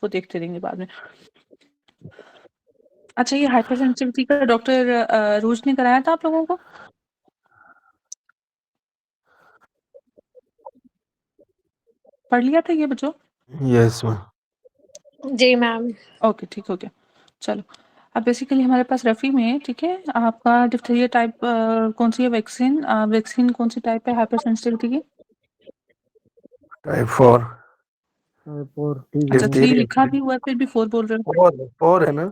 वो देखते रहेंगे बाद में। अच्छा, ये हाइपर सेंसिटिविटी का डॉक्टर रोज ने कराया था आप लोगों को? पढ़ लिया था ये बच्चों? Yes ma'am. जी मैम। ओके, ठीक हो गया। चलो, अब बेसिकली हमारे पास रफ़ी में, ठीक है, आपका डिप्थीरिया टाइप कौन सी है वैक्सीन? वैक्सीन कौन सी टाइप है हाइपर सेंसिटिविटी की? टाइप 4 अच्छा, 3 डिप्थीरिया लिखा भी हुआ है फिर भी 4 बोल रहे हो? 4 है ना,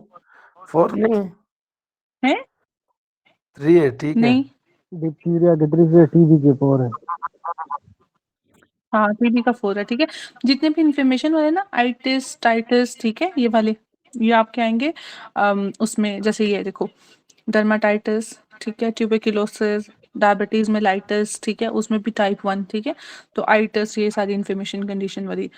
4 नहीं हैं? 3 है, ठीक है। नहीं। डिप्थीरिया के 3 से टीबी के 4 है। हाँ, टीबी का 4 है, ठीक है। जितने भी इन्फॉर्मेशन वाले ना, आइटिस, टाइटिस, ठीक है, ये वाले, ये आपके आएँगे उसमें, जैसे ये देखो, डर्माटाइटिस, ठीक है, ट्यूबरकुलोसिस, डायबिटीज़ मेलाइटिस, ठीक है, उसमें भी टाइप 1, ठीक है। तो आइटिस, ये सारी इन्फॉर्मेशन कंडीशन वाली।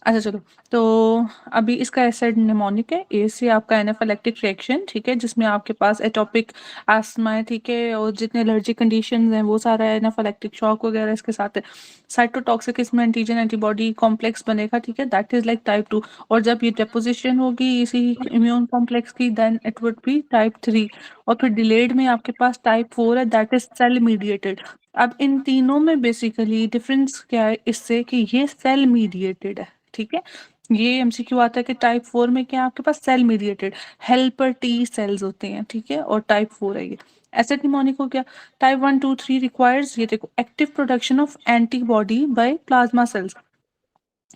अच्छा चलो, तो अभी इसका एसिड निमोनिक है, ए से आपका एनाफिलेक्टिक रिएक्शन, ठीक है, जिसमें आपके पास एटोपिक अस्थमा है, ठीक है, और जितने एलर्जी कंडीशंस हैं वो सारा है, एनाफिलेक्टिक शॉक वगैरह इसके साथ है। साइटोटॉक्सिक इसमें एंटीजन एंटीबॉडी कॉम्प्लेक्स बनेगा, ठीक है, दैट इज लाइक टाइप 2। और जब ये डेपोजिशन होगी इसी इम्यून कॉम्प्लेक्स की, then it would be type 3। और फिर डिलेड में आपके पास टाइप 4 है, दैट इज सेल मीडिएटेड। अब इन तीनों में बेसिकली डिफरेंस क्या है इससे, कि ये सेल मीडिएटेड है, ठीक है। ये एमसीक्यू आता है कि टाइप 4 में क्या है आपके पास, cell mediated helper T cells होते हैं, ठीक है, और टाइप 4 है ये। एसिड निमोनिक हो गया। टाइप 1 2 3 रिक्वायर्स, ये देखो, active production of antibody by plasma cells.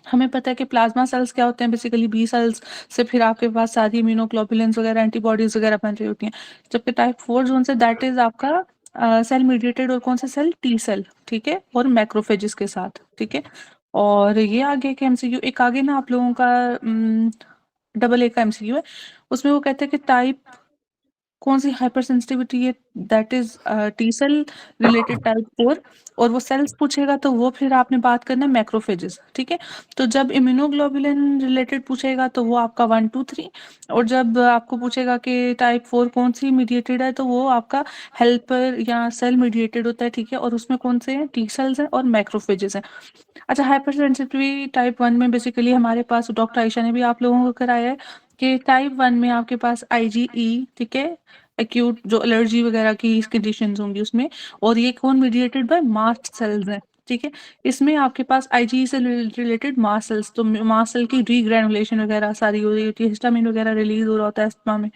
हमें पता है कि प्लाज्मा सेल्स क्या होते हैं, बेसिकली बी सेल्स से फिर आपके पास सारी इम्यूनोग्लोबुलिन्स वगैरह एंटीबॉडीज वगैरह बन रही होती हैं। जबकि टाइप 4 जोन से, दैट इज आपका सेल मीडिएटेड, और कौन सा सेल, टी सेल, ठीक है, और मैक्रोफेजेस के साथ, ठीक है। और ये आगे के एमसीक्यू, एक आगे ना आप लोगों का डबल ए का एमसीक्यू है, उसमें वो कहते हैं कि टाइप कौन सी हाइपर सेंसिटिविटी है, that is T cell related type 4। और वो सेल्स पूछेगा तो वो फिर आपने बात करना है मैक्रोफेजेस, ठीक है। तो जब इम्यूनोग्लोबुलिन रिलेटेड पूछेगा तो वो आपका 1 2 3। और जब आपको पूछेगा कि टाइप 4 कौन सी मीडिएटेड है, तो वो आपका हेल्पर या सेल मीडिएटेड होता है, ठीक है। और उसमें कौन से हैं, टी सेल्स हैं और मैक्रोफेजेस हैं। अच्छा, हाइपर सेंसिटिविटी टाइप 1 में बेसिकली हमारे पास डॉक्टर आयशा ने भी आप लोगों को कराया है कि टाइप 1 में आपके पास आईजीई, ठीक है, एक्यूट जो एलर्जी वगैरह की कंडीशंस होंगी उसमें। और ये कौन मीडिएटेड बाय मास्ट सेल्स हैं, ठीक है। इसमें आपके पास आईजीई से रिलेटेड मास्ट सेल्स, तो मास्ट सेल की रीग्रैनुलेशन वगैरह सारी हो रही होती है, हिस्टामिन वगैरह रिलीज हो रहा होता है अस्थमा में।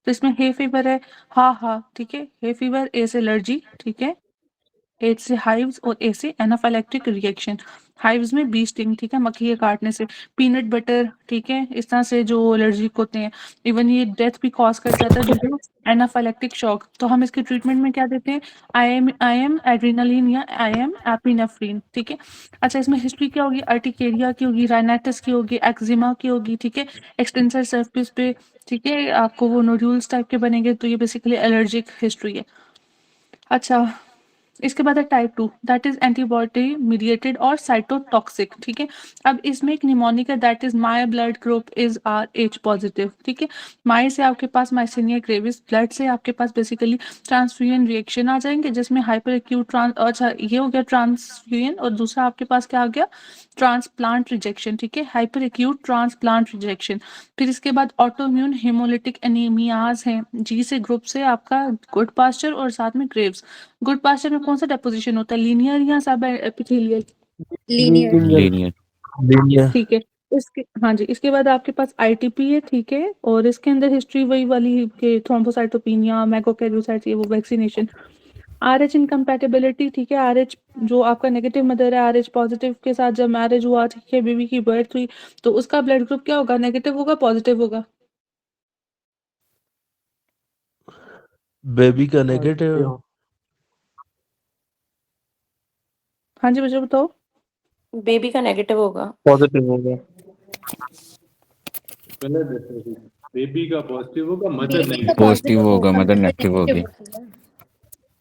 तो इसमें हे फीवर है, हाँ हाँ, ठीक है, हे फीवर, ए से एलर्जी, ठीक है, एच से हाइव्स, और ए से एनाफाइलेक्टिक रिएक्शन। हाइव्स में बी स्टिंग, ठीक है, मक्खी के काटने से। पीनट बटर, ठीक है, इस तरह से जो एलर्जिक होते हैं। इवन ये डेथ भी कॉज कर जाता है ड्यू टू एनाफाइलेक्टिक शॉक। तो हम इसके ट्रीटमेंट में क्या देते हैं, आई एम एड्रेनालिन या आई एम एपिनेफ्रिन, ठीक है। अच्छा, इसमें हिस्ट्री क्या होगी, अर्टिकेरिया की होगी, राइनाइटिस की होगी, एक्जिमा की होगी, ठीक है, एक्सटेंसर सर्फेस पे, ठीक है, आपको वो नोड्यूल्स टाइप के बनेंगे। तो ये बेसिकली एलर्जिक हिस्ट्री है। अच्छा, इसके बाद है type 2, that is antibody mediated और साइटोटॉक्सिक, ठीक है। अब इसमें एक निमोनिक है, that is my blood group is R H positive, ठीक है। माय से आपके पास माइसीनिया ग्रेविस, ब्लड से आपके पास बेसिकली ट्रांसफ्यूजन रिएक्शन आ जाएंगे, जिसमें हाइपर एक्यूट अच्छा ये हो गया ट्रांसफ्यूजन, और दूसरा आपके पास क्या आ गया, ट्रांसप्लांट रिजेक्शन, ठीक है, हाइपर एक्यूट ट्रांसप्लांट रिजेक्शन। फिर इसके बाद ऑटोइम्यून हेमोलिटिक एनीमियाज हैं, जी से ग्रुप से आपका गुड पास्चर और साथ में ग्रेव्स। गुड पास्चर में कौन सा डेपोजिशन होता है, लीनियर या सब एपिथेलियल? लीनियर। लीनियर। लीनियर। ठीक है। इसके, हाँ जी, इसके बाद आपके पास आईटीपी है, ठीक है, और इसके अंदर हिस्ट्री वही वाली के थ्रोम्बोसाइटोपिनिया, मैगोकैरियोसाइट्स, ये वो वैक्सीनेशन। आरएच इनकम्पैटिबिलिटी, ठीक है, आरएच जो आपका नेगेटिव मदर है, आरएच पॉजिटिव के साथ जब मैरिज हुआ, ठीक है, बेबी की बर्थ हुई, तो उसका ब्लड ग्रुप क्या होगा, नेगेटिव होगा पॉजिटिव होगा? बेबी का नेगेटिव। हाँ जी, मुझे बताओ। बेबी का नेगेटिव होगा। पॉजिटिव होगा। गलत है, बेबी का पॉजिटिव होगा, मदर बेबी का नेगेटिव। पॉजिटिव होगा, मदर नेगेटिव होगी।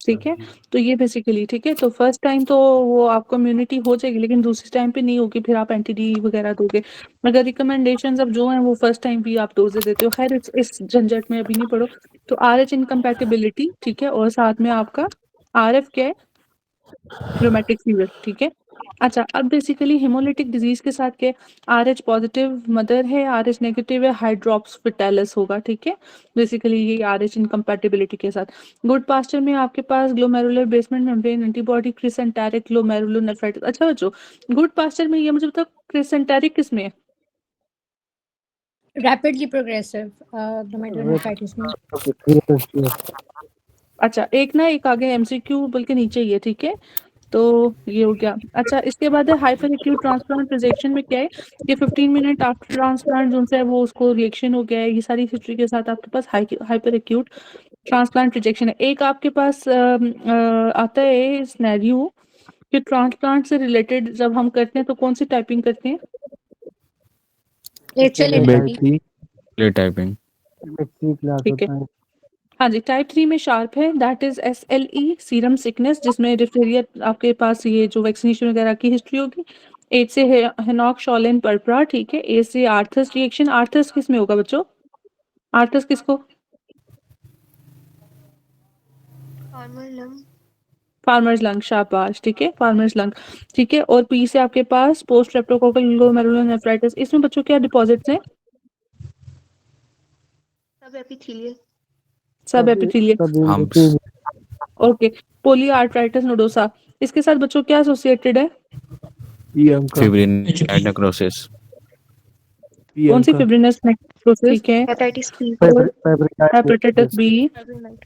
ठीक है, तो ये बेसिकली, ठीक है, तो फर्स्ट टाइम तो वो आपको इम्यूनिटी हो जाएगी, लेकिन दूसरे टाइम पे नहीं होगी, फिर आप एंटी डी वगैरह दोगे। मगर रिकमेंडेशंस अब जो हैं वो फर्स्ट टाइम भी आप डोजेज देते हो। खैर इस झंझट में अभी नहीं पड़ो। तो आर एच इनकम्पैटिबिलिटी, ठीक है, और साथ में आपका आर एफ क्या है, रोमेटिक फीवर, ठीक है। अच्छा, अब बेसिकली हेमोलिटिक डिजीज के साथ के RH पॉजिटिव मदर है, RH नेगेटिव है, हाइड्रोप्स फिटालिस होगा, ठीक है। बेसिकली ये RH इनकम्पैटिबिलिटी के साथ। गुड पास्चर में आपके पास glomerular basement membrane antibody crescentic glomerulonephritis. अच्छा बच्चों, गुड पास्चर में ये मुझे बताओ क्रिसेंटेरिक किस में है? रैपिडली प्रोग्रेसिव ग्लोमेरुलोनेफ्राइटिस में। अच्छा, एक आगे MCQ बल्कि नीचे ही है, ठीक है। तो ये हो गया। अच्छा, इसके बाद है हाइपर एक्यूट ट्रांसप्लांट रिजेक्शन में क्या है, ये 15 मिनट आफ्टर ट्रांसप्लांट जो है वो उसको रिएक्शन हो गया है। ये सारी हिस्ट्री के साथ आपके पास हाइपर एक्यूट ट्रांसप्लांट रिजेक्शन है। एक आपके पास आता है सिनेरियो कि ट्रांसप्लांट से रिलेटेड जब हम करते हैं तो कौन सी टाइपिंग करते हैं? HLA typing. ठीक है। हाँ जी, टाइप 3 में शार्प है, that is SLE serum sickness, जिसमें डिप्थीरिया आपके पास ये जो वैक्सीनेशन वगैरह की हिस्ट्री होगी। 8 से हेनॉक शॉलेन परपरा, ठीक है। A से आर्थस रिएक्शन। आर्थस किस में होगा बच्चों? आर्थस किसको? फार्मर्स लंग, शाबाश, ठीक है, फार्मर्स लंग, ठीक है। और P से आपके पास पोस्ट स्ट्रेप्टोकोकल ग्लोमेरुलोनेफ्राइटिस। इसमें बच्चों क्या डिपॉजिट्स हैं? सब एपिथेलियल। हम ओके। पोलीआर्थराइटिस नोडोसा, इसके साथ बच्चों क्या एसोसिएटेड है? Fibrin necrosis. कौन सी फिब्रिनस नेक्रोसिस, ठीक है। हेपेटाइटिस बी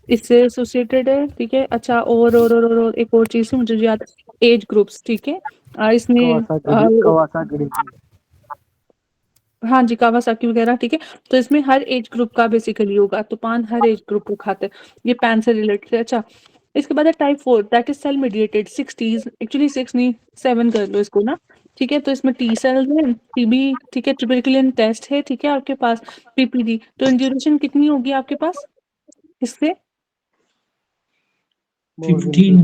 इससे एसोसिएटेड है, ठीक है। अच्छा, और एक और चीज मुझे याद, एज ग्रुप्स, ठीक है। इसमें हाँ जी, कावासाकी वगैरह, ठीक है। तो इसमें हर एज ग्रुप का बेसिकली होगा, तो पान हर एज ग्रुप को खाता है, ये पैन से रिलेटेड है। अच्छा, इसके बाद है type 4, that is cell mediated 60s, actually 6 नहीं 7 कर लो इसको ना, ठीक है। तो इसमें T सेल्स है, TB, ठीक है, ट्यूबरकुलिन टेस्ट है, ठीक है आपके पास, PPD। तो ड्यूरेशन कितनी होगी आपके पास इससे? 15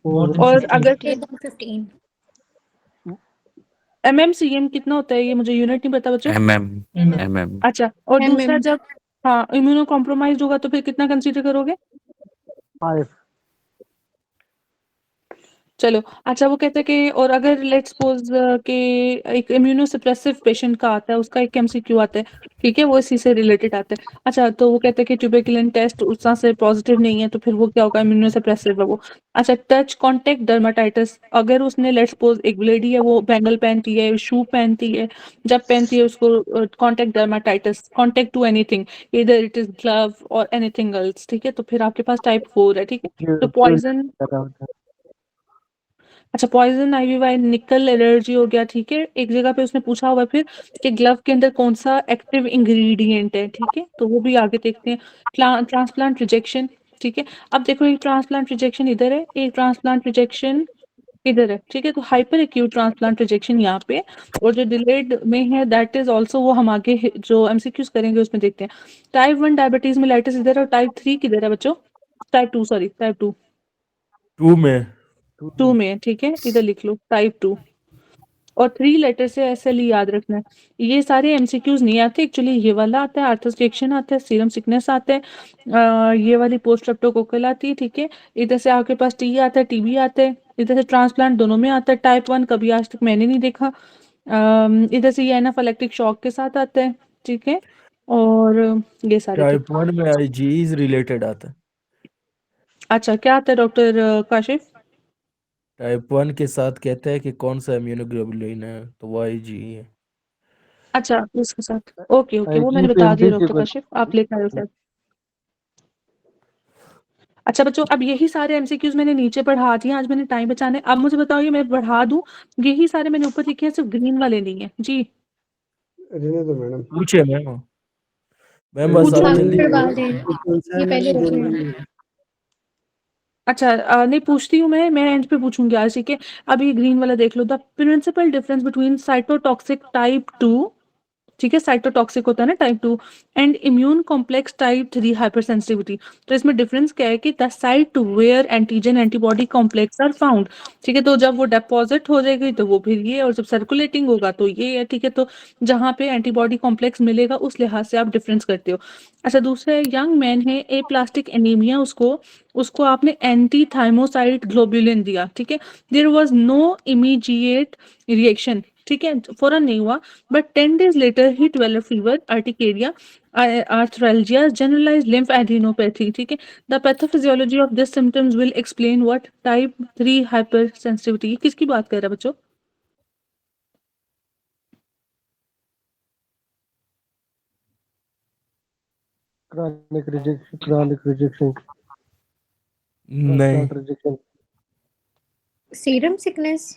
और अगर 15 MMCM कितना होता है, ये मुझे यूनिट नहीं पता बच्चों। MM। अच्छा, और MM दूसरा जब हाँ इम्यूनो कॉम्प्रोमाइज होगा तो फिर कितना कंसीडर करोगे? 5 चलो, अच्छा, वो कहते हैं कि और अगर लेट्स सपोज कि एक इम्यूनो सप्रेसिव पेशेंट का आता है, उसका एक MCQ आता है, ठीक है, वो इसी से रिलेटेड आता है। अच्छा, तो वो कहते हैं कि ट्यूबरकुलिन टेस्ट उसका से पॉजिटिव नहीं है, तो फिर वो क्या होगा, इम्यूनो सप्रेसिव है वो। अच्छा, टच कांटेक्ट डर्माटाइटिस, अगर उसने लेट्स सपोज एक लेडी है वो बैंगल पहनती है, शू पहनती है, जब पहनती है उसको contact dermatitis, contact to anything, इधर इट इज ग्लव और एनीथिंग एल्स, ठीक है। तो फिर आपके पास टाइप 4 है, ठीक है। तो पॉइजन, अच्छा, पॉइजन आईवी वाई निकल एलर्जी हो गया, ठीक है। एक जगह पे उसने पूछा हुआ फिर कि ग्लव के अंदर कौन सा एक्टिव इंग्रेडिएंट है, ठीक है। तो वो भी आगे देखते हैं। ट्रांसप्लांट रिजेक्शन, ठीक है। अब देखो, एक ट्रांसप्लांट रिजेक्शन इधर है, एक ट्रांसप्लांट रिजेक्शन इधर है, ठीक है। तो हाइपर एक्यूट ट्रांसप्लांट रिजेक्शन यहाँ पे, और जो डिलेड में है दैट इज ऑल्सो, वो हम आगे जो MCQs करेंगे उसमें देखते हैं। टाइप 1 डायबिटीज मेलाइटिस इधर है, और टाइप 3 किधर है बच्चों? टाइप 2, सॉरी, टाइप 2 2 में, ठीक है, इधर लिख लो टाइप 2। और 3 लेटर से SLE याद रखना है। ये सारे MCQs नहीं आते एक्चुअली, ये वाला आता है, आर्थस रिएक्शन आता है, सीरम सिकनेस आता है, ये वाली पोस्ट स्ट्रेप्टोकोकल आती है, ठीक है। इधर से आपके पास T आता है, TB आता है, इधर से ट्रांसप्लांट दोनों में आता है। टाइप 1 कभी आज तक मैंने नहीं देखा। इधर से ये एनाफिलेक्टिक शॉक के साथ आता है, ठीक है। और ये सारे थे। टाइप 1 में IgE रिलेटेड आता है। अच्छा, क्या आता है डॉक्टर काशिफ? टाइप 1 के साथ कहते हैं कि कौन सा इम्यूनोग्लोबुलिन है, तो वो IgE है। अच्छा, उसके साथ, ओके ओके, वो मैंने बता दिया डॉक्टर काशिफ, आप लेकर आए हो सर। अच्छा बच्चों, अब यही सारे MCQs मैंने नीचे बढ़ा दिए, आज मैंने टाइम बचाने। अब मुझे बताओ, ये मैं बढ़ा दूं, यही सारे मैंने ऊपर लिखे हैं, सिर्फ ग्रीन वाले नहीं है जी। रहने दो मैडम। पूछे मैम बस पूछो आप आप। जल्दी करवा दें, ये पहले रखिए। अच्छा, नहीं पूछती हूँ मैं एंड पे पूछूंगी आज, ठीक है। अब ये ग्रीन वाला देख लो, the principal difference between cytotoxic type 2 ठीक है, साइटोटॉक्सिक होता है ना type 2, and immune complex type 3 hypersensitivity. तो इसमें डिफरेंस क्या है कि the site where antigen antibody complex are found, ठीक है, तो जब वो डेपोजिट हो जाएगी तो वो फिर ये, और जब सर्कुलेटिंग होगा तो ये है, ठीक है, तो जहाँ पे एंटीबॉडी कॉम्प्लेक्स मिलेगा उस लिहाज से आप डिफरेंस करते हो। अच्छा, दूसरा यंग मैन है ए प्लास्टिक एनीमिया, उसको उसको आपने एंटी थाइमोसाइड ग्लोबुलिन दिया, ठीक है, there was no immediate reaction, ठीक है, फौरन नहीं हुआ, but 10 days later he developed fever, urticaria, arthralgia, generalized lymphadenopathy, ठीक है। The pathophysiology of this symptoms will explain what type 3 hypersensitivity। ये किसकी बात कर रहा है बच्चों? chronic rejection, नहीं, rejection. Serum sickness?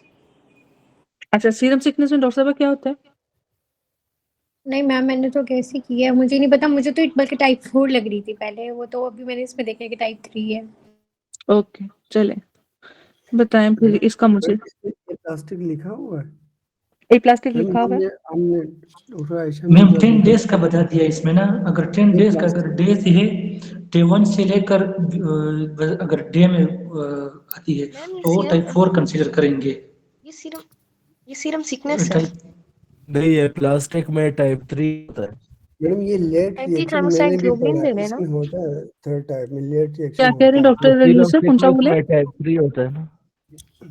अच्छा, सीरम सिकनेस में डॉक्टर साहब क्या होता है? नहीं मैम, मैंने तो कैसे किया मुझे नहीं पता, मुझे तो बल्कि टाइप 4 लग रही थी पहले, वो तो अभी मैंने इसमें देखा कि टाइप 3 है। ओके, चले बताएं फिर इसका मुझे। प्लास्टिक लिखा हुआ है ए प्लास्टिक लिखा हुआ है। हमने दूसरा ऐसा मैम 10 डेज का बता दिया इसमें ना, अगर 10 डेज का अगर डेज है डे 1 से लेकर अगर डे में आती है तो वो टाइप 4 कंसीडर करेंगे। ये सीरम सिकनेस है। नहीं, ये प्लास्टिक में टाइप 3 होता है। मैडम ये लेट एंटी रिएक्शन थाइमोसाइड मैंने भी ग्लोबुलिन पढ़ा दे है, देना। इसमें होता है थर्ड टाइप में लेट रिएक्शन क्या कह रहे हैं होता है। डॉक्टर यूसुफ, कौन सा बोले? में टाइप 3 होता है ना।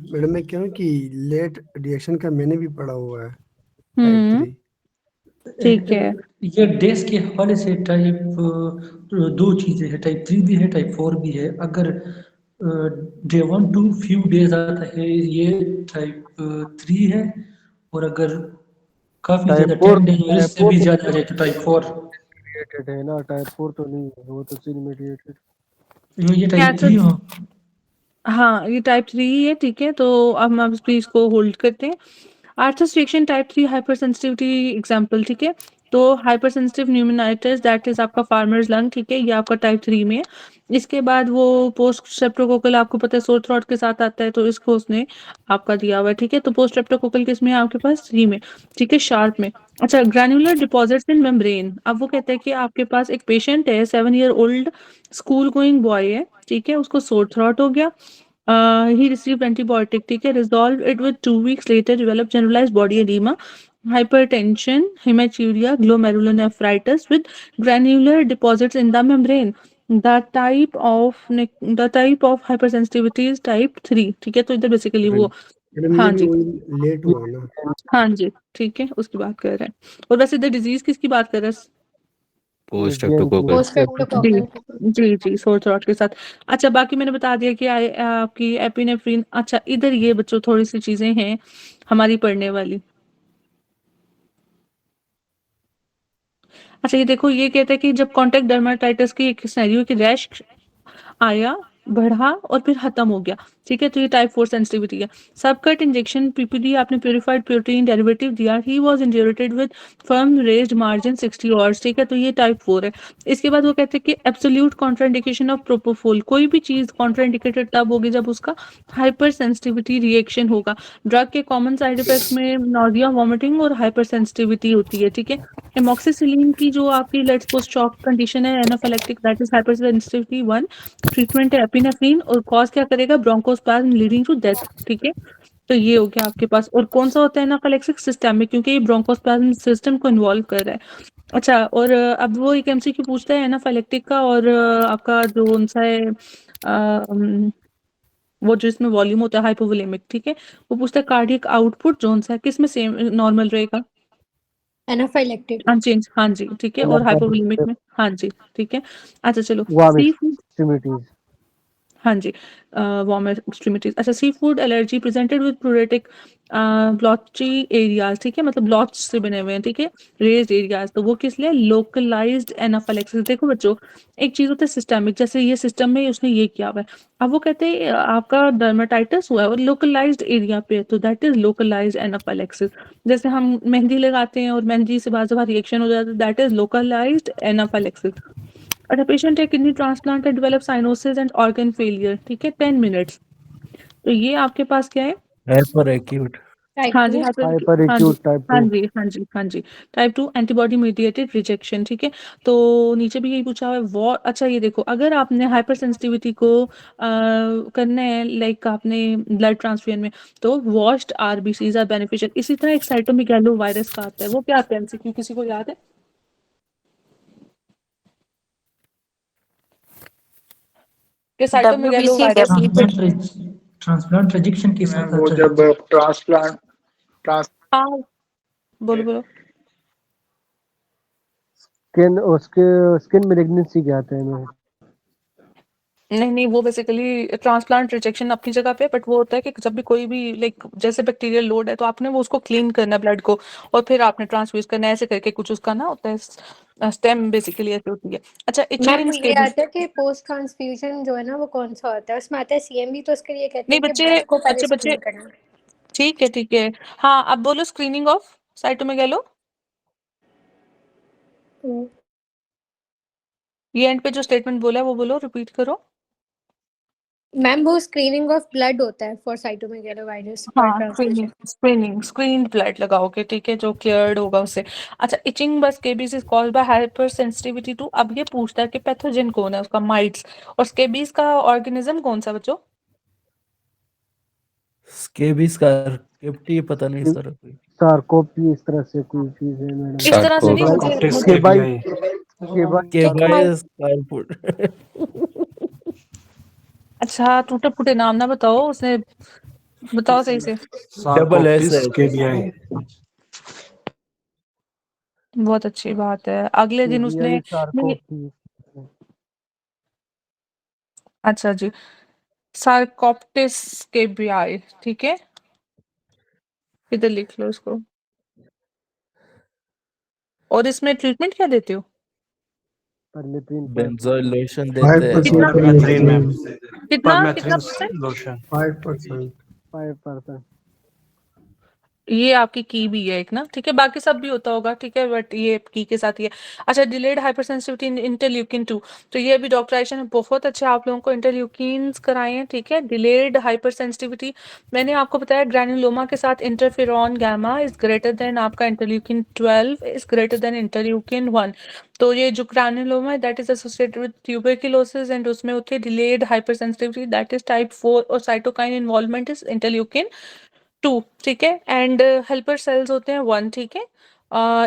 मैडम मैं क्यों कि लेट रिएक्शन का मैंने भी पढ़ा हुआ है टाइप 3। ठीक है। ये डेज के हवाले से टाइप दो चीजें है, टाइप 3 भी है टाइप 4 भी है। अगर डे 1 टू फ्यू डेज आता है ये टाइप 3 है, और अगर काफी ज्यादा 10 डेज और इससे भी ज्यादा आ जाए तो टाइप 4। रिलेटेड है ना, टाइप 4 तो नहीं है, वो तो सीन मेडिएटेड। ये क्या टाइप 3 हो। हाँ, ये टाइप 3 ही है, ठीक है, तो अब हम इस प्लीज को होल्ड करते हैं। Arthus reaction type 3 hyper sensitivity example, ठीक है, तो hyper sensitive pneumonitis that is आपका फार्मर्स लंग, ठीक है, ये आपका टाइप 3 में है। इसके बाद वो पोस्ट स्ट्रेप्टोकोकल आपको पता है सोर थ्रॉट के साथ आता है, तो इसको उसने आपका दिया हुआ है, ठीक है, तो पोस्ट स्ट्रेप्टोकोकल किस में है आपके पास? 3 में, ठीक है, शार्प में। अच्छा, ग्रैन्युलर डिपॉजिट्स इन मेम्ब्रेन, अब वो कहते हैं कि आपके पास एक पेशेंट है, 7 year old school going boy है, ठीक है, उसको सोर थ्रॉट हो गया, he received antibiotic, ठीक है, resolved it with 2 weeks later, developed generalized body edema, hypertension, hematuria, glomerulonephritis with granular deposits in the membrane. The type of hypersensitivity is type 3, ठीक है, तो इधर बेसिकली वो, मैडम हाँ ये भी जी, वही लेट हुआ ना। हाँ जी, ठीक है, उसकी बात कर रहे हैं। और वैसे इधर डिजीज किसकी बात कर रहे हैं? Post streptococcal. जी पोस्ट्रेप्टोकोकल। जी जी, सोर थ्रॉट के साथ। अच्छा, बाकी मैंने बता दिया कि आपकी एपिनेफ्रिन। अच्छा, इधर ये बच्चों थोड़ी सी चीजें हैं हमारी पढ़ने वाली। अच्छा, ये देखो, ये कहता है कि जब कॉन्टैक्ट डर्माटाइटिस की एक सिनेरियो की रैश आया, बढ़ा और फिर खत्म हो गया, ठीक है, तो ये टाइप 4 सेंसिटिविटी है। सबकट इंजेक्शन पीपीडी आपने प्यूरिफाइड प्रोटीन डेरिवेटिव दिया, he was injected with firm raised margin 60 hours, ठीक है, तो ये टाइप 4 है। इसके बाद वो कहते हैं कि एब्सोल्यूट कॉन्ट्राइंडिकेशन ऑफ प्रोपोफोल, कोई भी चीज कॉन्ट्राइंडिकेटेड तब होगी जब उसका हाइपर सेंसिटिविटी रिएक्शन होगा। ड्रग के कॉमन साइड इफेक्ट्स में नॉजिया, वॉमिटिंग और हाइपर सेंसिटिविटी होती है, ठीक है। एमॉक्सिसिलिन की जो आपकी लेट्स पोस्ट शॉक कंडीशन है anaphylactic that is hyper sensitivity 1, treatment है एपिनेफ्रिन, और कॉज क्या करेगा? ब्रोंकोस्पाज्म लीडिंग टू डेथ, ठीक है, तो ये हो गया आपके पास। और कौन सा होता है एनाफिलेक्सिक? सिस्टेमिक, क्योंकि ये ब्रोंकोस्पाज्म सिस्टम को इन्वॉल्व कर रहा है। अच्छा, और अब वो एक एमसीक्यू पूछता है एनाफिलेक्टिक का, और आपका जो कौन सा है वो जो इसमें वॉल्यूम होता है हाइपोवोलेमिक, ठीक है, वो पूछता है कार्डियक आउटपुट जोन सा है, किस में सेम नॉर्मल रहेगा? एनाफाइलेक्टिक। अनचेंज, हाँ जी, ठीक है, और हाइपोवोलेमिक में, हाँ जी, ठीक है। अच्छा चलो, Vomit. Sea food, extremities. हाँ जी, वार्म एक्सट्रीमिटीज। अच्छा, seafood allergy presented with pruritic blotchy areas, ठीक है, मतलब ब्लॉच से बने हुए हैं, ठीक है, रेज्ड एरियाज, तो वो किस लिए? Localised anaphylaxis. देखो बच्चों, एक चीज होता है सिस्टमिक, जैसे ये सिस्टम में उसने ये किया हुआ है, अब वो कहते हैं आपका डर्मेटाइटिस हुआ है और लोकलाइज्ड एरिया पे, तो दैट इज लोकलाइज्ड एनाफिलेक्सिस। जैसे हम मेहंदी लगाते हैं और मेहंदी से बार बार रिएक्शन हो जाता है, दैट इज लोकलाइज्ड एनाफिलेक्सिस। अच्छा, पेशेंट है kidney transplant and develop cyanosis and organ failure, ठीक है, 10 minutes, तो ये आपके पास क्या है? Hyper acute. टाइप हाँ जी, 2 हाइपर हाँ जी, एक्यूट टाइप हाँ 2। जी, हाँ जी, हाँ जी। टाइप 2 एंटीबॉडी मीडिएटेड रिजेक्शन, ठीक है? तो नीचे भी यही पूछा हुआ है वॉ अच्छा ये देखो, अगर आपने हाइपर सेंसिटिविटी को करना है लाइक आपने ब्लड ट्रांसफ्यूजन में, तो वॉश्ड आरबीसीज़ आर बेनिफिशियल। इसी तरह एक साइटोमेगालो वायरस का आता है, वो क्या आता है एमसीक्यू किसी को याद है? कि cytomegalo WBC virus transplant rejection के मैम साथ वो आता है। जब ट्रांस हाँ, बोलो। स्किन मैलिग्नेंसी क्या आता है मैम? नहीं, वो बेसिकली ट्रांसप्लांट रिजेक्शन अपनी जगह पे, बट वो होता है कि जब भी कोई भी लाइक जैसे बैक्टीरियल लोड है तो आपने वो उसको क्लीन करना है ब्लड को, और फिर आपने ट्रांसफ्यूज करना है, ऐसे करके कुछ उसका ना होता है स्टेम बेसिकली ऐसे होती है। अच्छा, इचिंग मैम इन ये आता है कि पोस्ट ट्रांसफ्यूजन जो है ना वो कौन सा होता है, उसमें आता है सीएमवी, तो उसके लिए कहते नहीं हैं कि बच्चे, ब्लड को पहले बच्चे स्क्रीन करना। ठीक है। हाँ, अब बोलो स्क्रीनिंग ऑफ साइटोमेगालो। हम्म, ये एंड पे जो स्टेटमेंट बोला है वो बोलो, रिपीट करो। मैम वो स्क्रीनिंग ऑफ ब्लड होता है फॉर साइटोमेगालोवायरस फॉर हाँ, ट्रांसफ्यूजन। स्क्रीन ब्लड लगाओगे, ठीक है, जो क्लियर्ड होगा उससे। अच्छा, इचिंग बस scabies is called by hypersensitivity two. अब ये पूछता है कि पैथोजन कौन है उसका, माइट्स, और स्केबीज का ऑर्गेनिज्म कौन सा बच्चों? स्केबिस का केप्टी पता नहीं सर कोई। सार्कोपी इस तरह से कोई चीज है मैडम। इस तरह से नहीं, सार्कोप्टेस मुझे केबाई के एक बाय मिनट। स्कारपुट अच्छा, टूटे फूटे नाम ना बताओ, उसने बताओ सही से। डबल एस है। बहुत अच्छी बात है। अगले दिन उसने केबियाई नहीं, सार्कोपी। अच्छा जी, सार्कोप्टिस केबियाई, ठीक है, इधर लिख लो इसको। और इसमें ट्रीटमेंट क्या देते हो? परमेथ्रिन बेंजोइल लोशन देते हैं 5% कितना और कितना परसेंट? 5%। 5%। ये आपकी की भी है एक ना, ठीक है, बाकी सब भी होता होगा, ठीक है, बट ये की के साथ ही है। अच्छा, डिलेड हाइपरसेंसिटिविटी इन इंटरल्यूकिन 2, तो ये भी डॉक्टर आयशा ने बहुत अच्छे आप लोगों को इंटरल्यूकिन्स कराए हैं, ठीक है। डिलेड हाइपरसेंसिटिविटी मैंने आपको बताया, ग्रैनुलोमा के साथ interferon gamma is greater than आपका interleukin 12 is greater than interleukin 1। तो ये जो ग्रैनुलोमा है that is associated with tuberculosis, and उसमें होती है delayed hypersensitivity that is type 4, और साइटोकाइन इन्वॉल्वमेंट इज इंटरल्यूकिन 2, ठीक है, एंड हेल्पर सेल्स होते हैं 1, ठीक है,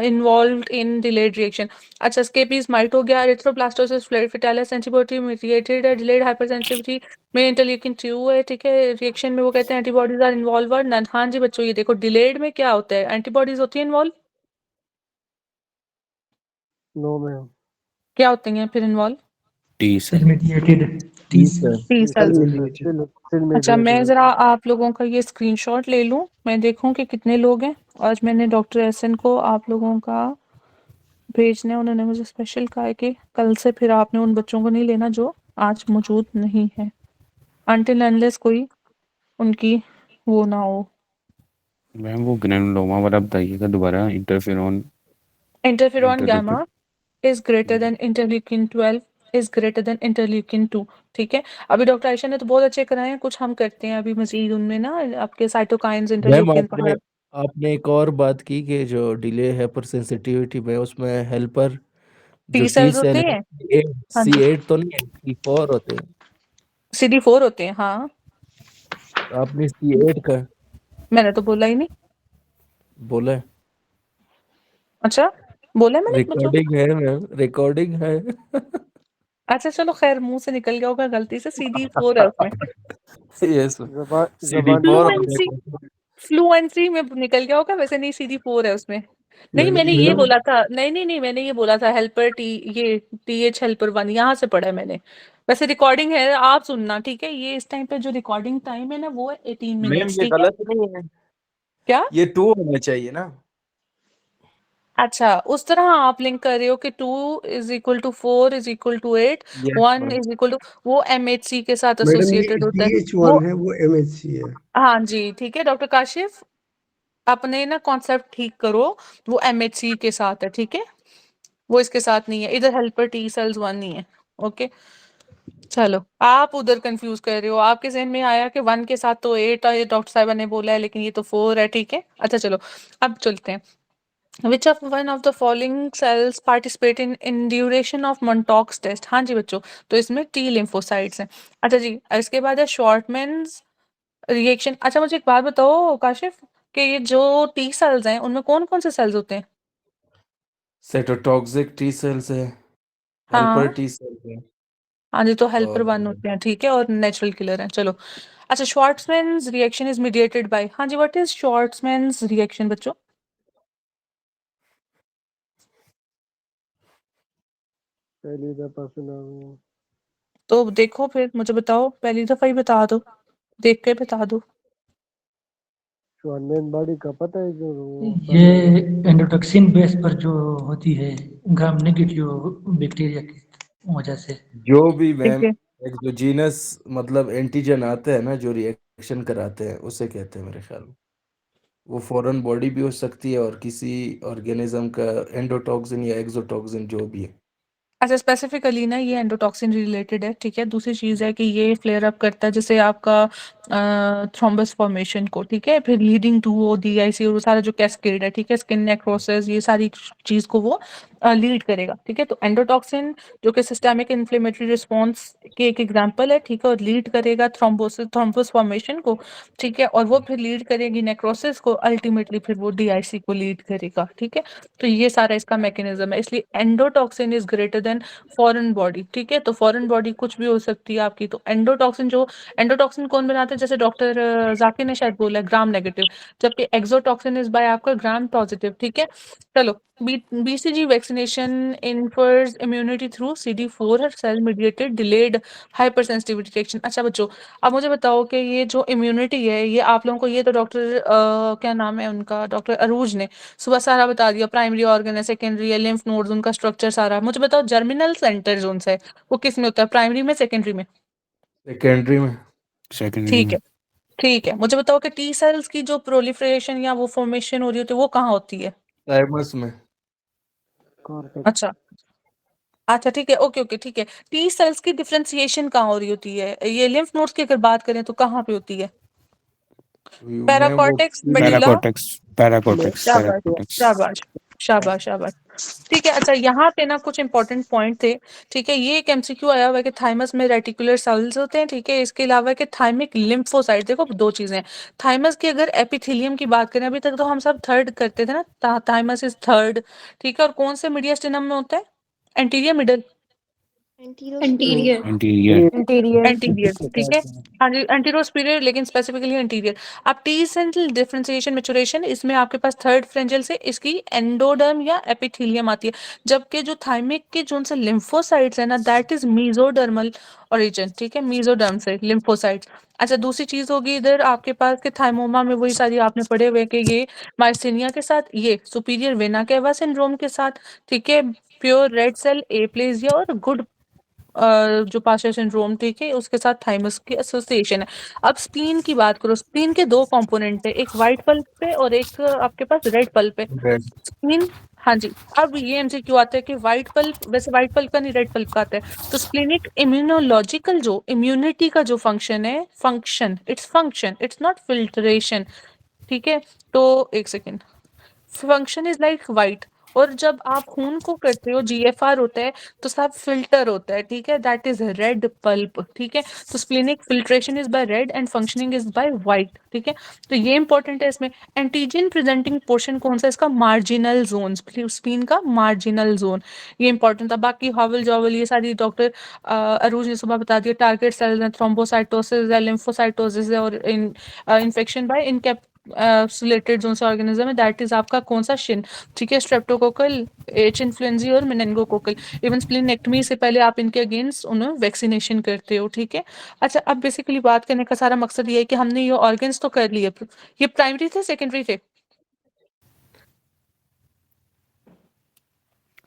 इन्वॉल्व्ड इन डिलेड रिएक्शन। अच्छा, स्केपीज माइट हो गया, एरिथ्रोब्लास्टोसिस फ्लेरिफिटालिस एंटीबॉडी मीडिएटेड है, डिलेड हाइपरसेंसिटिविटी में इंटरल्यूकिन 2 है, ठीक है, रिएक्शन में वो कहते हैं एंटीबॉडीज आर इन्वॉल्व। हाँ जी बच्चों, ये देखो डिलेड में क्या होता है, एंटीबॉडीज होती है इन्वॉल्व, नो मैम। क्या होती हैं फिर involve? T cell cell mediated T ठीक है। T cells. सिल अच्छा, मैं मेडिएटेड। ज़रा आप लोगों का ये स्क्रीनशॉट ले लूँ, मैं देखूँ कि कितने लोग हैं। आज मैंने डॉक्टर एसएन को आप लोगों का भेजने, उन्होंने मुझे स्पेशल कहा है कि कल से फिर आपने उन बच्चों को नहीं लेना जो आज मौजूद नहीं है, अनटिल अनलेस कोई उनकी वो ना हो। मैम वो ग्रेनुलोमा वाला बताइएगा दोबारा। Interferon interferon interleukin gamma is greater than interleukin 12 is greater than interleukin 2, ठीक है। अभी डॉक्टर आयशा ने तो बहुत अच्छे कराए हैं, कुछ हम करते हैं अभी मजीद उनमें ना, आपके साइटोकाइंस मैम इंटरल्यूकिन आपने आपने एक और बात की कि जो डिले हाइपर सेंसिटिविटी में उसमें हेल्पर जो टी टी सेल्स सेल होते है हैं। हाँ सी जी, एट तो नहीं है, C4 होते हैं। CD4 होते हैं, हाँ, तो आपने C8 का मैंने तो बोला ही नहीं। बोला है। अच्छा, बोला है मैंने बच्चों? रिकॉर्डिंग है मैम, रिकॉर्डिंग है। अच्छा चलो खैर, मुंह से निकल गया होगा गलती से, CD4 है उसमें। यस जबान CD4 फ्लुएंसी, फ्लुएंसी में निकल गया होगा, वैसे नहीं CD4 है उसमें। नहीं, मैंने ये मैडम बोला था, नहीं मैंने ये बोला था हेल्पर टी, ये TH हेल्पर 1 यहाँ से पढ़ा है मैंने। वैसे रिकॉर्डिंग है, आप सुनना, ठीक है, ये इस टाइम पे जो रिकॉर्डिंग टाइम है ना वो है 18 मैम मिनट्स, ये ठीक है। गलत नहीं है, क्या? ये 2 होना चाहिए ना। अच्छा, उस तरह आप लिंक कर रहे हो कि 2 is equal to 4 is equal to 8, yes 1 ma'am. Is equal to, वो MHC के साथ मैडम ये एसोसिएटेड होता है वो। DH1 है, वो MHC है। हाँ जी, ठीक है डॉक्टर काशिफ, अपने ना कॉन्सेप्ट ठीक करो, वो MHC के साथ है, ठीक है, वो इसके साथ नहीं है, इधर हेल्पर T सेल्स 1 नहीं है, ओके। चलो आप उधर कंफ्यूज कर रहे हो, आपके जहन में आया कि 1 के साथ तो 8 है, ये डॉक्टर साहिबा ने बोला है, लेकिन ये तो 4 है, ठीक है। अच्छा चलो अब चलते हैं। Which of one of the following cells participate in duration of Montauk's test? हाँ जी बच्चों, तो इसमें T lymphocytes हैं। अच्छा जी, इसके बाद है शॉर्टमैन्स रिएक्शन। अच्छा मुझे एक बात बताओ काशिफ, कि ये जो T सेल्स हैं उनमें कौन कौन से सेल्स होते हैं? साइटोटॉक्सिक टी सेल्स है, हाँ हेल्पर टी सेल्स है, हाँ जी, तो हेल्पर और 1 होते हैं, ठीक है, और नेचुरल किलर हैं। चलो अच्छा, शॉर्ट्समैन्स रिएक्शन इज मीडिएटेड बाय, हाँ जी, व्हाट इज शॉर्ट्समैन्स रिएक्शन बच्चों? पहली दफा सुना हूँ। तो देखो फिर मुझे बताओ, पहली दफा ही बता दो, देख के बता दो। शॉर्टमैन बॉडी का पता है जो ये एंडोटॉक्सिन बेस पर जो होती है ग्राम नेगेटिव बैक्टीरिया की वजह से। जो भी ठीक मैम है, एक्सोजीनस मतलब एंटीजन आते हैं ना जो रिएक्शन कराते हैं उसे कहते हैं मेरे ख्याल में। वो फॉरेन बॉडी भी हो सकती है और किसी ऑर्गेनिज्म का एंडोटॉक्सिन या एक्सोटॉक्सिन जो भी है। अच्छा स्पेसिफिकली ना ये एंडोटॉक्सिन रिलेटेड है, ठीक है। दूसरी चीज़ है कि ये फ्लेयर अप करता है जैसे आपका थ्रोम्बस फॉर्मेशन को, ठीक है, फिर लीडिंग टू वो डीआईसी और वो सारा जो कैस्केड है, ठीक है, स्किन नेक्रोसिस, ये सारी चीज़ को वो लीड करेगा, ठीक है। तो एंडोटॉक्सिन जो कि सिस्टेमिक इन्फ्लेमेटरी रिस्पॉन्स के एक एग्जांपल है, ठीक है, और लीड करेगा थ्रोम्बस फॉर्मेशन को, ठीक है, और वो फिर लीड करेगी नेक्रोसिस को, अल्टीमेटली फिर वो डीआईसी को लीड करेगा, ठीक है। तो ये सारा इसका मैकेनिज्म है, इसलिए endotoxin is greater then foreign body, ठीक है। तो फॉरेन बॉडी कुछ भी हो सकती है आपकी, तो एंडोटॉक्सिन कौन बनाता है, जैसे डॉक्टर जाकिर ने शायद बोला ग्राम नेगेटिव, जबकि एक्सोटॉक्सिन इज बाय आपका ग्राम पॉजिटिव, ठीक है। चलो BCG vaccination infers immunity through CD4 cell mediated delayed hypersensitivity detection. अच्छा बच्चों, अब मुझे बताओ कि ये जो इम्यूनिटी है ये आप लोगों को, ये तो डॉक्टर क्या नाम है उनका, डॉक्टर अरूज ने सुबह सारा बता दिया, प्राइमरी ऑर्गन है, सेकेंडरी है, लिम्फ नोड्स, उनका स्ट्रक्चर सारा। मुझे बताओ जर्मिनल सेंटर जोन है वो किस में होता है, प्राइमरी में, सेकेंडरी में? सेकेंडरी में। सेकेंडरी ठीक में। है, ठीक है। मुझे बताओ कि टी सेल्स की जो प्रोलिफरेशन या वो फॉर्मेशन हो रही होती है वो कहाँ होती है? थाइमस में। अच्छा अच्छा, ठीक है, ओके ओके, ठीक है। टी सेल्स की डिफरेंशिएशन कहाँ हो रही होती है? ये लिम्फ नोड्स की अगर बात करें तो कहाँ पे होती है? मैं वो पैराकॉर्टेक्स, मेडुला? पैराकोर्टेक्स पैराकोर्टेक्स शाबाश पैराकोर्टेक्स। शाबाश शाबाश शाबाश। ठीक है, अच्छा यहाँ पे ना कुछ इंपॉर्टेंट पॉइंट थे, ठीक है। ये एक एमसीक्यू आया हुआ है कि थाइमस में रेटिकुलर सेल्स होते हैं, ठीक है। इसके अलावा कि थाइमिक लिम्फोसाइट, देखो दो चीजें हैं। थाइमस की अगर एपिथेलियम की बात करें, अभी तक तो हम सब थर्ड करते थे ना, थाइमस इज थर्ड, ठीक है। और कौन से मीडियास्टिनम में होता है? Anterior, middle? Anterior superior. Interior interior. Interior anterior, ठीक है। हाँ जी, एंटीरियर सुपीरियर, लेकिन स्पेसिफिकली एंटीरियर। अब टी सेल डिफरेंशिएशन मैच्योरेशन, इसमें आपके पास थर्ड फ्रेंजल से इसकी एंडोडर्म या एपिथेलियम आती है, जबकि जो थाइमिक के जो से लिम्फोसाइट्स है ना, दैट इज मीजोडर्मल ओरिजिन, ठीक है, मीजोडर्म से लिम्फोसाइट्स। अच्छा दूसरी चीज होगी इधर आपके पास के थाइमोमा में वही सारी आपने पढ़े हुए कि ये माइस्थेनिया के साथ, ये सुपीरियर वेना कैवा सिंड्रोम के साथ, ठीक है, प्योर रेड सेल एप्लेजिया और गुड जो पास्चर सिंड्रोम, ठीक है, उसके साथ थाइमस की एसोसिएशन है। अब स्प्लीन की बात करो, स्प्लीन के दो कंपोनेंट है, एक व्हाइट पल्प पे और एक आपके पास रेड पल्प पे। स्प्लीन, हाँ जी। अब ये एमसीक्यू आता है कि व्हाइट पल्प, वैसे व्हाइट पल्प का नहीं, रेड पल्प का आता है। तो स्प्लीनिक इम्यूनोलॉजिकल जो इम्यूनिटी का जो फंक्शन है, फंक्शन इट्स नॉट फिल्ट्रेशन, ठीक है। तो एक second, function is like white, और जब आप खून को करते हो जीएफआर होता है, तो सब फिल्टर होता है, ठीक है, दैट इज रेड पल्प, ठीक है। तो splenic filtration is by red and functioning is by white, ठीक है। तो ये इंपॉर्टेंट है इसमें। एंटीजन प्रेजेंटिंग पोर्शन कौन सा, इसका मार्जिनल जोन, स्प्लीन का मार्जिनल जोन, ये इंपॉर्टेंट था। बाकी हॉवल जॉवल ये सारी डॉक्टर अरूज ने सुबह बता दिया, टारगेट सेल्स हैं, थ्रोम्बोसाइटोसिस है, लिम्फोसाइटोसिस है, और इन्फेक्शन बाय इनकेप रिलेटेड जोन से ऑर्गेनिज्म है, दैट इज आपका कौन सा, शिन, ठीक है, स्ट्रेप्टोकोकल, एच इन्फ्लुएंजी और मेनिंगोकोकल। इवन स्प्लीनेक्टमी से पहले आप इनके अगेंस्ट उन्हें वैक्सीनेशन करते हो, ठीक है। अच्छा अब बेसिकली बात करने का सारा मकसद ये है कि हमने ये ऑर्गन्स तो कर लिए, ये प्राइमरी थे सेकेंडरी थे?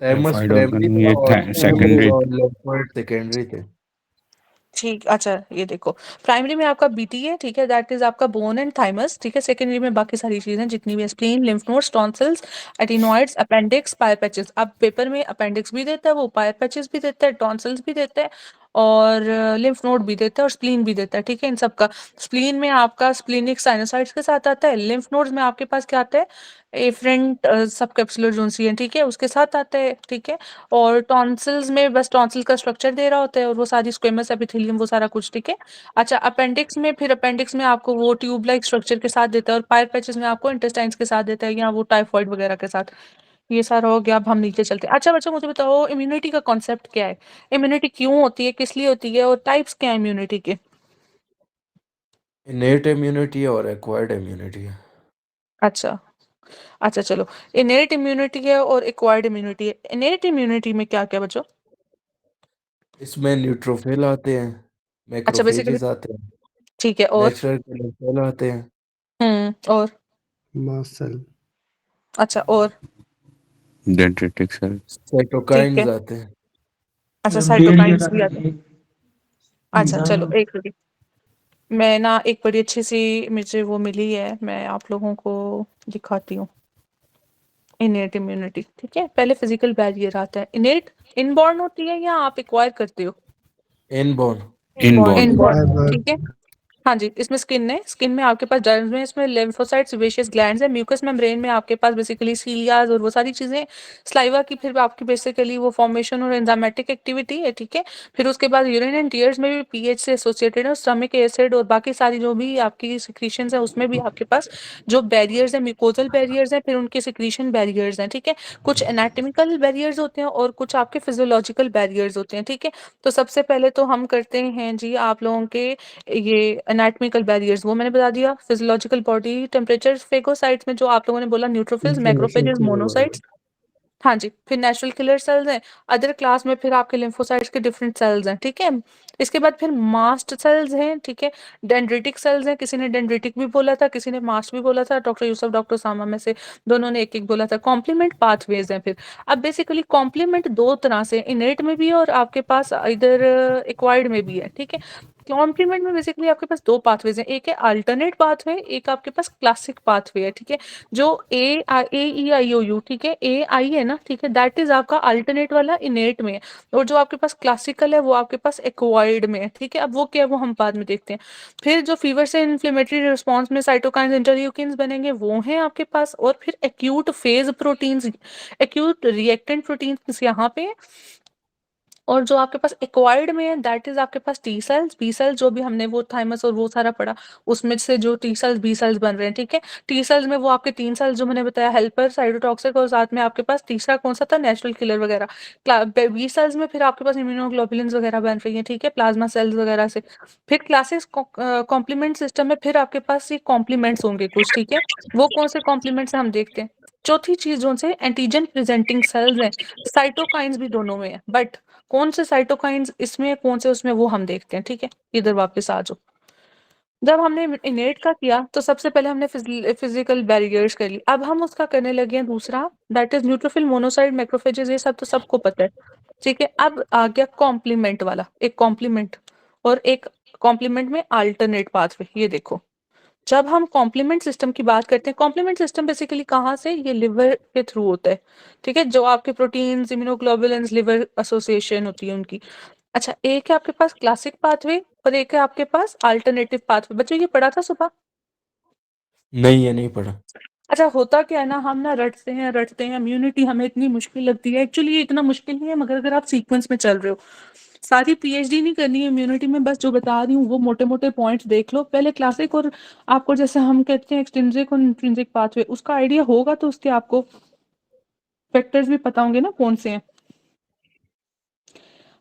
थाइमस टाइफाइड प्राइमरी ऑर्गन था ये और सेकेंडरी। लिम्फोइड सेकेंडरी थे। ठीक, अच्छा ये देखो, प्राइमरी में आपका बीटी है, ठीक है, दैट इज आपका बोन एंड थाइमस, ठीक है। सेकेंडरी में बाकी सारी चीजें जितनी भी, spleen, lymph nodes, tonsils, adenoids, appendix, Peyer's patches. अब पेपर में अपेंडिक्स भी देता है वो, पायर पैचेस भी देता है, टॉन्सिल्स भी देता है, और लिम्फ नोड भी देता है और स्प्लीन भी देता है, ठीक है। इन सब का स्प्लीन में आपका स्प्लीनिक साइनोसाइड्स के साथ आता है, लिम्फ नोड्स में आपके पास क्या आता है, एफरेंट सबकैप्सुलर जोन्सियन, ठीक है, उसके साथ आता है, ठीक है। और टॉन्सिल्स में बस टॉन्सिल का स्ट्रक्चर दे रहा होता है और वो सारी स्क्वेमस एपिथेलियम वो सारा कुछ, ठीक है। अच्छा, अपेंडिक्स में फिर अपेंडिक्स में आपको वो ट्यूब लाइक स्ट्रक्चर के साथ देता है और पायर पैचेस में आपको इंटेस्टाइन्स के साथ देता है या वो टाइफॉइड वगैरह के साथ। ये सारा हो गया, अब हम नीचे चलते हैं। अच्छा बच्चों मुझे बताओ इम्यूनिटी का कॉन्सेप्ट क्या है, इम्यूनिटी क्यों होती है, किस लिए होती है और टाइप्स क्या है इम्यूनिटी के? इनेट इम्यूनिटी और एक्वायर्ड इम्यूनिटी है। अच्छा अच्छा, चलो इनेट इम्यूनिटी है और एक्वायर्ड इम्यूनिटी है। इनेट इम्यूनिटी में क्या क्या बच्चों? इसमें न्यूट्रोफिल आते हैं, अच्छा बेसिकली, मैक्रोफेजेस आते हैं, ठीक है, और नेचुरल किलर सेल आते हैं, और मास्ट सेल। अच्छा, और डेंड्रिटिक सेल, ठीक है, साइटोकाइंस आते हैं। अच्छा बैरियर साइटोकाइंस भी आते आते हैं। हैं, अच्छा चलो एंजाइम। एक मिनट, मैं ना एक बड़ी अच्छी सी मुझे वो मिली है, मैं आप लोगों को दिखाती हूँ। इनेट इम्यूनिटी, ठीक है, पहले फिजिकल बैरियर आता है। इनेट इनबॉर्न होती है या आप एक्वायर करते हो? इनबॉर्न। इनबॉर्न, इनबॉर्न, ठीक है। हाँ जी, इसमें स्किन है, स्किन में आपके पास जर्म्स में इसमें लिम्फोसाइट सेबेशियस ग्लैंड्स है, म्यूकस मेम्ब्रेन में आपके पास बेसिकली सीलियाज और वो सारी चीजें, स्लाइवा की फिर आपकी बेसिकली वो फॉर्मेशन और एंजाइमेटिक एक्टिविटी है, ठीक है। फिर उसके बाद यूरिन एंड टीयर्स में भी पीएच से एसोसिएटेड है, स्टमक एसिड और बाकी सारी जो भी आपकी सिक्रीशंस है उसमें भी आपके पास जो बैरियर्स है, म्यूकोजल बैरियर्स हैं, फिर उनके सिक्रीशन बैरियर्स हैं, ठीक है। कुछ एनाटॉमिकल बैरियर्स होते हैं और कुछ आपके फिजियोलॉजिकल बैरियर्स होते हैं, ठीक है। तो सबसे पहले तो हम करते हैं जी आप लोगों के ये एनाटॉमिकल बैरियर्स, वो मैंने बता दिया। फिजियोलॉजिकल बॉडी टेम्परेचर, फेगोसाइट्स में जो आप लोगों ने बोला न्यूट्रोफिल्स, इन्फ्लेमेशन मैक्रोफेजेस, के लिए मोनोसाइट्स, हाँ जी। फिर नेचुरल किलर सेल्स हैं, अदर क्लास में फिर आपके लिम्फोसाइट्स के डिफरेंट सेल्स हैं, ठीक है। इसके बाद फिर मास्ट सेल्स हैं, ठीक है। डेंड्रिटिक सेल्स हैं, किसी ने डेंड्रिटिक भी बोला था, किसी ने मास्ट भी बोला था, डॉक्टर यूसुफ डॉक्टर सामा में से दोनों ने एक एक बोला था। कॉम्प्लीमेंट पाथवेज हैं फिर। अब बेसिकली कॉम्प्लीमेंट दो तरह से, इनेट में भी है और आपके पास इधर एक्वायर्ड में भी है, ठीक है। कॉम्प्लीमेंट में बेसिकली आपके पास दो पाथवेज हैं, एक है अल्टरनेट पाथवे, एक आपके पास क्लासिक पाथवे है, ठीक है। जो ए ई आई ओ यू, ठीक है, ए आई है ना, ठीक है, दैट इज आपका अल्टरनेट वाला इनेट में है, और जो आपके पास क्लासिकल है वो आपके पास एक्वायर्ड में है, ठीक है। अब वो क्या है वो हम बाद में देखते हैं। फिर जो फीवर से इन्फ्लेमेटरी रिस्पॉन्स में साइटोकाइंस इंटरल्यूकिन्स बनेंगे वो हैं आपके पास, और फिर acute phase proteins, acute reactant proteins यहाँ पे है। और जो आपके पास एक्वायर्ड में है दैट इज आपके पास टी सेल्स, बी सेल्स, जो भी हमने वो थाइमस और वो सारा पढ़ा, उसमें से जो टी सेल्स बी सेल्स बन रहे हैं, ठीक है। टी सेल्स में वो आपके तीन सेल्स जो मैंने बताया, हेल्पर, साइटोटॉक्सिक, और साथ में आपके पास तीसरा कौन सा था, नेचुरल किलर वगैरह। बी सेल्स में फिर आपके पास इम्यूनोग्लोबुलिन्स वगैरह बन रही है, ठीक है, प्लाज्मा सेल्स वगैरह से। फिर क्लासेस कॉम्प्लीमेंट सिस्टम में फिर आपके पास ये कॉम्प्लीमेंट्स होंगे कुछ, ठीक है। वो कौन से कॉम्प्लीमेंट्स हम देखते हैं। चौथी चीज जो से एंटीजन प्रेजेंटिंग सेल्स हैं, साइटोकाइंस भी दोनों में है, बट कौन से साइटोकाइंस इसमें है, कौन से उसमें, वो हम देखते हैं, ठीक है। इधर वापस आ जाओ। जब हमने इनेट का किया तो सबसे पहले हमने फिजिकल बैरियर्स कर ली, अब हम उसका करने लगे हैं दूसरा, that is neutrophil, monocyte, macrophages, ये सब तो सबको पता है, ठीक है। अब आ गया कॉम्प्लीमेंट वाला, एक कॉम्प्लीमेंट और एक कॉम्प्लीमेंट में अल्टरनेट पाथवे। ये देखो, जब हम कॉम्प्लीमेंट सिस्टम की बात करते हैं, कॉम्प्लीमेंट सिस्टम बेसिकली कहाँ से, ये लिवर के थ्रू होता है, ठीक है। जो आपके प्रोटीन्स, इम्यूनोग्लोबुलिन्स, लिवर एसोसिएशन होती है उनकी। अच्छा, एक है आपके पास क्लासिक पाथवे और एक है आपके पास अल्टरनेटिव पाथवे। बच्चों ये पढ़ा था सुबह? नहीं, ये नहीं पढ़ा। अच्छा, होता क्या है ना, हम ना रटते हैं, इम्यूनिटी हमें इतनी मुश्किल लगती है, एक्चुअली ये इतना मुश्किल नहीं है, मगर अगर आप सीक्वेंस में चल रहे हो, सारी पीएचडी नहीं करनी है इम्यूनिटी में, बस जो बता रही हूँ वो मोटे मोटे पॉइंट्स देख लो पहले। क्लासिक और आपको जैसे हम कहते हैं एक्सट्रिंसिक और इंट्रिंसिक पाथवे, उसका आइडिया होगा तो उसके आपको फैक्टर्स भी पता होंगे ना कौन से हैं।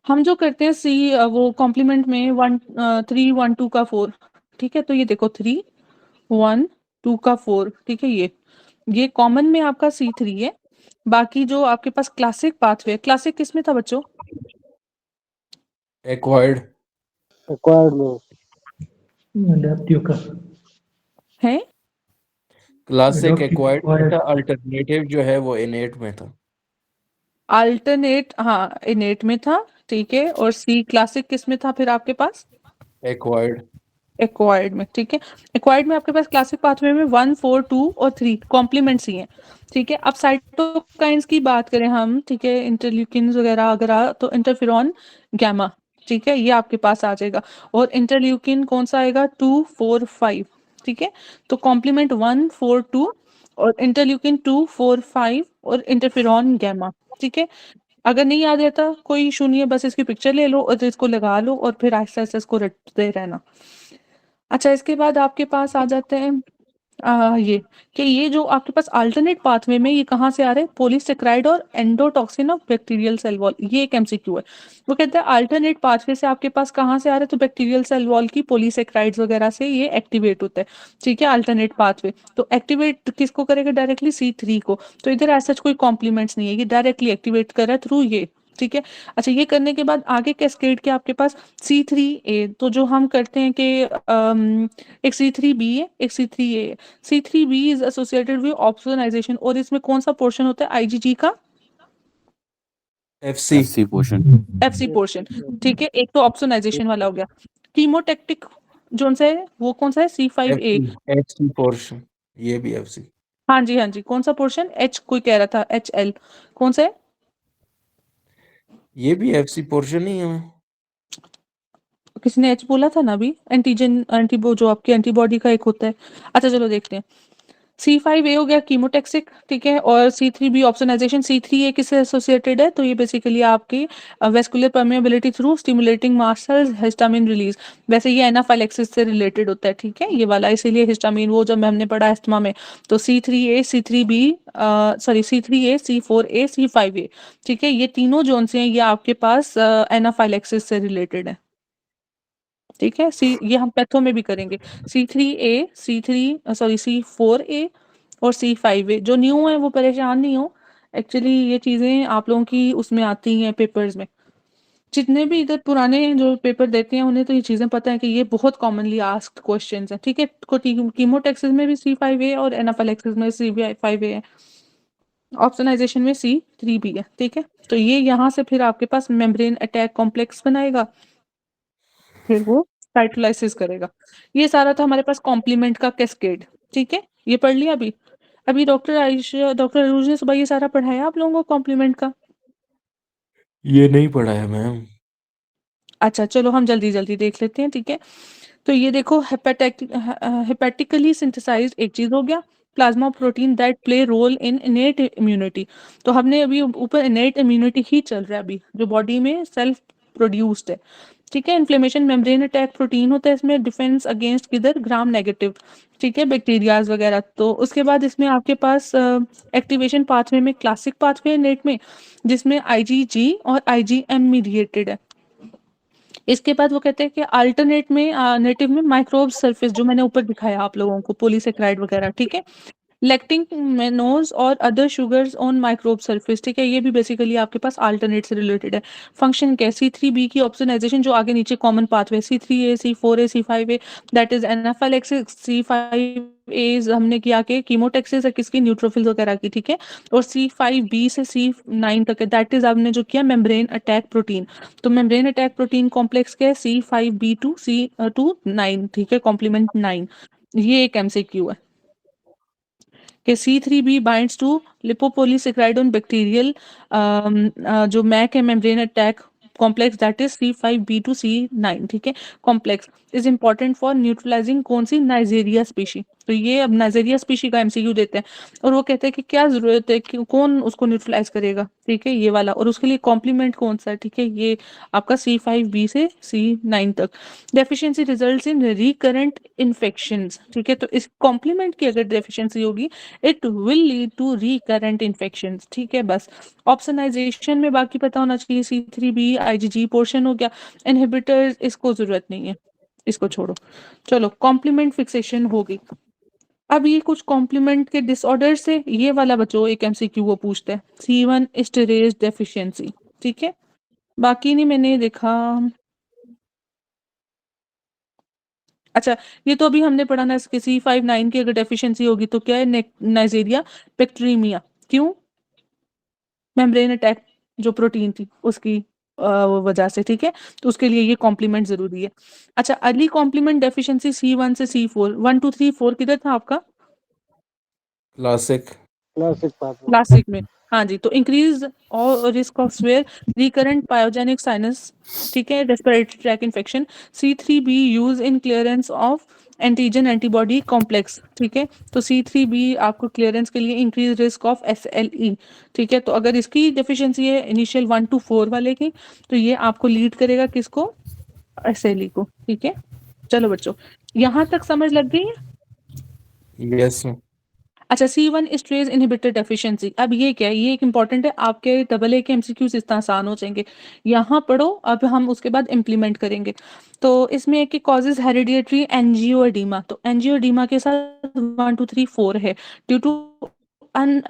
हम जो करते हैं सी वो कॉम्प्लीमेंट में 3 1 2 का 4, ठीक है। तो ये देखो 3 1 2 का 4, ठीक है। ये कॉमन में आपका C3 है। बाकी जो आपके पास क्लासिक पाथवे, क्लासिक किस में था बच्चों? एक्वायर्ड। एक्वायर्ड में अडेप्टिव का है क्लासिक adaptive एक्वायर्ड में acquired। था, अल्टरनेटिव जो है वो इनेट में था। अल्टरनेट, हाँ इनेट में था, ठीक है। और सी क्लासिक किस में था फिर आपके पास? एक्वायर्ड। एक्वायर्ड में, ठीक है। एक्वायर्ड में आपके पास क्लासिक पाथवे में 1 4 2 और 3 कॉम्प्लीमेंट्स ही हैं, ठीक है। अब साइटोकाइंस की बात करें हम, ठीक है, इंटरल्यूकिन्स वगैरह अगर तो इंटरफेरॉन, गामा, ठीक है, ये आपके पास आ जाएगा। और इंटरल्यूकिन कौन सा आएगा 2, 4, 5, ठीक है। तो कॉम्प्लीमेंट 1, 4, 2 और इंटरल्यूकिन 2, 4, 5 और इंटरफेरॉन गैमा, ठीक है। अगर नहीं याद रहता कोई इशू नहीं है, बस इसकी पिक्चर ले लो और इसको लगा लो और फिर आहिस्ता आहिस्ता इसको रटते रहना। अच्छा, इसके बाद आपके पास आ जाते हैं ये कि ये जो आपके पास अल्टरनेट पाथवे में ये कहाँ से आ रहे हैं, पॉलीसेकेराइड और endotoxin of bacterial cell wall, ये एक एमसीक्यू है। वो कहते हैं अल्टरनेट पाथवे से आपके पास कहाँ से आ रहे हैं, तो बैक्टीरियल सेल वॉल की पॉलीसेकेराइड्स वगैरह से ये एक्टिवेट होता है, ठीक है, अल्टरनेट पाथवे। तो एक्टिवेट किसको करेगा, डायरेक्टली C3 को। तो इधर ऐसा कोई कॉम्प्लीमेंट्स नहीं है, ये डायरेक्टली एक्टिवेट कर रहा है थ्रू ये, ठीक है। अच्छा, ये करने के बाद आगे कैस्केड के आपके पास C3A, तो जो हम करते हैं कि एक C3B है, एक C3A है। C3B is associated with opsonization, और इसमें कौन सा पोर्शन होता है IgG का, FC FC portion. FC portion, ठीक है। एक तो ऑप्सोनाइजेशन वाला हो गया। कीमोटैक्टिक जोन सा है वो कौन सा है, C5A। FC पोर्शन, ये भी FC। हाँ जी, हाँ जी, कौन सा पोर्शन, H कोई कह रहा था, HL कौन सा है, ये भी FC पोर्शन ही है। किसी ने H बोला था ना अभी, एंटीजन एंटीबो जो आपकी एंटीबॉडी का एक होता है। अच्छा चलो देखते हैं। C5A हो गया कीमोटैक्सिक, ठीक है। और C3B ऑप्सोनाइजेशन, C3A किससे एसोसिएटेड है, तो ये बेसिकली आपकी vascular permeability through stimulating mast cells histamine release. वैसे ये एनाफाइलेक्सिस से रिलेटेड होता है, ठीक है, ये वाला, इसीलिए हिस्टामिन वो जब हमने पढ़ा एस्थमा में, तो C3A, C3B sorry C3A, C4A, C5A, ठीक है, ये तीनों जोन से हैं, ये आपके पास एनाफाइलेक्सिस से रिलेटेड है, ठीक है। ये हम पैथो में भी करेंगे। C3A, C4A और C5A जो न्यू है वो परेशान नहीं हो, एक्चुअली ये चीजें आप लोगों की उसमें आती हैं पेपर्स में। जितने भी इधर पुराने जो पेपर देते हैं उन्हें तो ये चीजें पता है कि ये बहुत कॉमनली आस्क्ड क्वेश्चंस हैं, ठीक है। कीमोटैक्सिस में भी C5A और एनाफाइलेक्सिस में C5A है, ऑप्सोनाइजेशन में C3B है, ठीक है। तो ये यहाँ से फिर आपके पास मेम्ब्रेन अटैक कॉम्प्लेक्स बनाएगा, फिर वो साइटोलाइसिस करेगा। ये सारा था हमारे पास कॉम्प्लीमेंट का कैस्केड, ठीक है, ये पढ़ लिया अभी। अभी डॉक्टर आयुष, डॉक्टर अरूज ने सुबह ये सारा पढ़ाया आप लोगों को कॉम्प्लीमेंट का। ये नहीं पढ़ा है मैम। अच्छा चलो हम जल्दी जल्दी देख लेते हैं, ठीक है। तो ये देखो हेपेटिकली सिंथेसाइज्ड एक चीज हो गया, plasma protein that play role in innate immunity. तो हमने अभी ऊपर इनेट इम्यूनिटी ही चल रहा है अभी, जो बॉडी में सेल्फ प्रोड्यूस्ड है, ठीक है। इन्फ्लेमेशन मेम्ब्रेन अटैक प्रोटीन होता है इसमें, डिफेंस अगेंस्ट किधर, ग्राम नेगेटिव, ठीक है, बैक्टीरियाज वगैरह। तो उसके बाद इसमें आपके पास एक्टिवेशन पाथवे में क्लासिक पाथवे है नेट में, जिसमें IgG और IgM मीडिएटेड है। इसके बाद वो कहते हैं कि अल्टरनेट में नेटिव में माइक्रोब सरफेस जो मैंने ऊपर दिखाया आप लोगों को, पॉलीसेकेराइड वगैरह, ठीक है। लेक्टिन मेनोज और other sugars on microbe surface, ठीक है, ये भी बेसिकली आपके पास अल्टरनेट से रिलेटेड है। फंक्शन क्या है, C3B की ऑप्सोनाइजेशन जो आगे नीचे common pathway, C3A, C4A, C5A that is anaphylaxis, C5A हमने किया कि कीमोटैक्सिस है किसकी, न्यूट्रोफिल्स वगैरह की, ठीक है। और C5B से C9 तक है, दैट इज आपने जो किया मेम्ब्रेन अटैक प्रोटीन। तो मेम्ब्रेन अटैक प्रोटीन कॉम्प्लेक्स क्या है, C5B2 C9, ठीक है, कॉम्प्लीमेंट 9। ये एक MCQ है कि C3B binds to lipopolysaccharide on bacterial जो मैक है membrane attack complex that is C5B2 C9, ठीक है, complex is important for neutralising कौन सी, नाइजेरिया स्पीशी। तो ये अब नाइजेरिया स्पीशी का MCQ देते हैं और वो कहते हैं कि क्या जरूरत है कि कौन उसको न्यूट्रलाइज करेगा, ठीक है, ये वाला, और उसके लिए कॉम्प्लीमेंट कौन सा है, ठीक है, ये आपका C5B से C9 तक। Deficiency results in recurrent infections, ठीक है। तो इस कॉम्प्लीमेंट की अगर डेफिशिएंसी होगी it will lead to recurrent infections, ठीक है, बस। ऑप्सोनाइजेशन में बाकी पता होना चाहिए, C3B IgG पोर्शन हो गया। इनहिबिटर्स इसको जरूरत नहीं है, इसको छोड़ो। चलो कॉम्प्लीमेंट फिक्सेशन होगी। अब ये कुछ कॉम्प्लीमेंट के डिसऑर्डर से ये वाला बच्चों एक MCQ वो पूछता है, C1 एस्टरेज डेफिशिएंसी, ठीक है, बाकी नहीं मैंने देखा। अच्छा, ये तो अभी हमने पढ़ा ना, इसके C5-9 की अगर डेफिशिएंसी होगी तो क्या है, नाइजेरिया बैक्टीरियमिया, क्यों, मेम्ब्रेन अटैक जो प्रोटीन थी उसकी वजह से, ठीक है। तो उसके लिए ये कॉम्प्लीमेंट जरूरी है। अच्छा, अर्ली कॉम्प्लीमेंट डेफिशिएंसी C1 से C4, 1 2 3 4 किधर था आपका, क्लासिक क्लासिक पाथवे। क्लासिक में, हाँ जी। तो इंक्रीज और risk of swear recurrent pyogenic sinus, ठीक है, respiratory tract infection. C3b use in clearance of antigen antibody complex, ठीक है। तो C3b आपको क्लियरेंस के लिए इंक्रीज रिस्क ऑफ SLE, ठीक है। तो अगर इसकी डेफिशिएंसी है इनिशियल 1 to 4 वाले की, तो ये आपको लीड करेगा किसको? SLE को, ठीक है। चलो बच्चों, यहाँ तक समझ लग गई है? यस अच्छा, C1 स्ट्रेस इनहिबिटर डेफिशिएंसी। अब ये क्या है? ये एक इंपॉर्टेंट है, आपके AA के MCQs इतना आसान हो जाएंगे। यहाँ पढ़ो, अब हम उसके बाद इम्प्लीमेंट करेंगे। तो इसमें एक कॉजेज हेरिडिटरी एंजियोएडिमा, तो एंजियोएडिमा के साथ 1 2 3 4 है। Due to on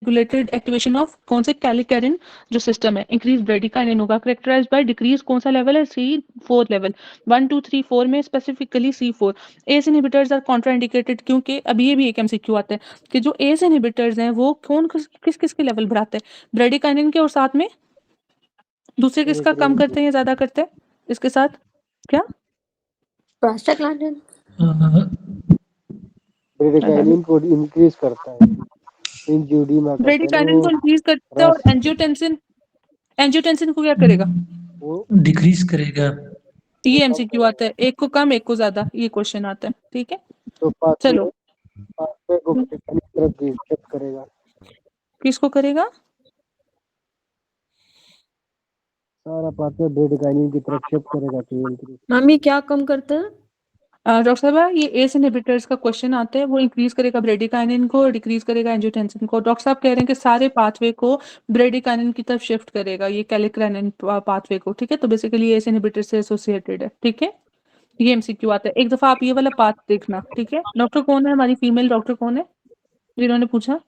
regulated activation of कौन से कैलिकैरिन जो सिस्टम है, इंक्रीज ब्रेडिकाइनिन होगा, करेक्टराइज्ड बाय डिक्रीज कौन सा लेवल है? C4 level. 1 2 3 4 में specifically C4। ACE inhibitors are contraindicated, क्योंकि अभी ये भी एक MCQ आता है कि जो एस इनहिबिटर्स हैं वो कौन किस किस के लेवल बढ़ाते हैं? ब्रेडिकाइनिन के, और साथ में दूसरे किसका कम करते हैं या ज्यादा करते हैं इसके साथ? क्या? प्रोस्टाग्लैंडिन। ब्रेडिकाइनिन को इंक्रीज करता है, एंजियोएडिमा करता है ना ब्रेडिकाइनिन को वो, इंक्रीज करते हैं, और रस एंजियोटेंसिन को क्या करेगा? वो डिक्रीज करेगा। ये MCQ आता है, एक को कम एक को ज्यादा, ये क्वेश्चन आता है, ठीक है। तो चलो, पाथवे को ब्रेडिकाइनिन की तरफ शिफ्ट करेगा। किसको करेगा? सारा पाथवे ब्रेडिकाइनिन की तरफ शिफ्ट करेगा तो इंक्रीज। मम्मी क्या कम करता है? डॉक्टर साहब, ये एस इनहिबिटर्स का क्वेश्चन आता है, वो इंक्रीज करेगा ब्रेडिकाइनिन को, डिक्रीज करेगा एंजियोटेंसिन को। डॉक्टर साहब कह रहे हैं कि सारे पाथवे को ब्रेडिकाइनिन की तरफ शिफ्ट करेगा, ये कैलिक्रेनिन पाथवे को, ठीक है। तो बेसिकली एस इनहिबिटर से एसोसिएटेड है, ठीक है। ये MCQ आता है, एक दफा आप ये वाला पाथ देखना, ठीक है। डॉक्टर कौन है? हमारी फीमेल डॉक्टर कौन है जिन्होंने पूछा?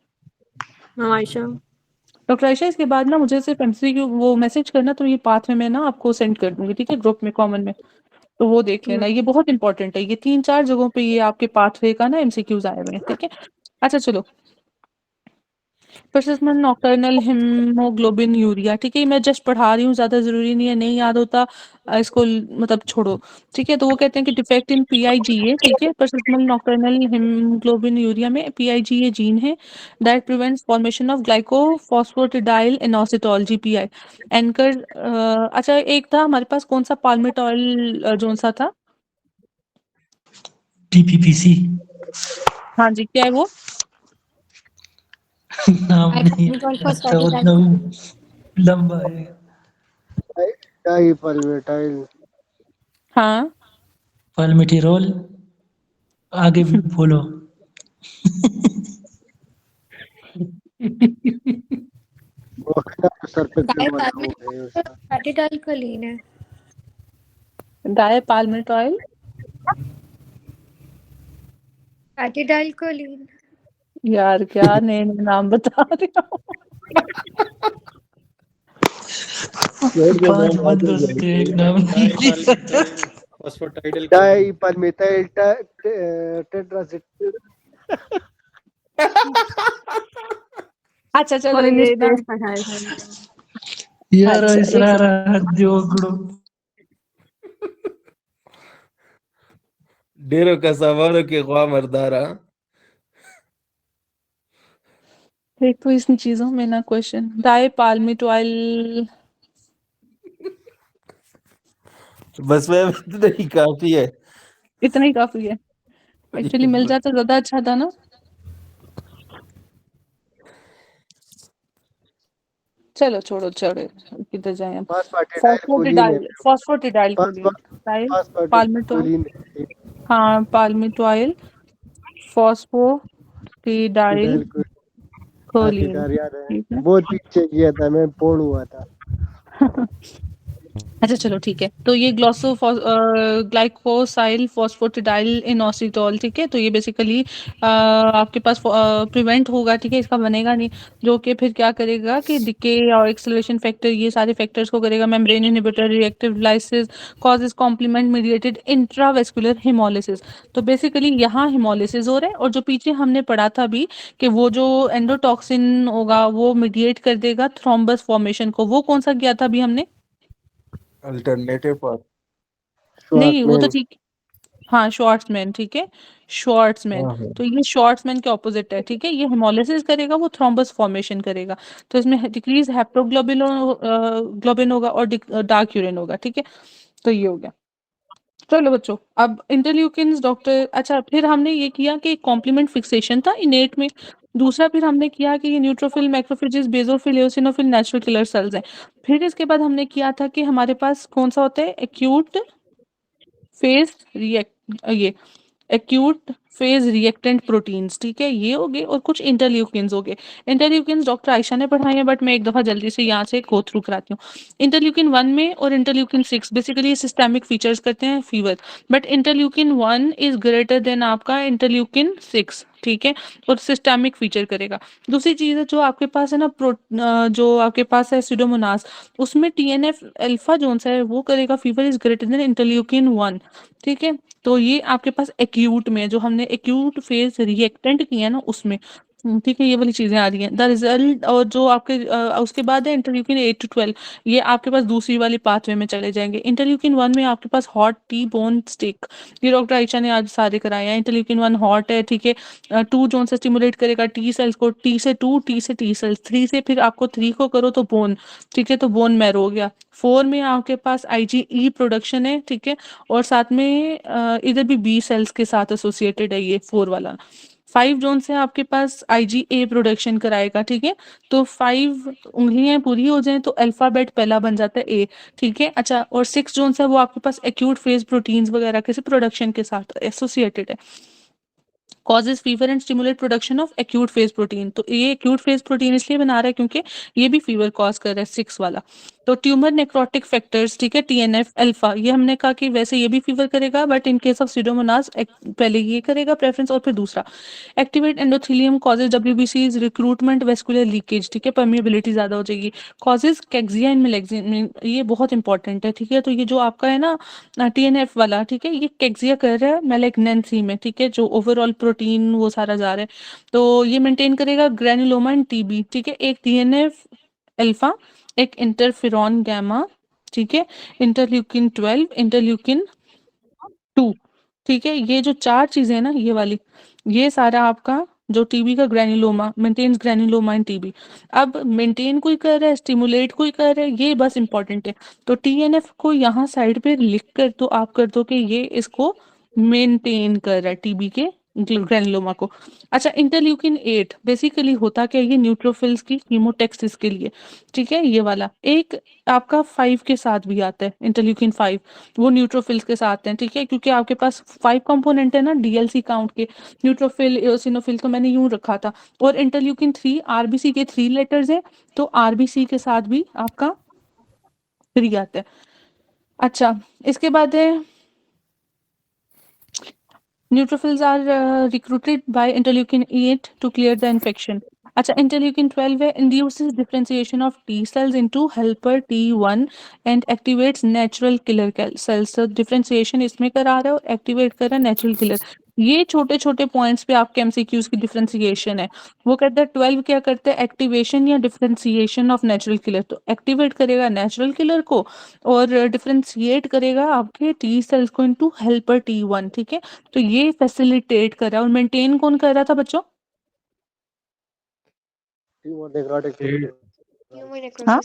आयशा। डॉक्टर आयशा, इसके बाद ना मुझे सिर्फ MCQ वो मैसेज करना, तो ये पाथ में मैं ना आपको सेंड कर दूंगी, ठीक है, ग्रुप में, कॉमन में। तो वो देख लेना, ये बहुत इंपॉर्टेंट है। ये 3-4 जगहों पे ये आपके पाथवे का ना MCQs आए हुए हैं, ठीक है। अच्छा चलो, persistent नॉकटर्नल हीमोग्लोबिन यूरिया, ठीक है। मैं जस्ट पढ़ा रही हूँ, ज्यादा जरूरी नहीं है, नहीं याद होता इसको मतलब छोड़ो, ठीक है। तो वो कहते हैं कि डिफेक्ट इन PIGA, ठीक है, persistent नॉकटर्नल हीमोग्लोबिन यूरिया में PIGA जीन है that prevents formation of glycophosphatidyl inositol GPI anchor. अच्छा, एक था हमारे पास, कौन सा? पाल्मिटॉल, जोन सा था? TPPC। हाँ जी, क्या है वो? नाम नहीं अच्छा, उतना लंबा है। डाइपल्मेटाइल। हाँ, पाल्मिटिरोल। आगे भी बोलो। वो सर पे क्यों बना हुआ है उसका? एसिटाइलकोलिन है। डायपाल्मिटॉइल। एसिटाइलकोलिन। यार क्या नए नए नाम बता रहे हो? 5 बंदों से एक नाम नहीं पता। फॉस्फेटाइडल डाइपल्मेटाइल टेट्रासिड। अच्छा चलो, और ये ना, स्पेस पढ़ाया था। यार अच्छा एक इसरारा जोगड़ो। डेरो का सामानों के ख्वाह मर्दारा। एक तो इन चीजों में ना क्वेश्चन, डायपाल्मिटॉइल। बस मैं इतना ही काफी है। इतना ही काफी है, एक्चुअली मिल जाता ज्यादा अच्छा था ना। चलो छोड़ो छोड़ो, किधर जाए हम। फास्फेटिडाइलकोलिन है। फॉस्फेटिडाइल कोलिन, पाल्मिटॉइल, फास्फेटिडाइलकोलिन हाँ पाल्मिटॉइल फॉस्फेटिडाइल कोलिन, याद है, ठीक है। बहुत पीछे किया था मैं, पोड़ हुआ था। अच्छा चलो ठीक है, तो ये ग्लाइकोसाइल फॉस्फेटिडाइल इनोसिटोल, ठीक है। तो ये बेसिकली आपके पास प्रिवेंट होगा, ठीक है, इसका बनेगा नहीं, जो कि फिर क्या करेगा कि डिके और एक्सेलरेशन फैक्टर, ये सारे फैक्टर्स को करेगा। Membrane inhibitor, reactive lysis, causes complement mediated intravascular haemolysis. तो बेसिकली यहाँ हिमोलिसिस हो रहा है, और जो पीछे हमने पढ़ा था अभी कि वो जो एंडोटॉक्सिन होगा वो मीडिएट कर देगा थ्रोम्बस फॉर्मेशन को, वो कौन सा किया था अभी हमने? Alternative path. नहीं वो तो श्वार्ट्समैन। ठीक, हाँ शॉर्ट्समैन, ठीक है, शॉर्ट्समैन। हाँ हाँ तो ये शॉर्ट्समैन के ऑपोजिट है, ठीक है, ये हेमोलिसिस करेगा, वो थ्रोम्बस फॉर्मेशन करेगा। तो इसमें डिक्रीज हेप्टोग्लोबिन ग्लोबिन होगा और डार्क यूरिन होगा, ठीक है। तो ये हो गया। चलो बच्चों, अब इंटरल्यूकिन्स डॉक्टर, अच्छा फिर हमने ये किया कि कॉम्प्लीमेंट फिक्सेशन था इनेट में। दूसरा फिर हमने किया कि ये neutrophil, macrophages, basophil, eosinophil natural killer sales हैं। फिर इसके बाद हमने किया था कि हमारे पास कौन सा होता है, एक्यूट फेज रिएक्ट, ये एक्यूट फेज रिएक्टेंट प्रोटीन्स, ठीक है, ये हो गए, और कुछ इंटरल्यूकिन्स हो गए। इंटरल्यूकिन्स डॉक्टर आयशा ने पढ़ाए हैं, बट मैं एक दफा जल्दी से यहाँ से गो थ्रू कराती हूँ। इंटरल्यूकिन 1 में और इंटरल्यूकिन 6 बेसिकली सिस्टेमिक फीचर्स करते हैं fever, but interleukin 1 is greater than आपका इंटरल्यूकिन 6, ठीक है, और सिस्टेमिक फीचर करेगा। दूसरी चीज है जो आपके पास है ना, जो आपके पास है सुडोमोनास, उसमें टीएनएफ अल्फा जोन सा है, वो करेगा fever is greater than interleukin 1, ठीक है। तो ये आपके पास एक्यूट में, जो हमने एक्यूट फेज रिएक्टेंट किया ना उसमें, ठीक है, ये वाली चीजें आ रही हैं द रिजल्ट। और जो आपके उसके बाद है इंटरल्यूकिन 8 to 12, ये आपके पास दूसरी वाली पाथवे में चले जाएंगे। इंटरल्यूकिन 1 में आपके पास हॉट टी बोन स्टिक, ये डॉक्टर आयशा ने आज सारे कराए हैं। इंटरल्यूकिन 1 हॉट है, ठीक है, 2 जोन से स्टिमुलेट करेगा टी सेल्स को, टी से 2, टी से टी सेल्स, 3 से फिर आपको 3 को करो तो बोन, ठीक है, तो बोन मैरो हो गया। 4 में आपके पास आईजीई प्रोडक्शन है, ठीक है, और साथ में इधर भी बी सेल्स के साथ एसोसिएटेड है ये 4 वाला। 5 जोन से आपके पास आईजीए प्रोडक्शन कराएगा, ठीक है। तो 5 उंगलियां पूरी हो जाएं तो अल्फाबेट पहला बन जाता है ए, ठीक है। अच्छा, और 6 जोन से वो आपके पास एक्यूट फेज प्रोटीन्स वगैरह के प्रोडक्शन के साथ एसोसिएटेड है। Causes fever and stimulate production of acute phase protein, तो ये एक्यूट फेज प्रोटीन इसलिए बना रहा है क्योंकि ये भी फीवर कॉज कर रहा है 6 वाला। तो ट्यूमर नेक्रोटिक फैक्टर्स, ठीक है, टीएनएफ अल्फा, ये हमने कहा कि वैसे ये भी फीवर करेगा, but in case of Pseudomonas पहले ये करेगा प्रेफरेंस, और फिर दूसरा एक्टिवेट एंडोथेलियम कॉजेज डब्ल्यूबीसीज रिक्रूटमेंट वेस्कुलर लीकेज, ठीक है, परमिएबिलिटी ज्यादा हो जाएगी। कॉजेज कैक्सिया एंड मेलेक्सिन, ये बहुत इंपॉर्टेंट है, ठीक है। तो ये जो आपका है ना टीएनएफ वाला, ठीक है, ये कैक्सिया कर रहा है मेलेग्नेंसी में, ठीक है, जो ओवरऑल प्रोटीन वो सारा जा रहा है, तो ये मेंटेन करेगा ग्रैनुलोमा एंड टीबी, ठीक है। एक टीएनएफ अल्फा, एक इंटरफेरॉन गामा, ठीक है, इंटरल्यूकिन 12, इंटरल्यूकिन 2, ठीक है, ये जो 4 चीजें हैं ना ये वाली, ये सारा आपका जो टीबी का granuloma maintains granuloma and TB. अब मेंटेन कोई कर रहा है, स्टिमुलेट कोई कर रहा है, ये बस इंपॉर्टेंट है। तो टीएनएफ को यहाँ साइड पे लिख कर तो आप कर दो कि ये इसको मेंटेन कर रहा है टीबी के ग्रैनुलोमा को। अच्छा, इंटरल्यूकिन 8 बेसिकली होता क्या है, ये न्यूट्रोफिल्स की कीमोटेक्सिस के लिए, ठीक है, ये वाला। एक आपका 5 के साथ भी आता है इंटरल्यूकिन 5, वो न्यूट्रोफिल्स के साथ हैं, ठीक है, क्योंकि आपके पास 5 कंपोनेंट है ना डीएलसी काउंट के, न्यूट्रोफिल, एओसिनोफिल, तो मैंने यूं रखा था। और इंटरल्यूकिन 3 आरबीसी के 3 लेटर्स हैं, तो आरबीसी के साथ भी आपका 3 आता है। अच्छा, इसके बाद है neutrophils are recruited by interleukin 8 to clear the infection. अच्छा, interleukin 12 है, induces differentiation of T cells into helper T1 and activates natural killer cells. So differentiation इसमें करा रहा है और activate कर रहा है natural killer। ये छोटे छोटे पॉइंट्स पे आपके एमसीक्यूज की डिफरेंशिएशन है। वो कहता है 12 क्या करता है, एक्टिवेशन या डिफरेंशिएशन ऑफ नेचुरल किलर, तो एक्टिवेट करेगा नेचुरल किलर को और डिफरेंशिएट करेगा आपके टी सेल्स को इनटू हेल्पर T1, ठीक है। तो ये फैसिलिटेट कर रहा है, और मेंटेन कौन कर रहा था बच्चों? हाँ,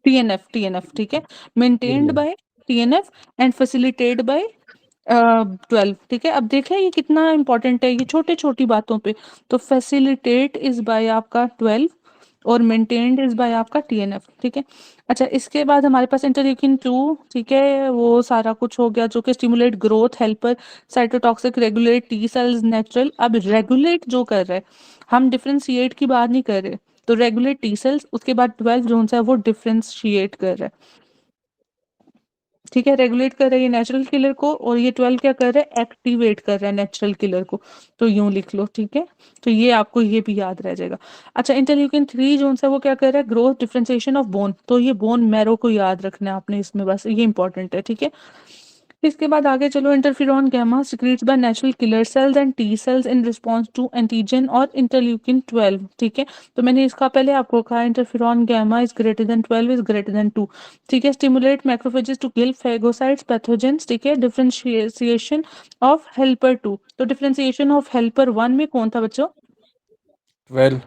टीएनएफ, ठीक है, maintained by TNF and facilitated bye 12, ठीक है। अब देखें ये कितना इंपॉर्टेंट है, ये छोटे छोटी बातों पे। तो फैसिलिटेट इज बाय आपका 12 और मेंटेन्ड इज बाय आपका टीएनएफ, ठीक है। अच्छा, इसके बाद हमारे पास इंटरल्यूकिन 2, ठीक है, वो सारा कुछ हो गया जो कि stimulate growth, helper, cytotoxic, regulate T cells natural. अब रेगुलेट जो कर रहे हैं, हम डिफरेंशिएट की बात नहीं कर रहे, तो रेगुलेट टी सेल्स, उसके बाद 12 जोन है वो डिफरेंशिएट कर रहा है, ठीक है, रेगुलेट कर रहा है ये नेचुरल किलर को, और ये 12 क्या कर रहा है, एक्टिवेट कर रहा है नेचुरल किलर को। तो यूं लिख लो, ठीक है, तो ये आपको ये भी याद रह जाएगा। अच्छा, इंटरल्यूकिन 3 जोन है वो क्या कर रहा है, ग्रोथ, डिफरेंशिएशन ऑफ बोन, तो ये बोन मैरो को याद रखना है आपने इसमें, बस ये इंपॉर्टेंट है, ठीक है। इसके बाद आगे चलो, interferon gamma secretes by natural killer cells and T cells in response to antigen और इंटरल्यूकिन 12, ठीक है। तो मैंने इसका पहले आपको कहा interferon gamma is greater than 12 is greater than 2, ठीक है। Stimulate macrophages to kill phagocytes pathogens, ठीक है। डिफरेंशिएशन ऑफ हेल्पर 2, तो डिफरेंशिएशन ऑफ हेल्पर 1 में कौन था बच्चों? 12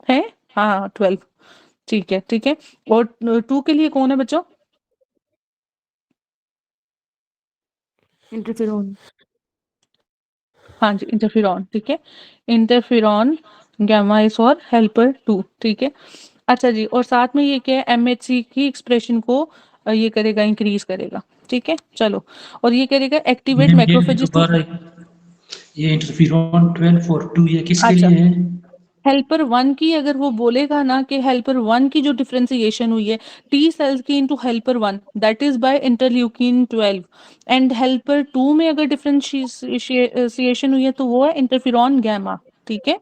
है, हाँ 12, ठीक है, ठीक है। और 2 के लिए कौन है बच्चों? इंटरफेरॉन। हाँ जी, इंटरफेरॉन, ठीक है। इंटरफेरॉन गामा इस और हेल्पर 2, ठीक है। अच्छा जी, और साथ में ये क्या है, एमएचसी की एक्सप्रेशन को ये करेगा, इंक्रीज करेगा, ठीक है। चलो, और ये करेगा एक्टिवेट मैम ये मैक्रोफेजेस टू, दोबारा ये इंटरफेरॉन 12 और 2 ये किसके अच्छा लिए है? हेल्पर 1 की अगर वो बोलेगा ना कि हेल्पर 1 की जो डिफरेंशिएशन हुई है टी सेल्स की into helper 1, that is by interleukin 12, and helper 2 में अगर डिफरेंशिएशन हुई है तो वो है इंटरफेरॉन गामा, ठीक है।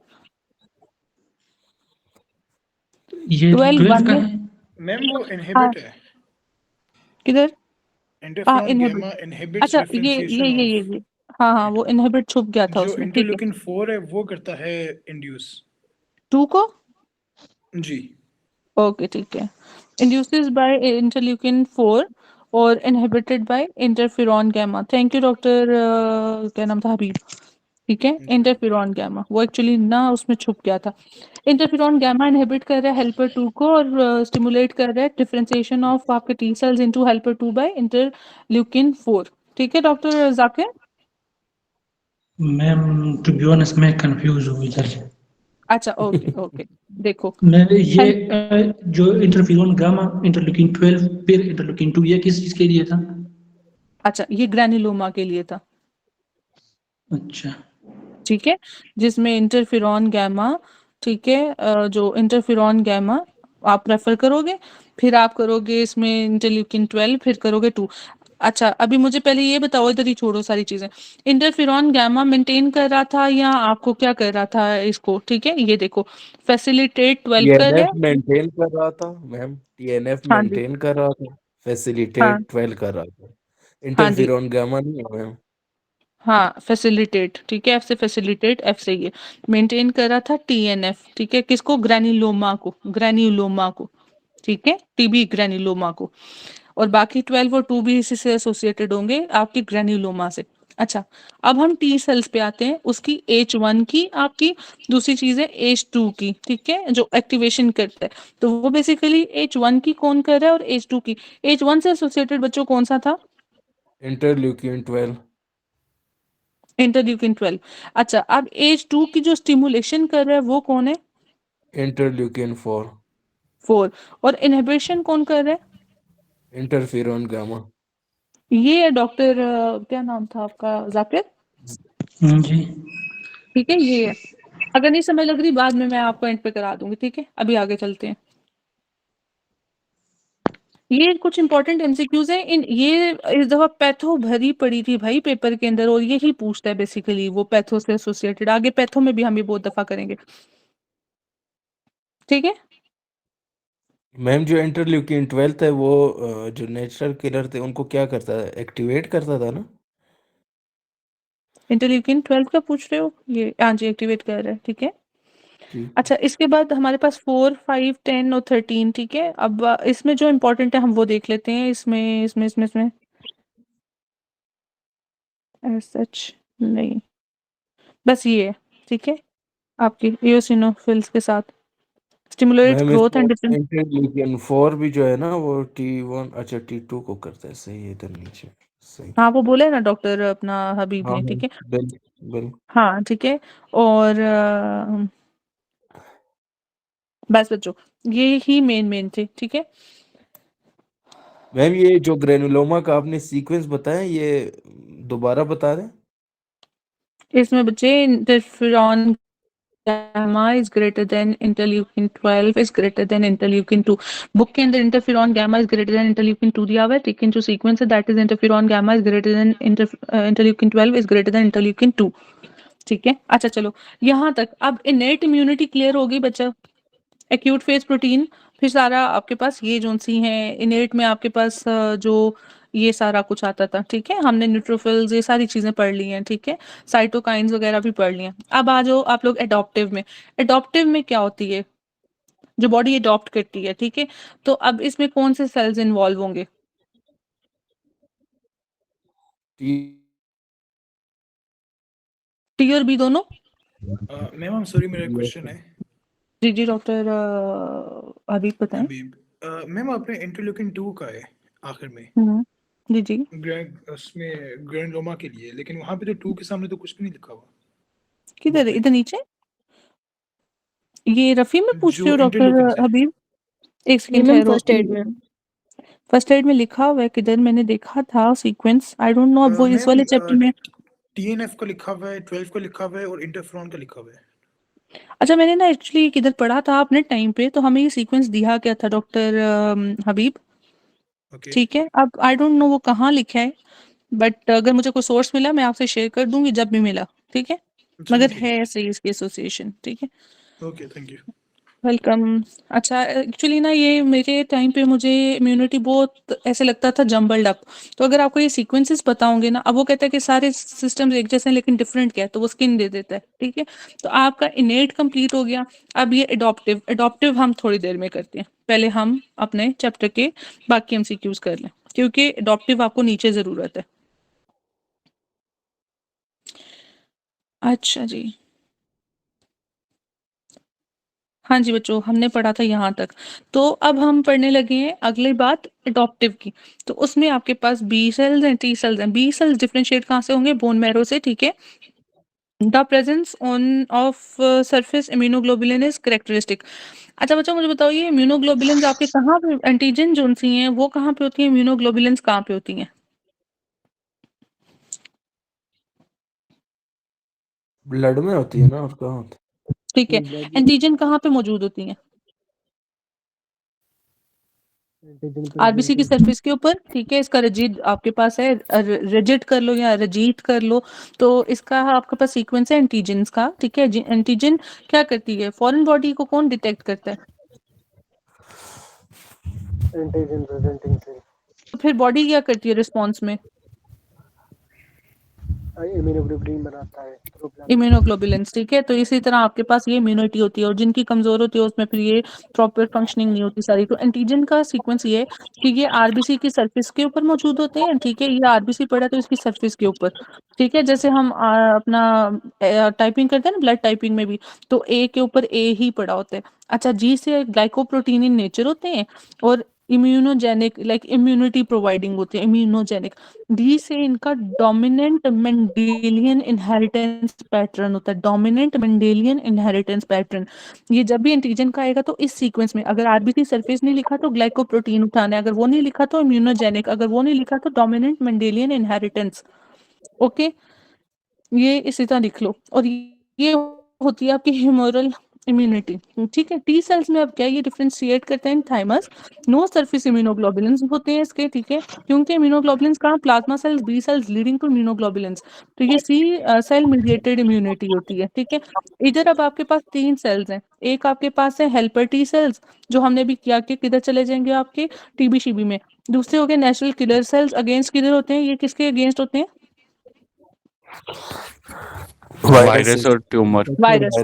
ये 12 12 1 का में, है? मैम वो हाँ इनहिबिट है, किधर, हाँ इंटरफेरॉन इनहिबिट, गामा इनहिबिट्स अच्छा ये डिफरेंशिएशन ऑफ ये हाँ हाँ, वो इनहिबिट छुप गया था जो उसमें, ठीक है। इंटरल्यूकिन 4 है वो करता है इंड्यूस। 2 को, जी ओके ठीक है, इंड्यूसेस बाय इंटरल्यूकिन 4 और inhibited by interferon gamma. Thank you doctor, क्या नाम था, हबीब, ठीक है। इंटरफेरॉन गामा वो एक्चुअली ना उसमें छुप गया था। इंटरफेरॉन गामा इनहिबिट कर रहा है हेल्पर 2 को और स्टिमुलेट कर रहा है डिफरेंशिएशन ऑफ आपके T cells into helper 2 by interleukin 4, ठीक है doctor Zakir. Ma'am to be honest मैं कंफ्यूज हूँ इधर। अच्छा ओके ओके, देखो मैं ये हेल- जो इंटरफेरॉन गामा इंटरल्यूकिन 12 फिर इंटरल्यूकिन 2 ये किस चीज के लिए था? अच्छा ये ग्रैन्युलोमा के लिए था, अच्छा ठीक है, जिसमें इंटरफेरॉन गामा, ठीक है, जो इंटरफेरॉन गामा आप रेफर करोगे, फिर आप करोगे इसमें इंटरल्यूकिन 12, फिर करोगे 2। अच्छा अभी मुझे पहले ये बताओ, इधर ही छोड़ो सारी चीजें, इंटरफेरॉन गामा मेंटेन कर रहा था या आपको क्या कर रहा था इसको, ठीक है। ये देखो फैसिलिटेट 12 कर रहा टीएनएफ है, मेंटेन कर रहा था मैम, टीएनएफ हाँ जी, मेंटेन कर रहा था, हाँ फैसिलिटेट 12 कर रहा था, हाँ जी, इंटरफेरॉन गामा नहीं है मैम। हाँ फैसिलिटेट, ठीक है, एफ से फैसिलिटेट, एफ से ये मेंटेन कर रहा था टीएनएफ, ठीक है, किसको, ग्रैन्युलोमा को, ग्रैन्युलोमा को, ठीक है, टीबी ग्रैन्युलोमा को, और बाकी 12 और 2 भी इसी से एसोसिएटेड होंगे आपकी ग्रैन्युलोमा से। अच्छा अब हम टी सेल्स पे आते हैं, उसकी H1 की आपकी, दूसरी चीज है H2 की, ठीक है, जो एक्टिवेशन करता है, तो वो बेसिकली H1 की कौन कर रहा है और H2 की, H1 से एसोसिएटेड बच्चों कौन सा था, इंटरल्यूकिन 12 इंटरल्यूकिन 12। अच्छा अब H2 की जो स्टिमुलेशन कर रहा है वो कौन है, इंटरल्यूकिन 4 4, और इनहिबिशन कौन कर रहा है, इंटरफेरॉन गामा। ये है डॉक्टर, क्या नाम था आपका, जाकिर, जी ठीक है, ये है। अगर नहीं समझ लग रही बाद में मैं आपको एंड पे करा दूंगी, ठीक है, अभी आगे चलते हैं। ये कुछ इंपॉर्टेंट एमसीक्यूज हैं, इन ये इस दफा पैथो भरी पड़ी थी भाई पेपर के अंदर, और यही पूछता है बेसिकली वो पैथो से एसोसिएटेड, आगे पैथो में भी हम ये बहुत दफा करेंगे, ठीक है। मैम जो इंटरल्यूकिन 12 है वो जो नेचुरल किलर थे उनको क्या करता है, एक्टिवेट करता था ना? इंटरल्यूकिन 12 का पूछ रहे हो, ये हाँ जी एक्टिवेट कर रहा है, ठीक है। ठीक। अच्छा इसके बाद हमारे पास 4, 5, 10 और 13, ठीक है। अब इसमें जो इम्पोर्टेंट है हम वो देख लेते हैं, इसमें सच नहीं, बस ये है, ठीक है, आपकी एओसिनोफिल्स के साथ स्टिमुलेट मैम ग्रोथ इसमें एंड डिफरेंट, इंटरल्यूकिन 4 भी जो है ना वो T1, अच्छा T2 को करता है, सही है, इधर नीचे सही। हाँ वो बोले ना डॉक्टर अपना हबीब हाँ ने, हाँ, ठीक है, बिल बिल। हाँ ठीक है। और बस बच्चों ये ही मेन थे, ठीक है। मैम ये जो ग्रेनुलोमा का आपने सीक्वेंस बताया ये दोबारा बता दें। इसमें बच्चे interferon gamma is greater than interleukin 12 is greater than interleukin 2, book के अंदर interferon gamma is greater than interleukin 2 दिया हुआ है, लेकिन जो सीक्वेंस है that is interferon gamma is greater than interleukin 12 is greater than interleukin 2, ठीक है। अच्छा चलो यहाँ तक, अब इनेट इम्यूनिटी क्लियर हो गई बच्चा, एक्यूट फेज प्रोटीन, फिर सारा आपके पास ये जोन सी हैं इनेट में आपके पास जो ये सारा कुछ आता था, ठीक है? हमने न्यूट्रोफिल्स ये सारी चीज़ें पढ़ ली हैं, ठीक है? साइटोकाइन्स वगैरह भी पढ़ लिए हैं। अब आ जाओ आप लोग एडॉप्टिव में। एडॉप्टिव में क्या होती है? जो बॉडी एडॉप्ट करती है, ठीक है? तो अब इसमें कौन से सेल्स इन्वॉल्व होंगे? टी और बी दोनों? मैम I'm sorry मेरा क्वेश्चन है जी, डॉक्टर हबीब बताएँ। हबीब। मैम आपने इंटरल्यूकिन 2 का है आखिर में हुँ। जी। उसमें ग्रैनुलोमा के लिए, लेकिन वहाँ पे तो 2 के सामने तो कुछ भी नहीं लिखा हुआ। किधर है? इधर नीचे? ये रफ़ी में पूछ रहे जो हो डॉक्टर इंटरल्यूकिन है। हबीब? एक ये सेकंड मैम ठहरो। फर्स्ट एड में। फर्स्ट एड में लिखा हुआ है किधर? मैंने देखा था सीक्वेंस, आई डोंट नो अब वो इस मैम वाले चैप्टर में। TNF का लिखा हुआ है, 12 का लिखा हुआ है और इंटरफेरॉन का लिखा हुआ है। अच्छा, मैंने ना एक्चुअली किधर पढ़ा था अपने टाइम पे, तो हमें ये सीक्वेंस दिया गया था डॉक्टर हबीब, ओके ठीक है? अब आई डोंट नो वो कहाँ लिखा है, बट अगर मुझे कोई सोर्स मिला मैं आपसे शेयर कर दूँगी जब भी मिला, ठीक है? मगर ठीक है है। सही इसकी एसोसिएशन, ठीक है? Okay thank you. वेलकम। अच्छा एक्चुअली ना ये मेरे टाइम पे मुझे इम्यूनिटी बहुत ऐसे लगता था जम्बल्ड अप। तो अगर आपको ये सीक्वेंसेस पता होंगे ना, अब वो कहता है कि सारे सिस्टम्स एक जैसे हैं लेकिन डिफरेंट क्या है, तो वो स्किन दे देता है, ठीक है? तो आपका इनेट कंप्लीट हो गया। अब ये एडॉप्टिव, एडॉप्टिव हम थोड़ी देर में करते हैं। पहले हम अपने चैप्टर के बाकी एमसीक्यूज कर लें, क्योंकि एडॉप्टिव आपको नीचे ज़रूरत है। अच्छा जी। हाँ जी बच्चों, हमने पढ़ा था यहाँ तक। तो अब हम पढ़ने लगे हैं अगली बात एडॉप्टिव की। तो उसमें आपके पास बी सेल्स हैं, टी सेल्स हैं। बी सेल्स डिफरेंशिएट कहाँ से होंगे? बोन मैरो से, ठीक है? The presence on off surface immunoglobulin is characteristic. अच्छा बच्चों मुझे बताओ ये इम्यूनोग्लोबुलिन्स आपके कहाँ पे एंटीजन जोन सी हैं वो कहाँ पे होती हैं? इम्यूनोग्लोबुलिन्स कहाँ पे होती हैं? ब्लड में होती है ना, और कहाँ होती ठीक है, ब्लड एंटीजन कहाँ पे मौजूद होती हैं? एंटीजन आरबीसी प्रेजेंट की सरफेस के ऊपर, ठीक है? इसका रजीद आपके पास है, रिजिड कर लो या रजीत कर लो। तो इसका आपके पास सीक्वेंस है एंटीजन्स का, ठीक है? एंटीजन क्या करती है? फॉरेन बॉडी को कौन डिटेक्ट करता है? एंटीजन प्रेजेंटिंग सेल तो फिर बॉडी क्या करती है रिस्पॉन्स में? इम्यूनोग्लोबुलिन बनाता है इम्यूनोग्लोबुलिन्स, ठीक है? तो इसी तरह आपके पास ये इम्यूनिटी होती है और जिनकी कमजोर होती है उसमें फिर ये प्रॉपर फंक्शनिंग नहीं होती सारी। तो एंटीजन का सीक्वेंस ये है कि ये आरबीसी की सरफेस के ऊपर मौजूद होते हैं, ठीक है? ये आरबीसी पड़ा तो इसकी सरफेस के ऊपर, ठीक है? जैसे हम अपना टाइपिंग करते हैं ना ब्लड टाइपिंग में भी, तो ए के ऊपर ए ही पड़ा होता है। अच्छा, जी से ग्लाइकोप्रोटीन इन नेचर होते हैं और इम्यूनोजेनिक लाइक इम्यूनिटी प्रोवाइडिंग होते हैं, इम्यूनोजेनिक। डी से इनका डोमिनेंट मेंडेलियन इनहेरिटेंस पैटर्न होता है, डोमिनेंट मेंडेलियन इनहेरिटेंस पैटर्न। ये जब भी एंटीजन का आएगा तो इस सीक्वेंस में, अगर आरबीसी सरफेस नहीं लिखा तो ग्लाइकोप्रोटीन उठाना है, अगर वो नहीं लिखा तो इम्यूनोजेनिक, अगर वो नहीं लिखा तो डोमिनेंट मेंडेलियन इनहेरिटेंस। ओके, ये इसी तरह लिख लो। और ये होती है आपकी ह्यूमरल इम्यूनिटी, ठीक है? टी सेल्स में अब क्या है, ये डिफरेंशिएट करते हैं थाइमस, नो सरफेस इम्यूनोग्लोबुलिन्स होते हैं इसके, ठीक है? क्योंकि इम्यूनोग्लोबुलिन्स कहाँ? Plasma cells, B cells leading to immunoglobulins. तो ये सी सेल मीडिएटेड इम्यूनिटी होती है, ठीक है? इधर अब आपके पास 3 सेल्स हैं। एक आपके पास है हेल्पर टी सेल्स, जो हमने भी किया कि किधर चले जाएंगे आपके टीबी-शीबी में। दूसरे हो गए नेचुरल किलर सेल्स, अगेंस्ट किधर होते हैं? ये किसके अगेंस्ट होते हैं? वायरस और ट्यूमर। वायरस,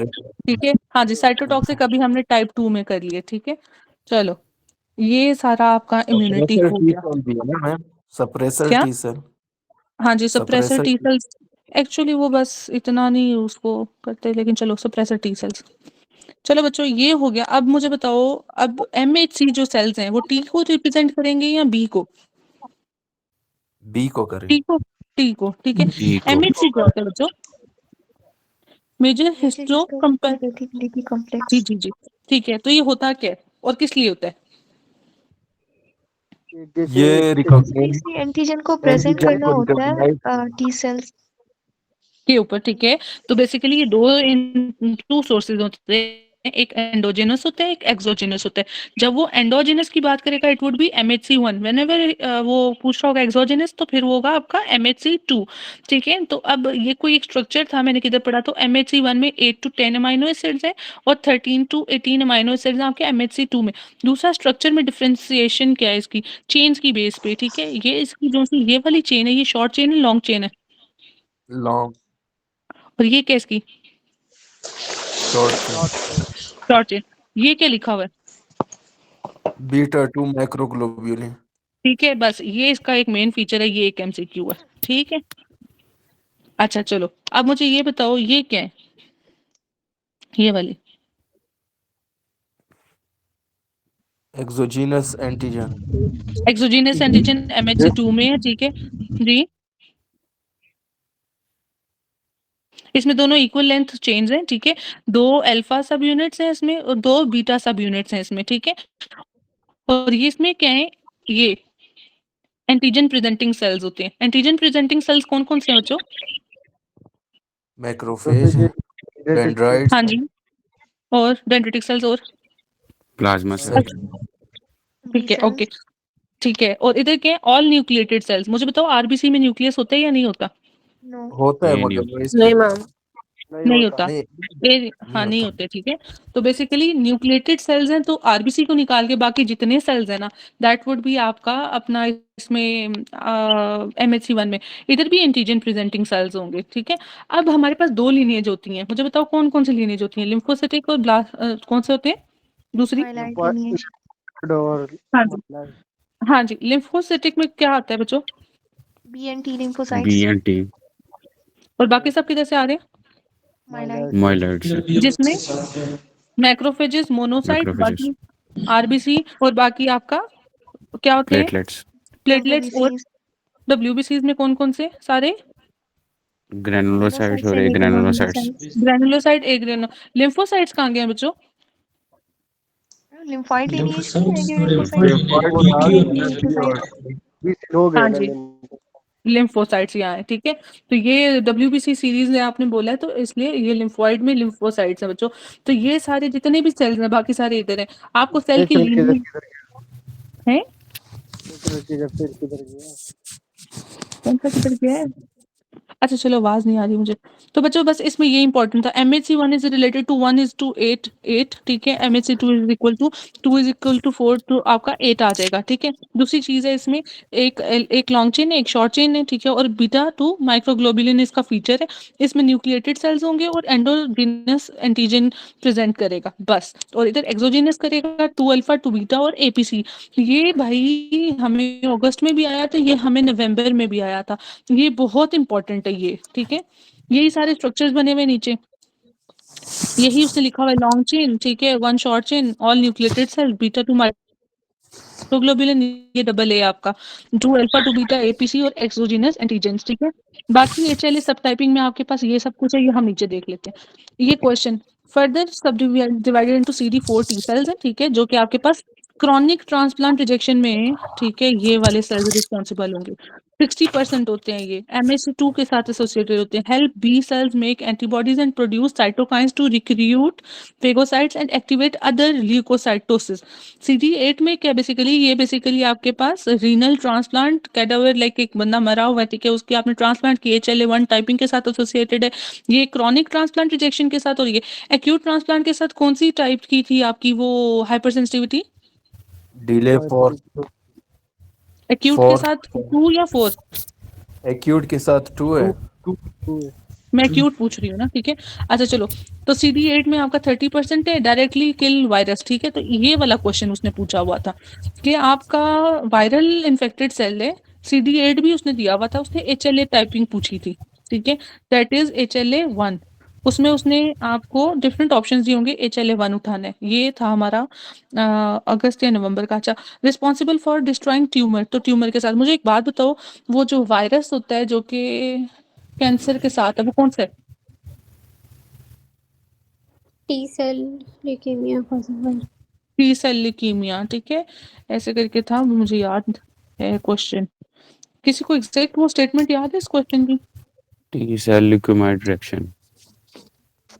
ठीक है? हाँ जी, साइटोटॉक्सिक अभी हमने टाइप 2 में कर लिए, ठीक है? चलो, ये सारा आपका इम्यूनिटी सप्रेसर हो टी गया। सेल भी है ना मैम, सप्रेसर क्या? T cell. हाँ जी, suppressor suppressor T cells actually वो बस इतना नहीं उसको करते, लेकिन चलो सप्रेसर टी सेल्स। चलो बच्चों ये हो गया। अब मुझे बताओ, अब एमएचसी जो सेल्स हैं वो टी को रिप्रेजेंट करेंगे या बी को? बी को करें। टी को, टी को, ठीक है? बी को। एमएचसी क्या होता है बच्चों? Major histo compare. जी जी जी, ठीक है। तो ये होता क्या है और किस लिए होता है? ये रिकॉग्नाइज एंटीजन को प्रेजेंट करना होता है टी सेल्स के ऊपर, ठीक है? तो बेसिकली ये दो इन टू सोर्सेज होते हैं, एक एंडोजेनस होता है, एक एक्सोजेनस होता है। जब वो एंडोजेनस की बात करेगा it would B MHC1, whenever वो पूछ रहा होगा एक्सोजेनस तो फिर वो होगा आपका MHC2, ठीक है। तो अब ये कोई एक स्ट्रक्चर था, मैंने किधर पढ़ा, तो MHC1 में 8 to 10 अमाइनो एसिड्स है और 13 to 18 अमाइनो एसिड्स हैं आपके MHC2 में। दूसरा स्ट्रक्चर में डिफरेंशिएशन क्या है इसकी, चेन्स की बेस पे, ठीक है। ये इसकी जो सी ये वाली चेन है, ये शॉर्ट चेन है, लॉन्ग चेन है, लॉन्ग और ये क्या है इसकी, शॉर्ट चेन। Short chain. ये क्या लिखा हुआ है, बीटा 2 माइक्रोग्लोब्यूलिन। ठीक है। बस ये इसका एक मेन फीचर है, ये एक MCQ है, ठीक है। अच्छा चलो, अब मुझे ये बताओ ये क्या है, ये वाली exogenous antigen. Exogenous antigen MHC2 में है, ठीक है जी। इसमें दोनों इक्वल लेंथ चेन्स हैं, ठीक है। 2 अल्फा सब यूनिट्स हैं इसमें और 2 बीटा सब यूनिट्स हैं इसमें, ठीक है। और ये इसमें क्या है, ये एंटीजन प्रेजेंटिंग सेल्स होते हैं। एंटीजन प्रेजेंटिंग सेल्स कौन कौन से हैं बच्चों, मैक्रोफेज है, डेंड्राइट्स हाँ जी, और डेंड्रिटिक सेल्स, और प्लाज्मा सेल। सेल। ठीक है, ओके, ठीक है। और इधर क्या है, ऑल न्यूक्लिएटेड सेल्स। मुझे बताओ RBC में न्यूक्लियस होता है या नहीं होता, होता है ये मगर नहीं वो नहीं मैम। नहीं होता, नहीं हाँ नहीं होता। होते, ठीक है। तो बेसिकली न्यूक्लिएटेड सेल्स हैं, तो RBC को निकाल के बाकी जितने सेल्स हैं ना, दैट वुड बी आपका अपना इसमें MHC1 में। इधर भी एंटीजन प्रेजेंटिंग सेल्स होंगे, ठीक है। अब हमारे पास 2 लीनिएज होती हैं, मुझे बताओ कौन कौन सी लीनिएज होती हैं, लिम्फोसिटिक और कौन से होते हैं दूसरी, और हाँ जी, हाँ जी। लिम्फोसिटिक में क्या आता है बच्चों, BNT और बाकी सब किधर से आ रहे हैं, माइलॉइड से। जिसमें मैक्रोफेजेस, मोनोसाइट, मैक्रोफेजेस, बाकी RBC, और बाकी आपका क्या होते हैं, प्लेटलेट्स, प्लेटलेट्स, और WBCs में कौन कौन से सारे, ग्रैनुलोसाइट्स और एग्रैनुलोसाइट्स। ग्रैनुलोसाइट, लिम्फोसाइट्स कहाँ गए हैं बच्चों, लिम्फोसाइट्स और लिम्फोइड हो गया हाँ ना जी, लिम्फोसाइट्स यहाँ है, ठीक है। तो ये WBC सीरीज है आपने बोला है, तो इसलिए ये लिम्फोइड में लिम्फोसाइट्स है बच्चों। तो ये सारे जितने भी सेल्स हैं बाकी सारे इधर हैं। आपको सेल की लीनियज है, कौन सा किधर गया है, अच्छा चलो आवाज नहीं आ रही मुझे। तो बच्चों बस इसमें ये इंपॉर्टेंट था, MHC1 इज रिलेटेड टू 1:8, ठीक है। MHC2 is equal to 2 is equal to 4, तो आपका 8 आ जाएगा, ठीक है। दूसरी चीज है इसमें, एक लॉन्ग चेन है, एक शॉर्ट चेन है, ठीक है। और बीटा 2 माइक्रोग्लोबुलिन इसका फीचर है। इसमें न्यूक्लिएटेड सेल्स होंगे और एंडोजीनस एंटीजन प्रेजेंट करेगा बस। और इधर एक्सोजीनस करेगा 2 अल्फा 2 बीटा और APC। ये भाई हमें अगस्त में भी आया था, ये हमें नवंबर में भी आया था, ये बहुत इंपॉर्टेंट है ये, ठीक है। यही सारे स्ट्रक्चर्स बने हुए नीचे, यही उसने लिखा हुआ है, लॉन्ग चेन, ठीक है, 1 short chain, all nucleated cell, beta 2 microglobulin, ये डबल ए आपका 2 अल्फा 2 बीटा APC और एक्सोजीनस एंटीजेंस, ठीक है। बाकी HLA सब टाइपिंग में आपके पास ये सब कुछ है, ये हम नीचे देख लेते हैं। ये question further subdivided into CD4 T cells है, ठीक है, जो कि आपके पास क्रॉनिक ट्रांसप्लांट रिजेक्शन में, ठीक है, ये वाले सेल्स रिस्पॉन्सिबल होंगे। 60% होते हैं ये, MHC2 के साथ एसोसिएटेड होते हैं। Help B cells make antibodies and produce cytokines to recruit phagocytes and activate other leukocytosis. CD8 में क्या बेसिकली, ये बेसिकली आपके पास रीनल ट्रांसप्लांट कैडावर, लाइक एक बंदा मरा हुआ है, ठीक है, उसकी आपने ट्रांसप्लांट की, HLA1 टाइपिंग के साथ एसोसिएटेड है। ये क्रोनिक ट्रांसप्लांट रिजेक्शन के साथ, और ये एक्यूट ट्रांसप्लांट के साथ कौन सी टाइप की थी आपकी वो हाइपर सेंसिटिविटी, डिले 4। एक्यूट के साथ 2 या 4, एक्यूट के साथ 2 है। मैं एक्यूट पूछ रही हूँ ना, ठीक है। अच्छा चलो, तो CD8 में आपका 30% है, डायरेक्टली किल वायरस, ठीक है। तो ये वाला क्वेश्चन उसने पूछा हुआ था कि आपका वायरल इन्फेक्टेड सेल है, CD8 भी उसने दिया हुआ था, उसने HLA टाइपिंग पूछी थी, ठीक है, दैट इज HLA1। उसमें उसने आपको डिफरेंट ऑप्शंस दिए होंगे, HLA1 उठाना है, ये था हमारा अगस्त या नवंबर का। अच्छा, रिस्पॉन्सिबल फॉर डिस्ट्रॉइंग ट्यूमर, तो ट्यूमर के साथ मुझे एक बात बताओ, वो जो वायरस होता है जो कि कैंसर के साथ है, वो कौन सा है, T cell leukemia possible। T cell leukaemia, ठीक है, ऐसे करके था, वो मुझे याद है क्वेश्चन। किसी को एग्जैक्ट वो स्टेटमेंट याद है इस क्वेश्चन की, T cell leukemia reaction।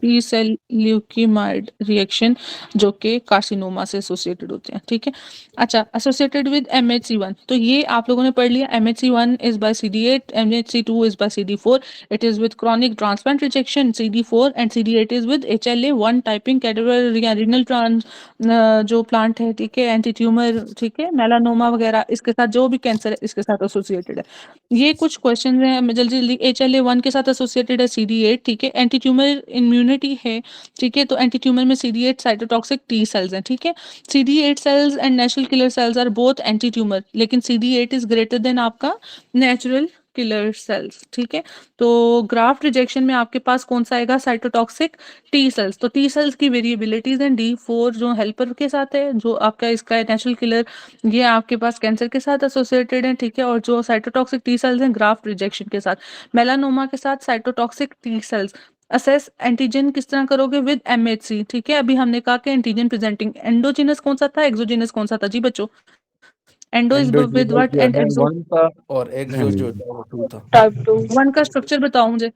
T cell leukaemoid reaction जो कि कार्सिनोमा से एसोसिएटेड होते हैं, ठीक है। अच्छा, एसोसिएटेड विद MHC1, तो ये आप लोगों ने पढ़ लिया। MHC1 is by CD8, MHC2 is by CD4, it is with chronic transplant rejection CD4, and CD8 is with HLA1 typing category regional trans जो प्लांट है, ठीक है, एंटी ट्यूमर, ठीक है, मेलानोमा वगैरह, इसके साथ जो भी कैंसर है इसके साथ एसोसिएटेड है। ये कुछ क्वेश्चन हैं, मैं जल्दी जल्दी। HLA1 के साथ एसोसिएटेड है CD8, ठीक है, एंटी ट्यूमर इम्यूनिटी है, ठीक है, तो एंटी ट्यूमर में CD8 साइटोटॉक्सिक टी सेल्स हैं, ठीक है। CD8 cells and natural killer cells are both anti tumour, लेकिन CD8 इज ग्रेटर देन आपका नेचुरल किलर सेल्स, ठीक है। तो ग्राफ्ट रिजेक्शन में आपके पास कौन सा आएगा? Cytotoxic T cells. तो टी सेल्स की वेरिएबिलिटीज हैं D4 जो हेल्पर के साथ है, जो आपका इसका नेचुरल किलर, ये आपके पास कैंसर के साथ एसोसिएटेड है, ठीक है, और जो साइटोटॉक्सिक टी सेल्स हैं ग्राफ्ट रिजेक्शन के साथ, मेलानोमा के साथ cytotoxic T cells. Assess antigen किस तरह करोगे? विद MHC, ठीक है। अभी हमने कहा कि एंटीजन प्रेजेंटिंग एंडोजिनस कौन सा था, एक्सोजिनस कौन सा था जी बच्चों? Endo is with endogenous what जो एंड है एक्सो? 1 था और एक्सो जो था वो 2 था। टाइप 2 1 का स्ट्रक्चर बताओ मुझे।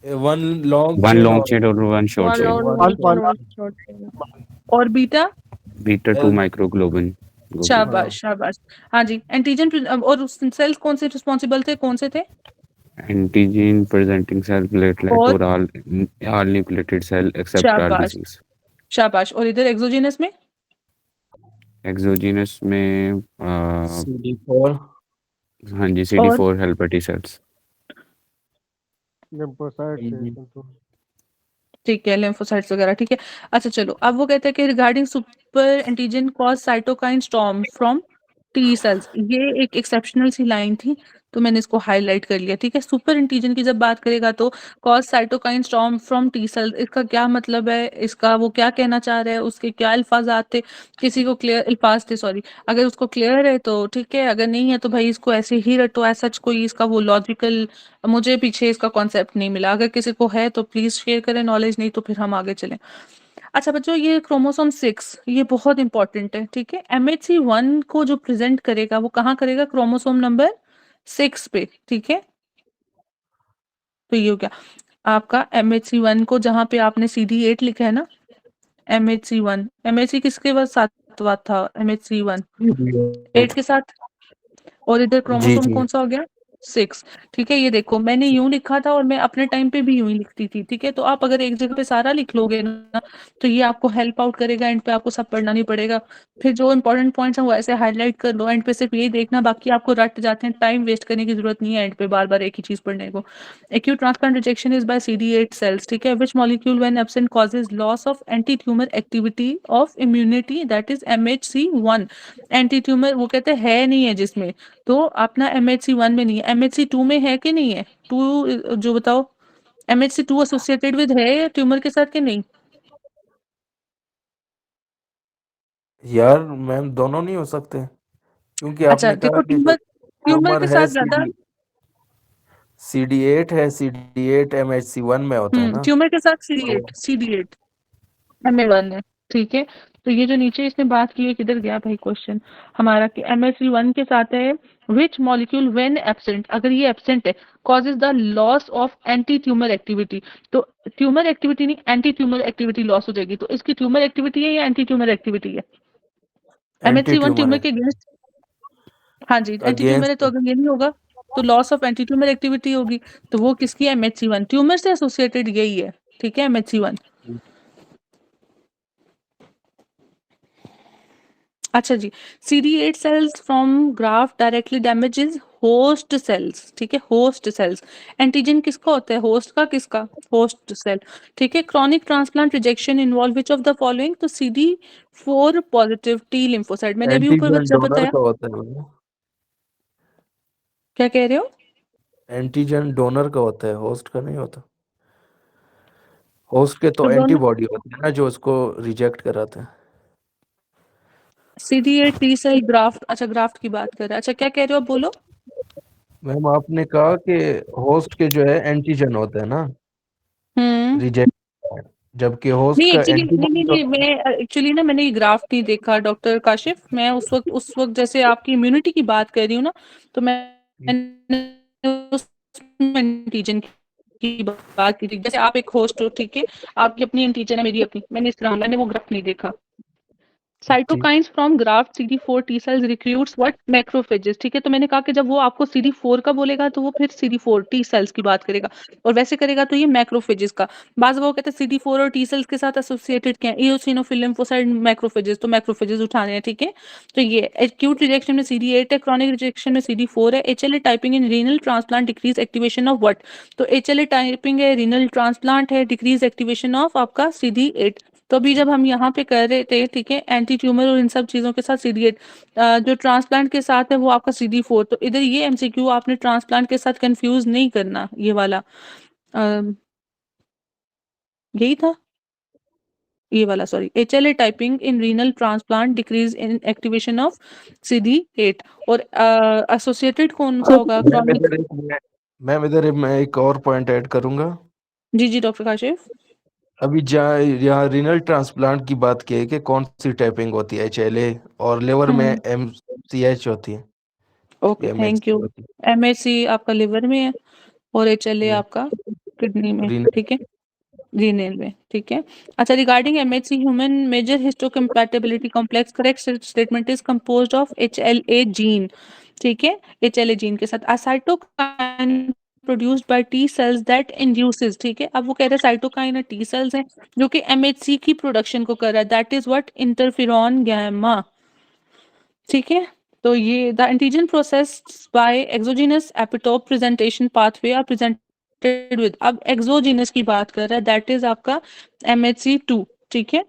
1 लॉन्ग वन चेन लॉन्ग और चेन और वन शॉर्ट वन चेन। और one one one short chain. और बीटा? बीटा 2 माइक्रोग्लोबिन। शाबाश शाबाश। हाँ जी, एंटीजन और सेल्स कौन से रिस्पॉन्सिबल थे, कौन से थे? एंटीजन प्रेजेंटिंग सेल, प्लेटलेट और और all nucleated cell except all शाबाश डिजीज। शाबाश। और इधर एक्सोजिनस में? एक्सोजीनस में CD4 हाँ जी और CD4 helper T sales. Lymphocyte से कंट्रोल। ठीक है, लिम्फोसाइट्स वगैरह, ठीक है। अच्छा चलो, अब वो कहते हैं कि regarding super antigen cause cytokine storm from T cells, ये एक एक्सेप्शनल सी लाइन थी, तो मैंने इसको हाईलाइट कर लिया, ठीक है। सुपर एंटीजन की जब बात करेगा तो cause cytokine storm from T cells, इसका क्या मतलब है, इसका वो क्या कहना चाह रहे हैं, उसके क्या अल्फाज थे, किसी को क्लियर अल्फाज थे, सॉरी। अगर उसको क्लियर है तो ठीक है, अगर नहीं है तो भाई इसको ऐसे ही रटो, ऐसा कोई इसका वो लॉजिकल, मुझे पीछे इसका कॉन्सेप्ट नहीं मिला। अगर किसी को है तो प्लीज शेयर करें नॉलेज, नहीं तो फिर हम आगे चलें। अच्छा बच्चों, ये क्रोमोसोम 6 ये बहुत इंपॉर्टेंट है, ठीक है। MHC1 को जो प्रेजेंट करेगा वो कहाँ करेगा? क्रोमोसोम नंबर 6 पे, ठीक है। तो ये हो गया आपका MHC1 को, जहाँ पे आपने CD8 लिखा है ना, MHC1, MHC किसके बाद सातवां था? MHC1 8 के साथ, और इधर जी क्रोमोसोम जी कौन सा हो गया? 6, ठीक है। ये देखो मैंने यूं लिखा था और मैं अपने टाइम पे भी यूं ही लिखती थी, ठीक है। तो आप अगर एक जगह पे सारा लिख लोगे ना तो ये आपको हेल्प आउट करेगा, एंड पे आपको सब पढ़ना नहीं पड़ेगा। फिर जो इंपॉर्टेंट पॉइंट्स हैं वो ऐसे हाईलाइट कर लो, एंड पे सिर्फ यही देखना, बाकी आपको रट जाते हैं, टाइम वेस्ट करने की जरूरत नहीं है एंड पे बार बार एक ही चीज पढ़ने को। Acute transplant rejection is by CD8 cells, ठीक है, which molecule when absent causes loss of anti tumour activity of immunity, that is MHC1। Anti tumour वो कहते हैं नहीं है जिसमें, तो अपना MHC1 में नहीं है, MHC2 में है कि नहीं है? 2 जो बताओ, MHC2 एसोसिएटेड विद है ट्यूमर के साथ कि नहीं? यार मैम दोनों नहीं हो सकते, क्योंकि अच्छा आपने देखो, कहा कि जो ट्यूमर ट्यूमर के है साथ ज्यादा, CD8 है, CD8 MHC1 में होता है ना। ट्यूमर के साथ तो CD8 MA1 है, ठीक है। तो ये जो नीचे इसने बात की है, किधर गया भाई क्वेश्चन हमारा, कि MHC1 के साथ है विच मॉलिक्यूल व्हेन एब्सेंट, अगर ये एब्सेंट है causes the loss of anti tumour activity, तो ट्यूमर एक्टिविटी नहीं, एंटी ट्यूमर एक्टिविटी लॉस हो जाएगी। तो इसकी ट्यूमर एक्टिविटी है या एंटी ट्यूमर एक्टिविटी है? एंटी MHC1 ट्यूमर ट्यूमर है, के अगेंस्ट, हाँ जी, एंटी ट्यूमर है, अगेंस्ट तो अगर ये नहीं होगा तो loss of anti tumour activity होगी, तो वो किसकी है? MHC1, ट्यूमर से एसोसिएटेड यही है, ठीक है, MHC1। अच्छा जी, CD8 cells from graft directly damages host cells, ठीक है, होस्ट सेल्स। एंटीजन किसका होता है? होस्ट का, किसका? होस्ट सेल, ठीक है। Chronic transplant rejection involve which of the following, तो CD4 पॉजिटिव टी लिम्फोसाइट, मैंने अभी ऊपर एंटीजन जब डोनर बताया। का होता है वो। क्या कह रहे हो? एंटीजन डोनर का होता है, होस्ट का नहीं होता। होस्ट के तो तो दोनों एंटीबॉडी होते हैं ना जो उसको रिजेक्ट कराते हैं। CD8 टी सेल ग्राफ्ट, अच्छा ग्राफ्ट की बात कर रहे हैं, अच्छा क्या कह रहे हो आप, बोलो। मैम आपने कहा कि होस्ट के जो है एंटीजन होते हैं ना हम्म रिजेक्ट, जबकि होस्ट नहीं का एक्चुअली, एंटीबॉडी नहीं मैं एक्चुअली ना, मैंने ये ग्राफ नहीं देखा डॉक्टर काशिफ, मैं उस वक्त जैसे आपकी इम्यूनिटी की बात कर रही हूँ ना, तो मैं एंटीजन की बात की थी, जैसे आप एक होस्ट हो, ठीक है, आपकी अपनी एंटीजन है, मेरी अपनी, मैंने इस तरह मैंने वो ग्राफ नहीं देखा। Cytokines from graft CD4 T cells recruits what macrophages, ठीक है, तो मैंने कहा कि जब वो आपको CD4 का बोलेगा तो वो फिर CD4 T cells की बात करेगा, और वैसे करेगा तो ये मैक्रोफेजेस का। बाज़ वो कहते हैं CD4 और T cells के साथ एसोसिएटेड क्या है, इओसिनोफिल लिम्फोसाइट मैक्रोफेजेस, तो मैक्रोफेजेस उठाने हैं, ठीक है। तो ये एक्यूट रिजेक्शन में CD8 है, क्रॉनिक रिजेक्शन में CD4 है। HLA typing in renal transplant decrease activation of what, तो HLA टाइपिंग है, रीनल ट्रांसप्लांट है, डिक्रीज एक्टिवेशन ऑफ आपका CD8। तो अभी जब हम यहाँ पे कर रहे थे, ठीक है, एंटी ट्यूमर और इन सब चीज़ों के साथ CD8, जो ट्रांसप्लांट के साथ है वो आपका CD4, तो इधर ये MCQ आपने ट्रांसप्लांट के साथ कंफ्यूज नहीं करना, ये वाला यही था, ये वाला sorry, HLA typing in renal transplant decrease in activation of CD8, और एसोसिएटेड कौन सा होगा, क्रॉनिक। मैम इधर मैं एक और पॉइंट ऐड करूंगा। जी जी डॉक्टर काशिफ। अभी जहाँ यहाँ रीनल ट्रांसप्लांट की बात की है कि कौन सी टाइपिंग होती है, HLA, और लिवर में MCH होती है, ओके थैंक यू। MHC आपका लिवर में है और HLA आपका किडनी में, रीनल ठीक है, रीनल में, ठीक है। अच्छा, regarding MHC human major histocompatibility complex, correct statement is composed of HLA gene, ठीक है, HLA जीन के साथ cytokine produced by T cells that induces, ठीक है। अब वो कह रहे हैं साइटोकाइन है, T cells हैं जो कि MHC की प्रोडक्शन को कर रहा है, that is what, interferon gamma, ठीक है। तो ये the antigen process by exogenous epitope presentation pathway are presented with, अब एक्सोजीनस की बात कर रहा है, दैट इज आपका MHC2, ठीक है।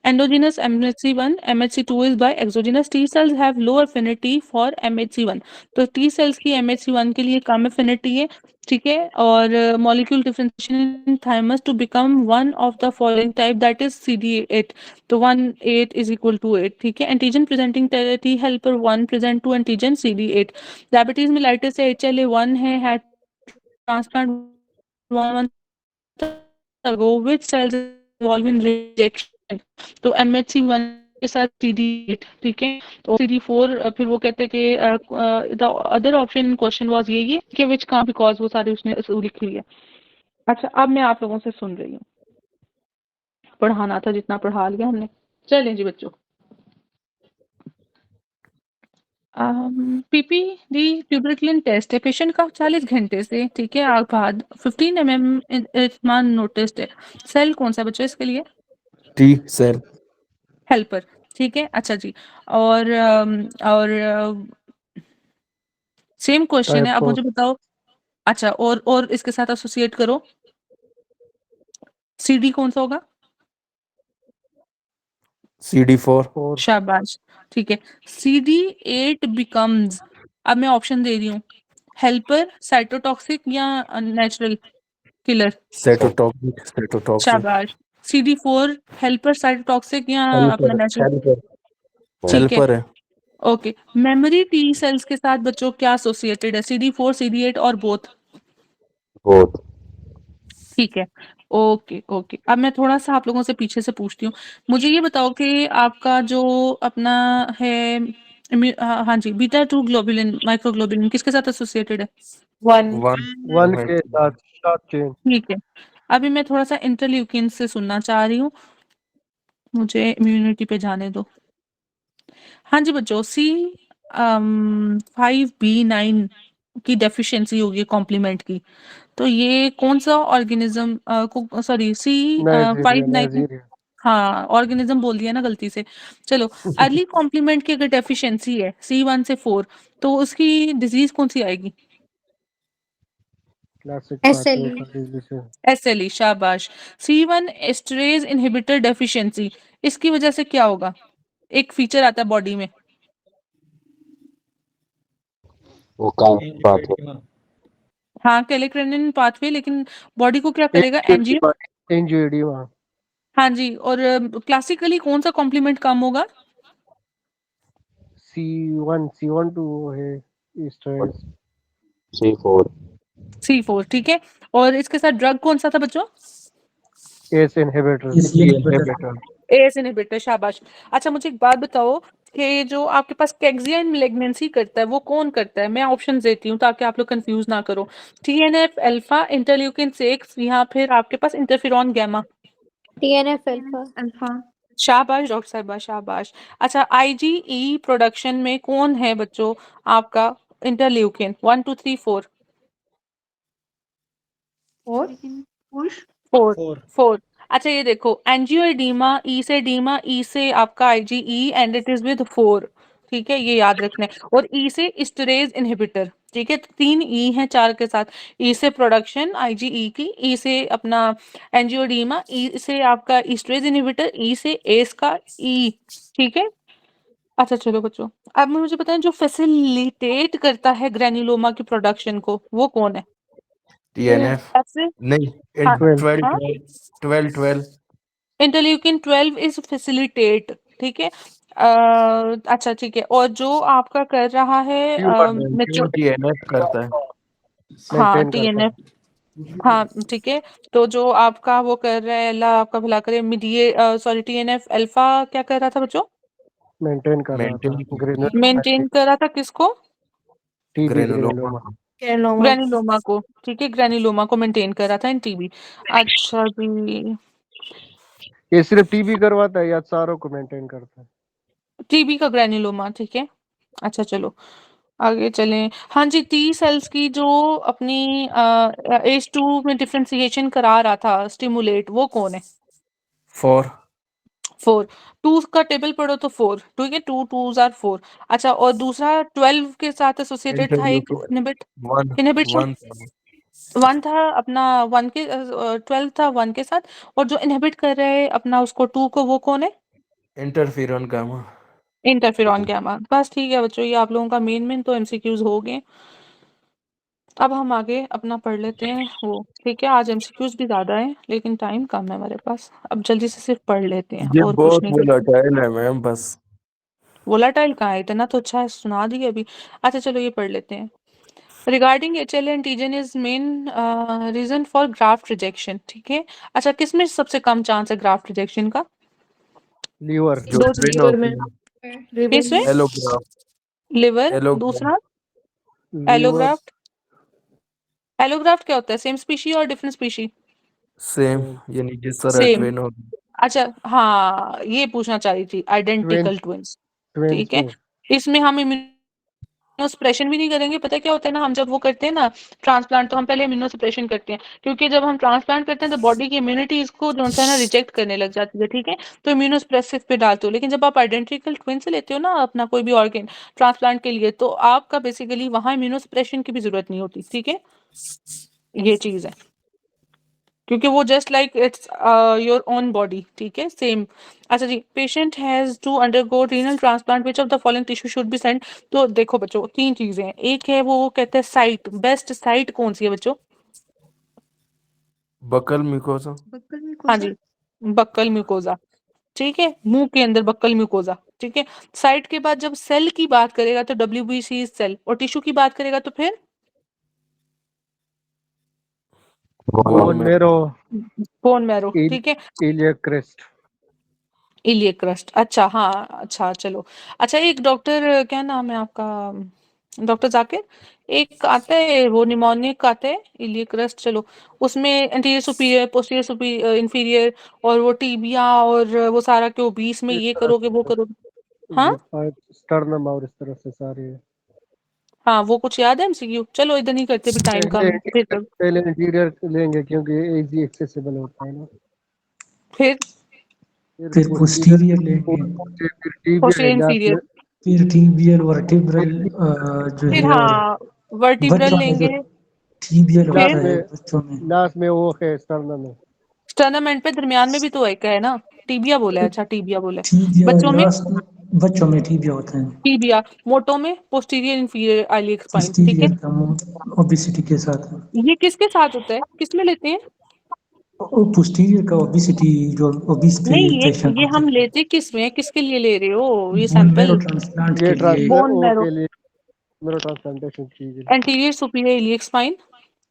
Endogenous MHC1, MHC2 is by exogenous T cells have low affinity for MHC1, तो T cells की MHC1 के लिए कम affinity है, ठीक है, और molecule differentiation in thymus to become one of the following type, that is CD8, तो 1 8 is equal to 8, ठीक है। Antigen presenting T helper 1 present to antigen CD8। Diabetes mellitus से HLA1 है transplant 1 month ago which cells involved in rejection, तो MHC1 के साथ CD8, ठीक है, तो CD4 फिर वो कहते हैं कि the other option question was ये कि विच कांट बिकॉज वो सारे उसने लिखी हुई है। अच्छा, अब मैं आप लोगों से सुन रही हूँ, पढ़ाना था जितना पढ़ा लिया हमने। चलें जी बच्चों, PPD ट्यूबरक्लिन टेस्ट है पेशेंट का 40 घंटे से, ठीक है, आग बाद 15 mm इस्मान नोटिस्ड है, सेल कौन सा बच्चों इसके लिए, T cell हेल्पर, ठीक है। अच्छा जी, और सेम क्वेश्चन है, अब मुझे बताओ, अच्छा, और इसके साथ एसोसिएट करो, CD कौन सा होगा, CD4 शाबाश, ठीक है। CD8 बिकम्स, अब मैं ऑप्शन दे रही हूँ, हेल्पर, साइटोटॉक्सिक या नेचुरल किलर, साइटोटॉक्सिक शाबाश। CD4 हेल्पर, साइटोटॉक्सिक या अपना नेचुरल, ठीक है, हेल्पर है। ओके। मेमोरी T सेल्स के साथ बच्चों क्या एसोसिएटेड है, CD4 CD8 और बोथ, ठीक है, ओके ओके। अब मैं थोड़ा सा आप लोगों से पीछे से पूछती हूँ, मुझे ये बताओ कि आपका जो अपना है हाँ जी, बीटा 2 ग्लोबुलिन माइक्रोग्लोबुलिन किसके साथ एसोसिएटेड है, 1 के साथ शॉर्ट चेन। ठीक है। अभी मैं थोड़ा सा इंटरल्यूकिन से सुनना चाह रही हूँ, मुझे इम्यूनिटी पे जाने दो। हाँ जी बच्चों, C5b9 की डेफिशिएंसी होगी कॉम्प्लीमेंट की, तो ये कौन सा ऑर्गेनिज्म को, सॉरी C5 9, हाँ ऑर्गेनिज्म बोल दिया ना गलती से, चलो। अर्ली कॉम्प्लीमेंट की अगर डेफिशिएंसी है C1 से 4, तो उसकी डिजीज कौन सी आएगी, क्लासिक SLE SLE, शाबाश। C1 एस्टरेज इनहिबिटर डेफिशिएंसी, इसकी वजह से क्या होगा, एक फीचर आता है बॉडी में, हाँ कैलेक्रेनिन पाथवे, लेकिन बॉडी को क्या करेगा, एंजियोएडिमा। हाँ जी, और क्लासिकली कौन सा कॉम्प्लीमेंट कम होगा, C1 टू है स्टेरॉइड्स। C4, ठीक है। और इसके साथ ड्रग कौन सा था बच्चों, ACE इनहिबिटर। ACE इनहिबिटर, शाबाश। अच्छा मुझे एक बात बताओ कि जो आपके पास कैक्सियन मैलिग्नेंसी करता है वो कौन करता है? मैं ऑप्शंस देती हूँ ताकि आप लोग कंफ्यूज ना करो। TNF अल्फा, इंटरल्यूकिन 6 या फिर आपके पास interferon gamma. TNF alpha. Alpha. शाबाश डॉक्टर साहिबा, शाबाश। अच्छा, IgE प्रोडक्शन में कौन है बच्चों आपका इंटरल्यूकिन? 1 2 3 4 4 4। अच्छा ये देखो, एंजियोएडीमा, ई से डीमा, ई से आपका IgE and it is with 4, ठीक है, ये याद रखना है। और ई से इस्टरेज इनहिबिटर, ठीक है, 3 ई हैं 4 के साथ। ई से प्रोडक्शन IgE की, ई से अपना एंजियोडीमा, ई से आपका इस्टरेज इनहिबिटर, ई से एस का ई, ठीक है। अच्छा चलो बच्चों, अब मुझे बताएं जो फैसिलिटेट करता है ग्रेन्युलोमा की प्रोडक्शन को, वो कौन है? TNF ऐसे नहीं, हाँ 12 हाँ 12 12 इंटरल्यूकिन 12 इज फैसिलिटेट, ठीक है। अच्छा ठीक है, और जो आपका कर रहा है क्यों TNF करता है? हाँ मेंटेन करता है, TNF, हाँ ठीक है। तो जो आपका वो कर रहा है, अल्लाह आपका भला करे, सॉरी TNF अल्फा क्या कर रहा था बच्चों? मेंटेन कर रहा था मेंटेन मेंटेन कर रहा था किसको? TB granuloma granuloma. ग्रेन्युलोमा को, ठीक है, ग्रेन्युलोमा को मेंटेन कर रहा था इन TB। अच्छा जी, ये सिर्फ टीबी करवाता है या सारों को मेंटेन करता है? TB का ग्रेन्युलोमा, ठीक है। अच्छा चलो आगे चलें। हाँ जी, T सेल्स की जो अपनी H2 में डिफरेंशिएशन करा रहा था, स्टिमुलेट, वो कौन है? 4 4। 2 का टेबल पढ़ो तो 4, ठीक है, 2 2s आर 4। अच्छा, और दूसरा 12 के साथ एसोसिएटेड था एक इनहिबिट, 1 इनहिबिशन 1 1 था अपना, 1 के 12 था 1 के साथ, और जो इनहिबिट कर रहे हैं अपना उसको 2 को, वो कौन है? Interferon gamma. Interferon gamma. बस ठीक है बच्चों, ये आप लोगों का मेन तो MCQs हो गए। अब हम आगे अपना पढ़ लेते हैं वो, ठीक है। आज MCQs भी ज़्यादा हैं लेकिन टाइम कम है हमारे पास, अब जल्दी से सिर्फ पढ़ लेते हैं ये और कुछ बहुत नहीं करते। वोलेटाइल है मैम, बस वोलाटाइल कहाँ है? इतना तो अच्छा है, सुना दिया अभी। अच्छा चलो ये पढ़ लेते हैं। Regarding HL antigen is main reason for graft rejection, ठीक है। अच्छा, किसमें सबसे कम चांस है ग्राफ्ट रिजेक्शन का? लीवर जो दो ट्विन लीवर होती में, है लिवर किसमें? में, एलोग्राफ लिवर, एलोग्राफ दूसरा लीवर एलोग्राफ्ट। एलोग्राफ्ट क्या होता है? सेम स्पीशी और डिफरेंट स्पीशी? सेम, सेम यानी जिस तरह सेम। ट्विन होगी। अच्छा हाँ, ये पूछना चाह रही थी, ट्विंस आइडेंटिकल ट्विंस, ट्विंस ठीक है। में इसमें हम इम्यूनोसप्रेशन भी नहीं करेंगे। पता है क्या होता है ना, हम जब वो करते हैं ना ट्रांसप्लांट, तो हम पहले इम्यूनोसप्रेशन करते हैं, क्योंकि जब हम ट्रांसप्लांट करते हैं तो बॉडी की इम्यूनिटी इसको जो होता है ना रिजेक्ट करने लग जाती है, ठीक है। तो इम्यूनोसप्रेसिव पे डालते हो, लेकिन जब आप आइडेंटिकल ट्विन से लेते हो ना अपना कोई भी ऑर्गन ट्रांसप्लांट के लिए, तो आपका बेसिकली वहां इम्यूनोसप्रेशन की भी जरूरत नहीं होती, ठीक है। ये चीज है, क्योंकि वो just like it's your own body, ठीक है, सेम। अच्छा जी, patient has to undergo renal transplant, which of the following tissue should be sent. तो देखो बच्चों, 3 चीजें हैं। एक है वो कहते हैं साइट, बेस्ट साइट कौन सी है बच्चों? बकल म्यूकोसा हाँ जी, बक्कल म्यूकोजा, ठीक है, मुंह के अंदर बक्कल म्यूकोजा, ठीक है। साइट के बाद जब सेल की बात करेगा तो WBC सेल, और टिश्यू की बात करेगा तो फिर बोन बोन में मेरो बोन मैरो, ठीक है, इलियक क्रेस्ट। Iliac crust. अच्छा हाँ, अच्छा चलो। अच्छा, एक डॉक्टर, क्या नाम है आपका, डॉक्टर जाकिर, एक आता है वो निमोनिक आता है, इलियक क्रस्ट, चलो। उसमें anterior superior, posterior superior, inferior, और वो टीबिया और वो सारा क्यों 20 में ये करोगे वो करोगे। हाँ ये 5 स्टर्नम और इस तरह से सारे हाँ, वो कुछ याद है MCQ? चलो इधर नहीं करते भी, टाइम पहले कम है, पहले इंटीरियर लेंगे क्योंकि इजी एक्सेसिबल होता है ना। फिर फिर पोस्टीरियर लेंगे, फिर टीबिया है पोस्टीरियर लास्ट इंफीरियर, में। फिर टिबियल वर्टिब्रल जो फिर है, और हाँ वर्टिब्रल बच्चों में जो लेंगे, टिबियल फिर होता है बच्चों में, लास्ट में वो है स्टर्नम है। स्टर्नम एंड पे दरमियान में भी तो एक है ना, टीबिया बोला है। अच्छा टीबिया बोला है टिबिया बच्चों में, लास्ट बच्चों में टिबिया होता है। टीबिया। मोटो में पोस्टीरियर इंफीरियर आइलियक स्पाइन, ठीक है। पोस्टीरियर का मुंह ओबिसिटी के साथ है। ये किसके साथ होता है, किसमें लेते हैं? और पोस्टीरियर का ओबिसिटी, जो ओबिस नहीं, पेशेंट ये होते हम हैं, लेते किसमें हैं, किसके लिए ले रहे हो ये बोन मैरो सैंपल? ट्रांसप्लांट ये के लिए। बोन वो मैरो, के लिए मेरो ट्रांसप्लांटेशन कीजिए। Anterior superior iliac spine,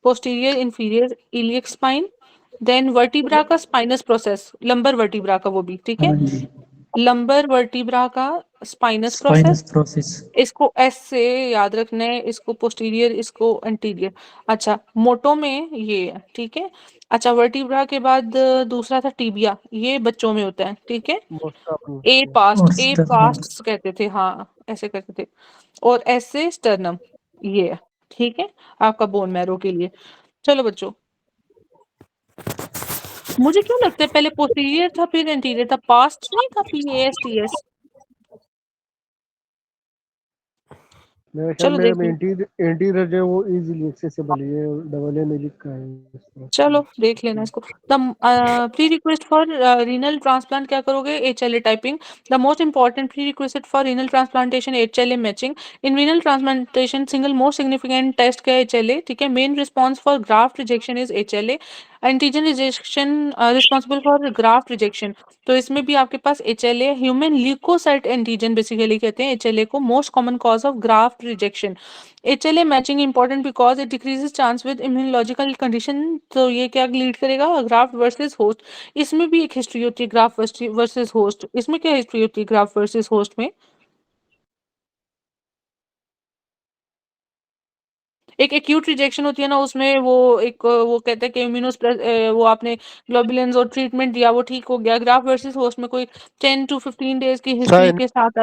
posterior inferior iliac spine, then vertebra का स्पाइनस प्रोसेस, लंबर वर्टिब्रा का वो भी, ठीक है। हाँ जी, लंबर वर्टिब्रा का स्पाइनस प्रोसेस, स्पाइनस प्रोसेस। इसको एस से याद रखना है, इसको पोस्टीरियर, इसको एंटीरियर। अच्छा, मोटो में ये है, ठीक है। अच्छा, वर्टिब्रा के बाद दूसरा था टीबिया, ये बच्चों में होता है, ठीक है। ए पास्ट कहते थे, हाँ ऐसे कहते थे। और एस से स्टर्नम, ये है, ठीक है, आपका बोन मैरो के लिए। चलो बच्चों, मुझे क्यों लगता है पहले पोस्टीरियर था फिर एंटीरियर था, पास्ट नहीं था, PASTS। मेरे ख्याल चलो में देखिए, इंटीरियर जो है वो इजीली एक्सेसिबल है, ये डबल ए में लिखा है इस तरह। चलो देख लेना इसको। The pre request for renal transplant क्या करोगे, HLA typing. The most important pre request for renal transplantation HLA matching. In renal transplantation single most significant test क्या है, HLA, ठीक है। Main response for graft rejection is HLA। Antigen rejection responsible for graft rejection, तो इसमें भी आपके पास HLA, human leukocyte antigen basically कहते हैं HLA को, most common cause of graft rejection. HLA matching important because it decreases chance with immunological condition, तो ये क्या लीड करेगा, ग्राफ्ट वर्सेस होस्ट। इसमें भी एक हिस्ट्री होती है ग्राफ्ट वर्सेस होस्ट, इसमें क्या हिस्ट्री होती है ग्राफ्ट वर्सेस होस्ट में, एक एक्यूट रिजेक्शन होती है ना, उसमें वो एक वो कहते हैं कि इम्यूनोस वो आपने ग्लोबुलिन्स और ट्रीटमेंट दिया, वो ठीक हो गया। ग्राफ्ट वर्सेस होस्ट में कोई 10 to 15 डेज की हिस्ट्री के साथ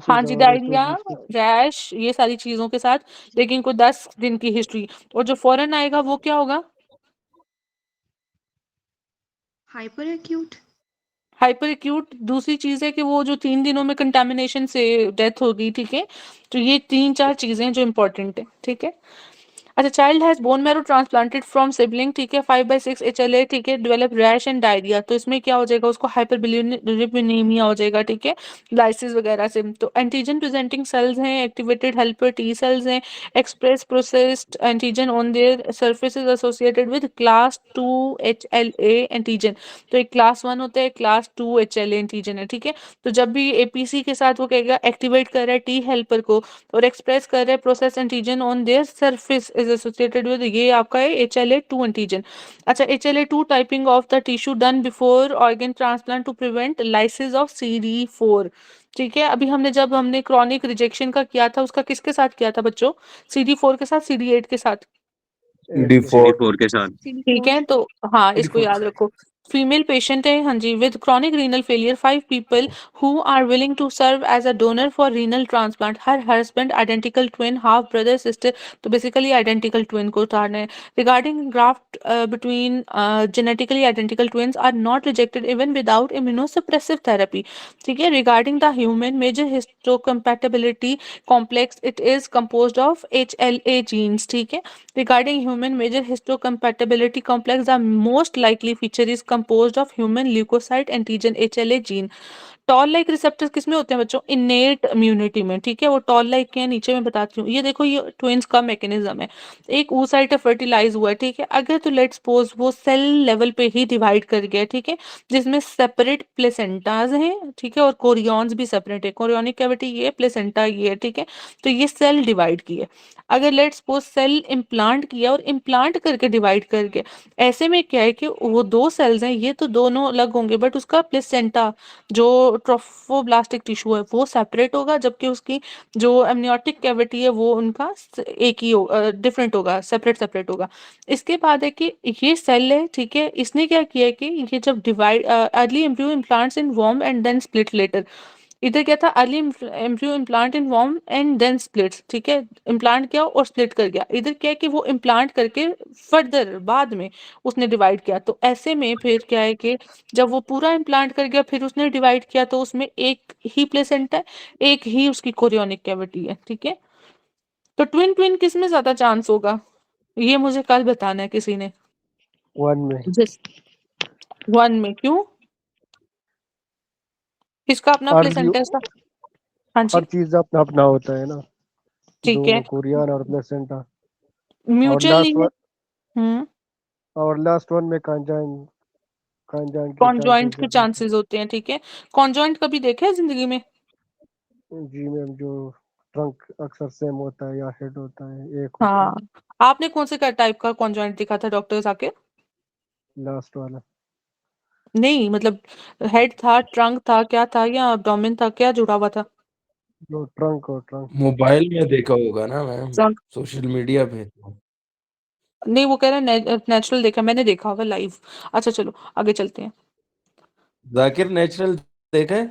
हाँ जी, डायरिया, रैश, ये सारी चीजों के साथ, लेकिन कोई 10 दिन की हिस्ट्री। और जो फौरन आएगा वो क्या होगा, हाइपर एक्यूट। हाइपर एक्यूट दूसरी चीज है कि वो जो 3 दिनों में कंटामिनेशन से डेथ हो गई, ठीक है। तो ये 3-4 चीजें जो इंपॉर्टेंट है, ठीक है। अच्छा, child has bone marrow transplanted from sibling, ठीक है, 5/6 HLA, ठीक है, डेवलप रैश एंड डायरिया, तो इसमें क्या हो जाएगा, उसको हाइपरबिलिरुबिनेमिया हो जाएगा, ठीक है, लाइसिस वगैरह से। तो एंटीजन प्रेजेंटिंग सेल्स हैं, एक्टिवेटेड हेल्पर T सेल्स हैं, express processed antigen on there surfaces associated with class 2 HLA antigen. तो एक क्लास 1 होता है, क्लास 2 HLA एंटीजन है, ठीक है। तो जब भी APC के साथ वो कहेगा एक्टिवेट कर रहा है T हेल्पर को और एक्सप्रेस कर रहे हैं process antigen on their surface is associated with, ये आपका है HLA2 एंटीजन। अच्छा, HLA2 typing of the tissue done before organ transplant to prevent lysis of CD4, ठीक है। अभी जब हमने क्रॉनिक रिजेक्शन का किया था, उसका किसके साथ किया था बच्चों, CD4 के साथ, CD8 के साथ, CD4 के साथ। ठीक है। तो हाँ, इसको याद रखो। फीमेल पेशेंट है, हाँ जी, with chronic renal failure, 5 people who are willing to serve as a donor for renal transplant, her husband identical twin, half brother sister, तो बेसिकली आइडेंटिकल ट्विन को उतारना है। Regarding graft between genetically identical twins are not rejected even without immunosuppressive therapy, ठीक है। Regarding the human major histocompatibility complex, it is composed of HLA genes, ठीक है। Regarding human major histocompatibility complex, the most likely feature is composed of human leukocyte antigen HLA gene. Toll like receptors किसमें होते हैं बच्चों, innate immunity में, ठीक है। वो टॉल लाइक के हैं, नीचे मैं बताती हूँ। ये देखो, ये ट्विंस का मैकेनिज्म है, एक oocyte फर्टिलाइज हुआ है, ठीक है। अगर तो लेट्स सपोज वो सेल लेवल पे ही डिवाइड कर गया, ठीक है, जिसमें सेपरेट प्लेसेंटाज हैं, ठीक है, और कोरियॉन्स भी सेपरेट है, कोरियोनिक कैविटी ये है, प्लेसेंटा ये है, ठीक है। तो ये सेल डिवाइड किए। अगर लेट्स सपोज सेल इम्प्लांट किया और इम्प्लांट करके डिवाइड कर गया, ऐसे में क्या है कि वो 2 सेल्स हैं, ये तो दोनों अलग होंगे, बट उसका प्लेसेंटा जो ट्रोफोब्लास्टिक टिश्यू है वो सेपरेट होगा, जबकि उसकी जो एमनियोटिक कैविटी है वो उनका एक ही डिफरेंट होगा, सेपरेट होगा। इसके बाद है कि ये सेल है, ठीक है, इसने क्या किया है कि ये जब divide early embryo implants in वॉर्म एंड देन स्प्लिट लेटर, इधर क्या था, अर्ली एम्ब्रियो इम्प्लांट इन वॉर्म एंड देन स्प्लिट्स, ठीक है, इम्प्लांट किया और स्प्लिट कर गया। इधर क्या है कि वो इम्प्लांट करके फर्दर बाद में उसने डिवाइड किया। तो ऐसे में फिर क्या है कि जब वो पूरा इम्प्लांट कर गया फिर उसने डिवाइड किया, तो उसमें एक ही प्लेसेंटा है, एक ही उसकी कोरियोनिक कैविटी है, ठीक है। तो ट्विन ट्विन किस में ज्यादा चांस होगा, ये मुझे कल बताना है किसी ने। 1 में। जिस 1 में, क्यों, इसका अपना हर प्लेसेंटा था, हाँ जी, चीज अपना अपना होता है ना, ठीक है, दोनों कोरियन और प्लेसेंटा। और म्यूचुअल लास्ट नहीं है। वन और लास्ट वन में कॉन्जाइन के कॉन्जॉइंट चांसेस के ज्यादा होते चांसेस होते हैं, ठीक है। कॉन्जॉइंट कभी देखा है जिंदगी में, हैं। जी मैम, जो ट्रंक अक्सर सेम होता है या हेड होता है, एक होता हाँ, है, आपने कौन से टाइप का कॉन्जॉइंट दिखा था डॉक्टर्स आके, लास्ट वाला। नहीं मतलब हेड था, ट्रंक था, क्या था, या एब्डोमेन था, क्या जुड़ा हुआ था? जो ट्रंक हो ट्रंक। मोबाइल में देखा होगा ना मैम, ट्रंक। सोशल मीडिया पे तो। नहीं वो कह रहा है नेचुरल देखा, मैंने देखा हुआ लाइव। अच्छा चलो आगे चलते हैं। जाकिर नेचुरल देखा है?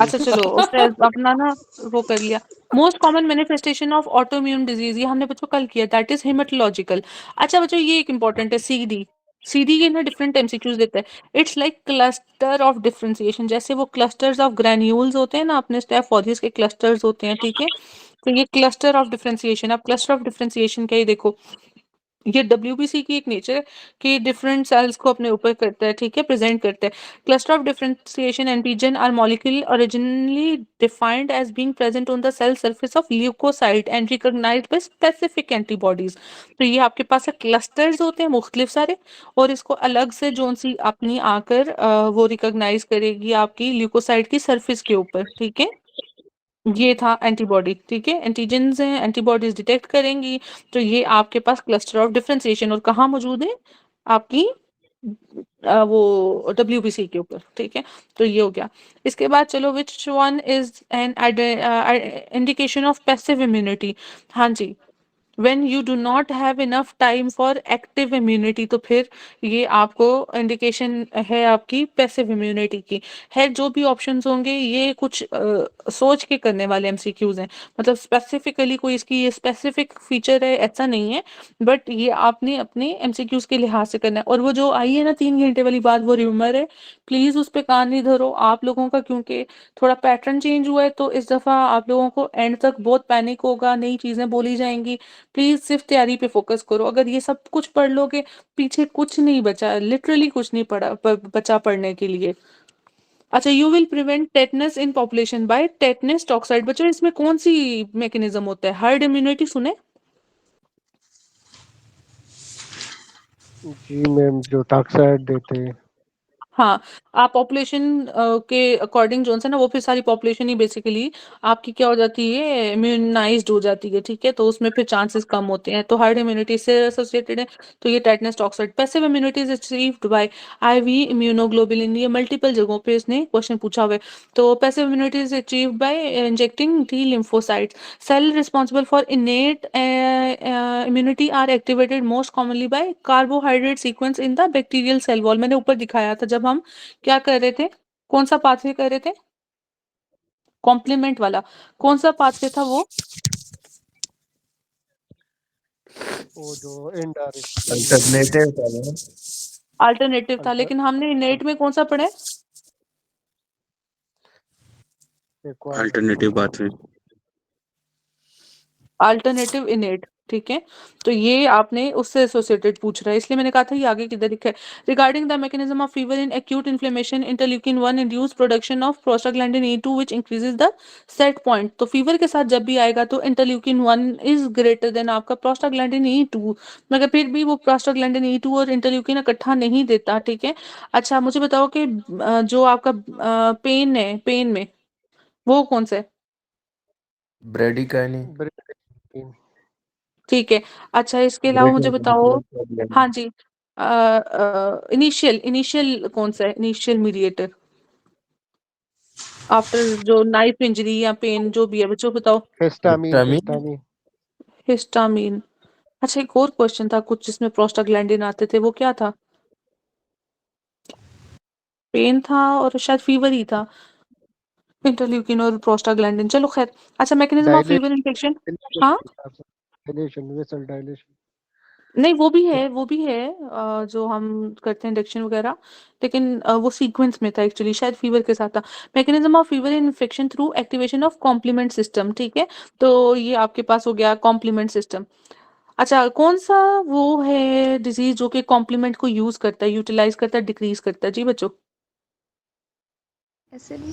अच्छा चलो उसने अपना ना वो कर लिया। Most common manifestation of autoimmune disease, ये हमने बच्चों कल किया, दैट इज हेमेटोलॉजिकल। अच्छा बच्चों ये एक इंपॉर्टेंट है, सीडी। सीडी के ना डिफरेंट एमसीक्यूज देता है। It's like cluster of differentiation, जैसे वो क्लस्टर्स ऑफ ग्रैन्यूल्स होते हैं ना अपने स्टेफ फॉलिस के क्लस्टर्स होते हैं, ठीक है। तो ये क्लस्टर ऑफ डिफरेंशिएशन, अब क्लस्टर ऑफ डिफरेंशिएशन क्या, ये देखो ये डब्ल्यूबीसी की एक नेचर है कि डिफरेंट सेल्स को अपने ऊपर करता है, ठीक है, प्रेजेंट करता है। Cluster of differentiation antigen are molecule originally defined as being present on the cell surface of leukocyte and recognised by specific antibodies. तो ये आपके पास क्लस्टर्स होते हैं मुख्तलिफ सारे, और इसको अलग से जोन सी अपनी आकर वो रिकॉग्नाइज करेगी आपकी ल्यूकोसाइट की सरफेस के ऊपर, ठीक है। ये था एंटीबॉडी, ठीक है, एंटीजेंस हैं, एंटीबॉडीज डिटेक्ट करेंगी। तो ये आपके पास क्लस्टर ऑफ डिफरेंशिएशन, और कहाँ मौजूद है आपकी वो डब्ल्यूबीसी के ऊपर, ठीक है। तो ये हो गया। इसके बाद चलो which one is an indication of passive immunity. हाँ जी, when you do not have enough time for active immunity, तो फिर ये आपको इंडिकेशन है आपकी पैसिव इम्यूनिटी की। है जो भी ऑप्शंस होंगे ये कुछ सोच के करने वाले एमसीक्यूज हैं, मतलब स्पेसिफिकली कोई इसकी ये स्पेसिफिक फीचर है ऐसा नहीं है, बट ये आपने अपने एमसीक्यूज के लिहाज से करना है। और वो जो आई है ना 3 घंटे वाली बात, वो र्यूमर है, प्लीज उस पर कान नहीं धरो आप लोगों का, क्योंकि थोड़ा पैटर्न चेंज हुआ है, तो इस दफा आप लोगों को एंड तक बहुत पैनिक होगा, नई चीजें बोली जाएंगी। प्लीज सिर्फ तैयारी पे फोकस करो, अगर ये सब कुछ पढ़ लोगे पीछे कुछ नहीं बचा, लिटरली कुछ नहीं बचा पढ़ने के लिए। अच्छा, you will prevent tetanus in population bye tetanus toxoid. बच्चों इसमें कौन सी मैकेनिज्म होता है? हर्ड इम्यूनिटी सुने? जी मैम, जो टॉक्साइड देते हैं। हाँ, आप पॉपुलेशन के अकॉर्डिंग जो है ना, वो फिर सारी पॉपुलेशन ही बेसिकली आपकी क्या हो जाती है, इम्यूनाइज्ड हो जाती है, ठीक है। तो उसमें फिर चांसेस कम होते हैं, तो हार्ड इम्यूनिटी से एसोसिएटेड है। तो ये tetanus toxoid. Passive immunity is achieved by IV immunoglobulin, ये मल्टीपल जगहों पे इसने क्वेश्चन पूछा हुआ है। तो passive immunity is achieved by injecting T lymphocytes. Cell responsible for innate immunity are activated most commonly by carbohydrate sequence in the bacterial cell wall. मैंने ऊपर दिखाया था जब हम क्या कर रहे थे, कौन सा पाथवे कर रहे थे, कॉम्प्लीमेंट वाला, कौन सा पाथवे था वो? वो जो इनडायरेक्ट अल्टरनेटिव था ना? अल्टरनेटिव था, लेकिन हमने इनेट में कौन सा पढ़ा है? Alternative pathway. अल्टरनेटिव इनेट, ठीक है। तो ये आपने उससे एसोसिएटेड पूछ रहा है, इसलिए मैंने कहा था ये आगे किधर लिखा है। Regarding the mechanism of fever in acute inflammation, interleukin 1 induce production of prostaglandin E2 which increases the set point. तो फीवर के साथ जब भी आएगा तो इंटरल्यूकिन 1 इज ग्रेटर देन आपका प्रोस्टाग्लैंडिन E2, मगर फिर भी वो प्रोस्टाग्लैंडिन E2 और इंटरल्यूकिन इकट्ठा नहीं देता, ठीक है। अच्छा मुझे बताओ कि जो आपका पेन है, पेन में वो कौन सा है? ब्रेडिकाइनिन। ठीक है। अच्छा इसके अलावा मुझे बताओ, हाँ जी, इनिशियल इनिशियल कौन सा है, इनिशियल मीडिएटर आफ्टर जो नाइफ इंजरी या पेन जो भी है, बच्चों बताओ। Histamine vitamin. Histamine histamine. अच्छा एक और क्वेश्चन था कुछ जिसमें प्रोस्टाग्लैंडिन आते थे, वो क्या था? पेन था और शायद फीवर ही था, इंटरल्यूकिन और प्रोस्टाग्लैंडिन, चलो खैर। अच्छा मैकेनिज्म ऑफ फीवर इन्फेक्शन, हाँ डायलेशन, वेसल डायलेशन। नहीं वो भी है, वो भी है जो हम करते हैं इंडक्शन वगैरह, लेकिन वो सीक्वेंस में था एक्चुअली, शायद फीवर के साथ था। Mechanism of fever infection through activation of complement system, ठीक है। तो ये आपके पास हो गया कॉम्प्लीमेंट सिस्टम। अच्छा कौन सा वो है डिजीज जो कि कॉम्प्लीमेंट को यूज करता है, यूटिलाइज करता है, डिक्रीज करता है? जी बच्चों, SLE.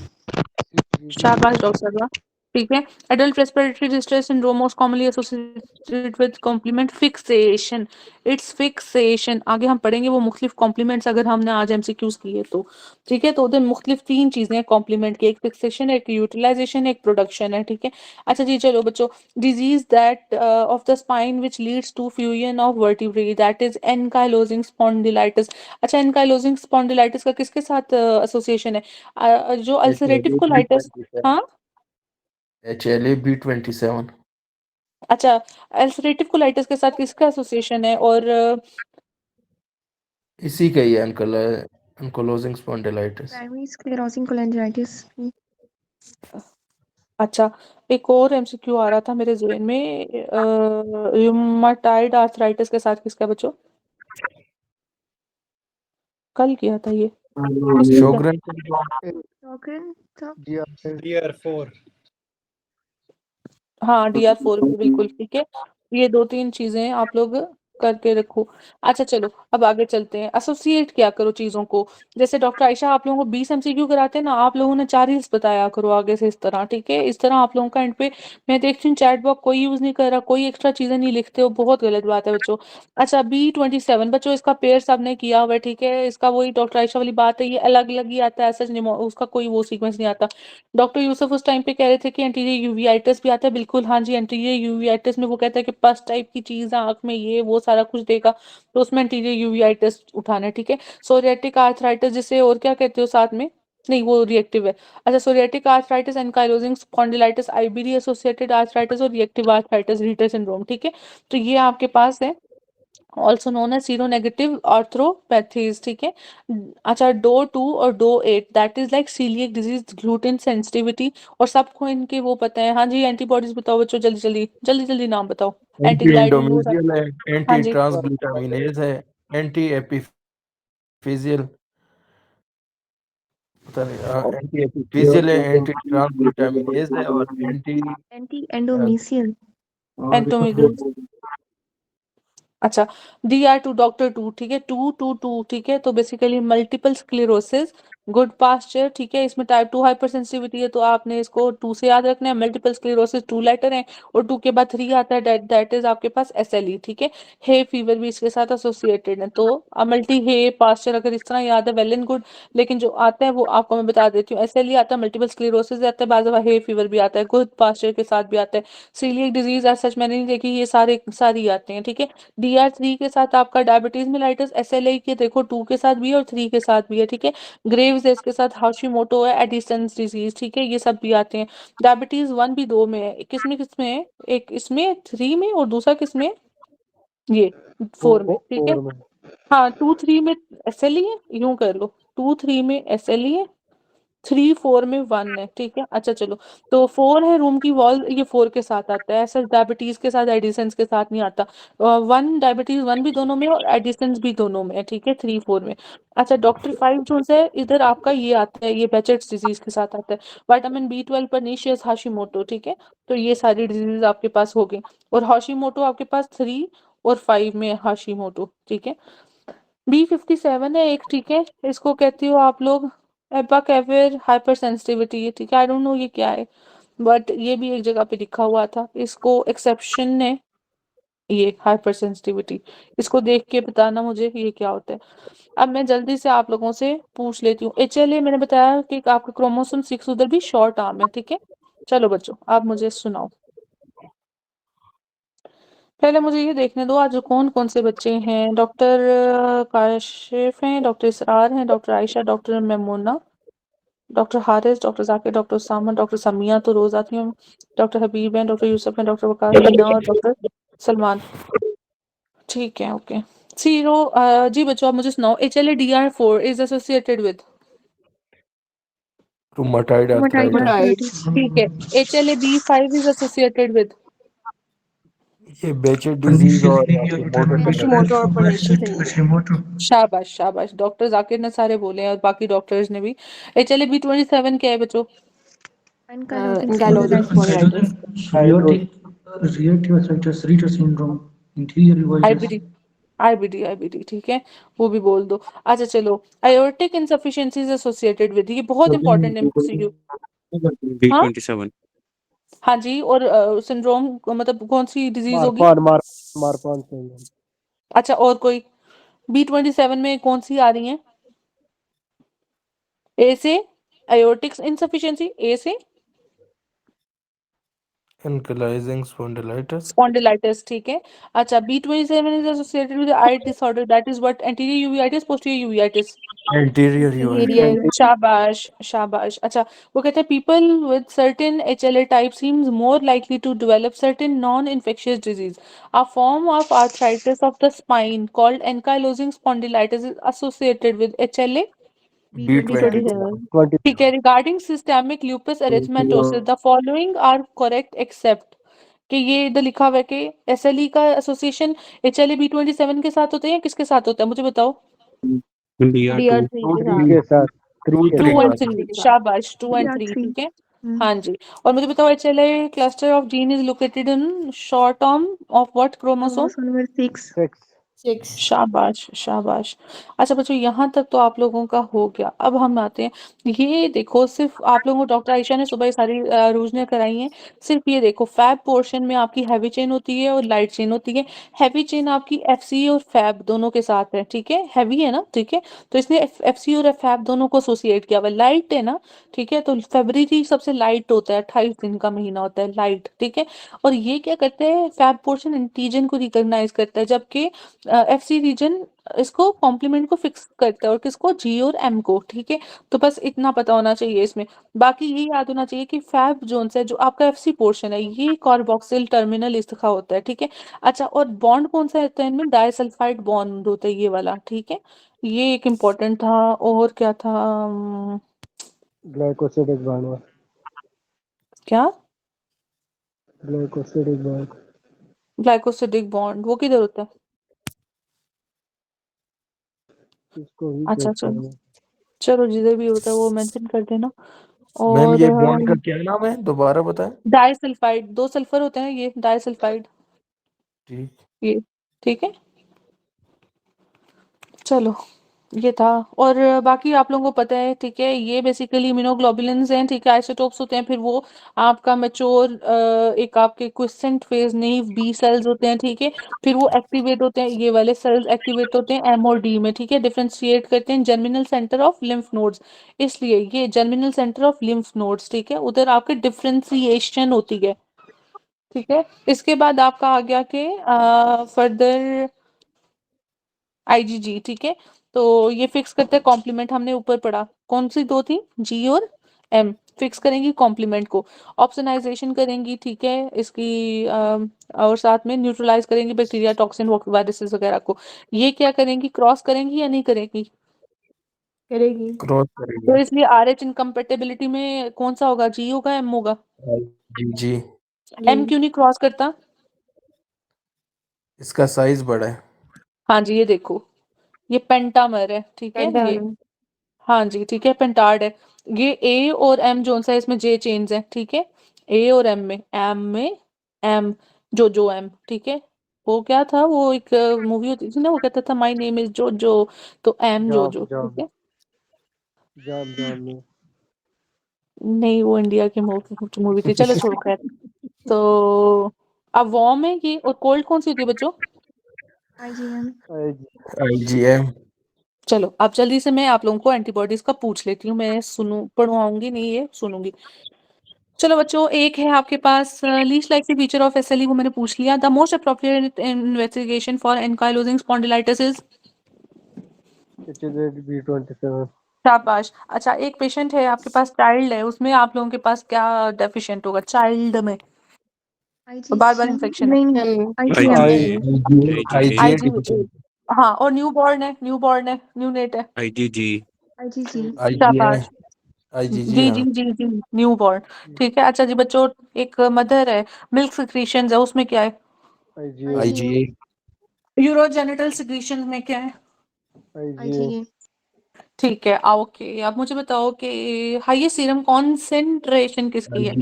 शाबाश डॉक्टर साहब। ठीक है। Adult respiratory distress syndrome most commonly associated with complement fixation. It's fixation आगे हम पढ़ेंगे वो मुख्तलिफ कॉम्प्लीमेंट्स अगर हमने आज एमसीक्यूज किए तो। ठीक है, तो उधर मुख्तलिफ 3 चीजें हैं कॉम्प्लीमेंट की, एक फिक्सेशन, एक यूटिलाइजेशन, एक प्रोडक्शन है। ठीक है, अच्छा जी चलो बच्चों, disease that of the spine which leads to fusion of vertebrae that is ankylosing spondylitis. अच्छा, एनकाइलोजिंग स्पॉन्डिलाइटिस का किसके साथ एसोसिएशन है? जो अल्सरेटिव कोलाइटिस। हाँ HLA-B27 अच्छा, अल्सरेटिव कोलाइटिस के साथ किसका एसोसिएशन है? और इसी का ही है ankylosing spondylitis. Primary sclerosing cholangitis. अच्छा, एक और एमसीक्यू आ रहा था मेरे ज़हन में, रूमेटाइड आर्थराइटिस के साथ किसका बच्चों? कल किया था ये, किसने किया? शोगरन Sjogren था. DR4 हाँ, DR4 भी बिल्कुल ठीक है। ये 2-3 चीजें आप लोग करके रखो। अच्छा चलो, अब आगे चलते हैं। एसोसिएट क्या करो चीजों को, जैसे डॉक्टर आयशा आप लोगों को 20 एमसीक्यू कराते हैं ना, आप लोगों ने 4 रील्स बताया करो आगे से इस तरह। ठीक है, इस तरह आप लोगों का एंड पे मैं देखती हूँ चैट बॉक्स कोई यूज नहीं कर रहा, कोई एक्स्ट्रा चीजें नहीं लिखते हो, बहुत गलत बात है बच्चों। अच्छा, B27 बच्चों इसका पेयर सबने किया हुआ है। ठीक है, इसका वही डॉक्टर आयशा वाली बात है, ये अलग अलग ही आता है, ऐसा नहीं उसका कोई वो सीक्वेंस नहीं आता। डॉक्टर यूसुफ उस टाइम पे कह रहे थे कि एंटीरियर यूवीआइटिस भी आता है, बिल्कुल हाँ जी, एंटीरियर यूवीआइटिस में वो कहता है कि पस टाइप की चीज है आंख में, ये वो सारा कुछ देगा, तो उसमें एंटीरियर यूवीआइटिस उठाना है। ठीक है, सोरियाटिक आर्थराइटिस जिसे और क्या कहते हो साथ में, नहीं वो रिएक्टिव है। अच्छा, psoriatic arthritis, ankylosing spondylitis, IBD associated arthritis और रिएक्टिव आर्थराइटिस, रीटर सिंड्रोम। ठीक है, तो ये आपके पास है, also known as seronegative arthropathies. ठीक है, अच्छा, डो 2 और डो 8 that is like coeliac disease, gluten sensitivity, और सबको इनके वो पता है। हाँ जी, एंटीबॉडीज बताओ बच्चों, जल्दी जल्दी जल्दी जल्दी नाम बताओ। एंटी एंटीग्लाइडिन वो सब। इंडोमिजियल है, हाँ एंटी जी, ट्रांसग्लूटामिनेज है, एंटी एपिफिजियल, पता नहीं, एंटी एपिफिजियल है, एंटी ट्रांसग्लूटामिनेज है और एंटी Anti-endomysial. एंटोमिजियस। अच्छा, DR2 डॉक्टर 2, ठीक है, 2 ठीक है, तो basically multiple sclerosis, Goodpasture. ठीक है, इसमें टाइप 2 हाइपर सेंसिटिविटी है, तो आपने इसको 2 से याद रखना है। मल्टीपल स्क्लेरोसिस 2 लेटर है, और 2 के बाद 3 आता है, दैट इज आपके पास SLE। ठीक है, हे फीवर भी इसके साथ एसोसिएटेड है, तो मल्टी हे पास्चर अगर इस तरह याद है वेल एंड गुड, लेकिन जो आता है वो आपको मैं बता देती हूँ। SLE आता है, मल्टीपल स्क्लेरोसिस आता है, बाज़ दफा हे फीवर भी आता है, गुड पास्चर के साथ भी आता है। सीलियक डिजीज एज सच मैंने नहीं देखी, ये सारी आते हैं। ठीक है, DR3 के साथ आपका डायबिटीज मेलाइटिस, SLA के देखो 2 के साथ भी है और 3 के साथ भी है। ठीक है, ग्रेव्स है इसके साथ, हाशिमोटो है, एडिसन्स डिजीज। ठीक है, ये सब भी आते हैं। डायबिटीज 1 भी 2 में है, किसमें है, एक इसमें 3 में और दूसरा किसमें है? ये 4 में। ठीक है, और में हाँ 2-3 में SLE है, यूं कर लो, 2-3 में SLE है, 3-4 में 1 है। ठीक है, अच्छा चलो, तो 4 है रूम की वॉल, ये 4 के साथ आता है, ऐसा डायबिटीज के साथ एडिसन्स के साथ नहीं आता। 1 डायबिटीज 1 भी दोनों में और एडिसन्स भी दोनों में है। ठीक है, 3-4 में। अच्छा, डॉक्टर 5 जो है इधर आपका ये आता है, ये बेचेट्स डिजीज के साथ आता है। Vitamin B12 pernicious, Hashimoto. ठीक है, तो ये सारी डिजीज आपके पास हो गई, और हाशिमोटो आपके पास 3 और 5 में है हाशिमोटो। ठीक है, B57 है एक। ठीक है, इसको कहती हो आप लोग एपाकेविर हाइपर सेंसिटिविटी। ठीक है, आई डोंट नो ये क्या है, बट ये भी एक जगह पे लिखा हुआ था, इसको एक्सेप्शन है, ये हाइपर सेंसिटिविटी, इसको देख के बताना मुझे ये क्या होता है। अब मैं जल्दी से आप लोगों से पूछ लेती हूँ। HLA मैंने बताया कि आपका क्रोमोसोम 6 उधर भी शॉर्ट आर्म है। ठीक है, चलो बच्चों आप मुझे सुनाओ, पहले मुझे ये देखने दो आज कौन कौन से बच्चे हैं। डॉक्टर काशिफ हैं, डॉक्टर इसरार हैं, doctor Ayesha, doctor Memona, doctor Haris, doctor Zakir, doctor सामा, डॉक्टर समिया तो रोज आती हैं, डॉक्टर हबीब हैं, डॉक्टर यूसुफ हैं, डॉक्टर वकार मीना और डॉक्टर सलमान। ठीक है, ओके। जी बच्चों आप मुझे सुनाओ, HLA DR4 is associated with. Rheumatoid Rheumatoid arthritis, arthritis. ठीक है, HLA B5 is associated with. ये बेचेट डिजीज Pernicious और anemia, Hashimoto vitamin disease. Hashimoto और B12, pernicious Behcet, anemia. Hashimoto. शाबाश शाबाश, डॉक्टर जाकिर ने सारे बोले हैं और बाकी डॉक्टर्स ने भी। HLA B27 क्या है बच्चों? Ankylosing Ankylosing spondylitis. spondylitis. Psoriatic reactive arthritis, Ritter syndrome, interior uveitis. IBD ठीक है, वो भी बोल दो। अच्छा चलो, aortic insufficiency is associated with, ये बहुत इंपॉर्टेंट है MCQ। हाँ B27 हाँ जी, और सिंड्रोम मतलब कौन सी डिजीज होगी? मारपान सिंड्रोम। अच्छा, और कोई? B27 में कौन सी आ रही है? ए से aortic insufficiency, ए से Ankylosing spondylitis. स्पॉन्डिलाइटिस, ठीक है। अच्छा, B27 is associated with eye disorder, that is what? Anterior uveitis, posterior uveitis? Anterior uveitis. Anterior. शाबाश, शाबाश। अच्छा, वो कहते हैं people with certain HLA type seems more likely to develop certain non infectious disease. A form of arthritis of the spine called ankylosing spondylitis is associated with HLA B27. B27 ठीक है। Regarding systemic lupus erythematosus the following are correct except कि ये इधर लिखा हुआ है कि SLE का एसोसिएशन HLA B27 के साथ होता है या किसके साथ होता है, मुझे बताओ। DR2 DR3 के 3 साथ। के साथ 3 के 2 3 and साथ 3, के साथ। शाबाश, 2 and 3, DR3 ठीक है। हाँ जी, और मुझे बताओ HLA cluster of gene is located in short term of what chromosome? chromosome number 6 6 6। शाबाश, शाबाश। अच्छा बच्चों, यहाँ तक तो आप लोगों का हो गया। अब हम आते हैं, ये देखो, सिर्फ आप लोगों को डॉक्टर आयशा ने सुबह ये सारी रूजने कराई हैं। सिर्फ ये देखो, फैब पोर्शन में आपकी हैवी चेन होती है और लाइट चेन होती है। हैवी चेन आपकी FC और फैब दोनों के साथ है, ठीक है, हैवी है ना, ठीक है, तो इसने FC और फैब दोनों को एसोसिएट किया हुआ। लाइट है ना, ठीक है, तो फरवरी सबसे लाइट होता है, 28 दिन का महीना होता है लाइट, ठीक है। और ये क्या करते हैं, फैब पोर्शन एंटीजन को रिकॉग्नाइज करता है, जबकि FC रीजन इसको कॉम्प्लीमेंट को फिक्स करता है, और किसको? G और M को, ठीक है। तो बस इतना पता होना चाहिए इसमें। बाकी ये याद होना चाहिए कि फैब जोन से जो आपका FC पोर्शन है, ये कार्बोक्सिल टर्मिनल इस लिखा होता है, ठीक है। अच्छा, और बॉन्ड कौन सा रहता है इनमें? डाइसल्फाइड बॉन्ड होता है ये वाला, ठीक है। ये एक इम्पोर्टेंट था। और क्या था? ग्लाइकोसिडिक बॉन्ड क्या? ग्लाइकोसिडिक बॉन्ड ग्लाइकोसिडिक बॉन्ड, वो किधर होता है? इसको ही अच्छा, कहते चलो, हैं। चलो जिधर भी होता है वो मेंशन कर देना। मैम और ये बॉन्ड का क्या नाम है, दोबारा बताएं। डाइसल्फाइड, 2 सल्फर होते हैं, ये डाइसल्फाइड, ठीक। ये, ठीक है। चलो, ये था। और बाकी आप लोगों को पता है, ठीक है, ये बेसिकली इम्यूनोग्लोबुलिन्स हैं, ठीक है, आइसोटोप्स होते हैं। फिर वो आपका मैच्योर एक आपके quiescent phase naive B cells होते हैं, ठीक है। फिर वो एक्टिवेट होते हैं, ये वाले सेल्स एक्टिवेट होते हैं M और D में, ठीक है। डिफरेंशिएट करते हैं germinal centre of lymph nodes, इसलिए ये germinal centre of lymph nodes, ठीक है, उधर आपके डिफरेंशिएशन होती है, ठीक है। इसके बाद आपका आ गया कि फर्दर IgG, ठीक है। तो ये फिक्स करते हैं कॉम्प्लीमेंट, हमने ऊपर पढ़ा, कौन सी दो थी? G और M फिक्स करेंगी कॉम्प्लीमेंट को, ऑप्सोनाइजेशन करेंगी, ठीक है, इसकी और साथ में न्यूट्रलाइज करेंगी बैक्टीरिया, टॉक्सिन, वायरसेस वगैरह को। ये क्या करेंगी? क्रॉस करेंगी या नहीं करेंगी? करेगी। क्रॉस तो करेंगे। इसलिए RH इनकम्पेटेबिलिटी में कौन सा होगा? G होगा, M होगा? जी, M क्यों नहीं क्रॉस करता? इसका साइज बड़ा है। हाँ जी, ये देखो, ये पेंटामर है, ठीक है, ये, हाँ जी, ठीक है, पेंटार्ड है। ये A और M जोन सा है, इसमें J चेन्स है, ठीक है। A और M में M, जो M, ठीक है। वो क्या था, वो एक मूवी होती थी ना, वो कहता था माय नेम इज जो, तो M जो, जाम ठीक है। जाम में नहीं, वो इंडिया की मूवी थी, चलो छोड़ो, खैर। तो अब वार्म है ये, और कोल्ड कौन सी होती है बच्चों? IgM IgM। चलो, अब जल्दी से मैं आप लोगों को एंटीबॉडीज का पूछ लेती हूँ, मैं पढ़वाऊंगी नहीं, ये सुनूंगी। चलो बच्चों, एक है आपके पास least likely feature of SLE, वो मैंने पूछ लिया। The most appropriate investigation for ankylosing spondylitis is? B27 शाबाश। अच्छा, एक पेशेंट है आपके पास, चाइल्ड है, उसमें आप लोगों के पास क्या डेफिशिएंट होगा चाइल्ड में? बार बार IgG इन्फेक्शन है। नहीं IgM IG, हाँ, और न्यू बॉर्न है, न्यू नेट है। IgG शाबाश, IgG, जी जी हाँ। जी जी, न्यू बॉर्न, ठीक है। अच्छा जी बच्चों, एक मदर है, मिल्क सिक्रीशंस है, उसमें क्या है? IgA। यूरोजेनिटल सिक्रीशन में क्या है? IgA ठीक है, ओके। अब मुझे बताओ कि हाईएस्ट सीरम कॉन्सेंट्रेशन किसकी है?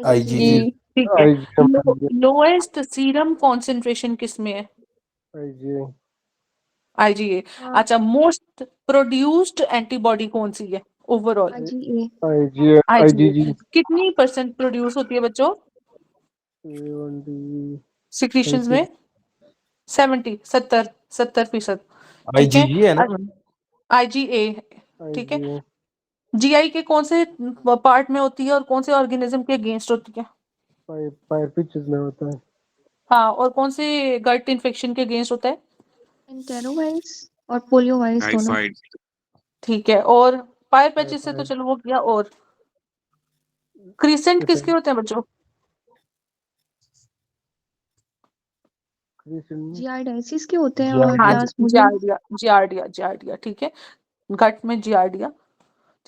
IgG। ठीक है। लोएस्ट सीरम कॉन्सेंट्रेशन किस में है? IgA। अच्छा, मोस्ट प्रोड्यूस्ड एंटीबॉडी कौन सी है? Overall IgA, IgA, IgA IgG, कितनी परसेंट प्रोड्यूस होती है बच्चों A1D, सिक्रीशंस में? 70% ठीक है। आईजीजी है ना मैम? IgA ठीक है। IgA, जीआई के कौन से पार्ट में होती है और कौन से ऑर्गेनिज्म के अगेंस्ट होती है? पायर पिचेस में होता है। हाँ, और कौन से गट इन्फेक्शन के अगेंस्ट होता है? एंटेरोवायरस और पोलियोवायरस दोनों। टाइफाइड ठीक है। और पायर पैचेस से तो टाइफाइड, चलो वो किया, और क्रिसेंट किसके क्रिसेंट, होते हैं बच्चों? क्रिसेंट, जियार्डाइसिस के होते हैं और हाँ जियार्डिया। प्लाज्मोडियम। जियार्डिया ठीक है। गट में जियार्डिया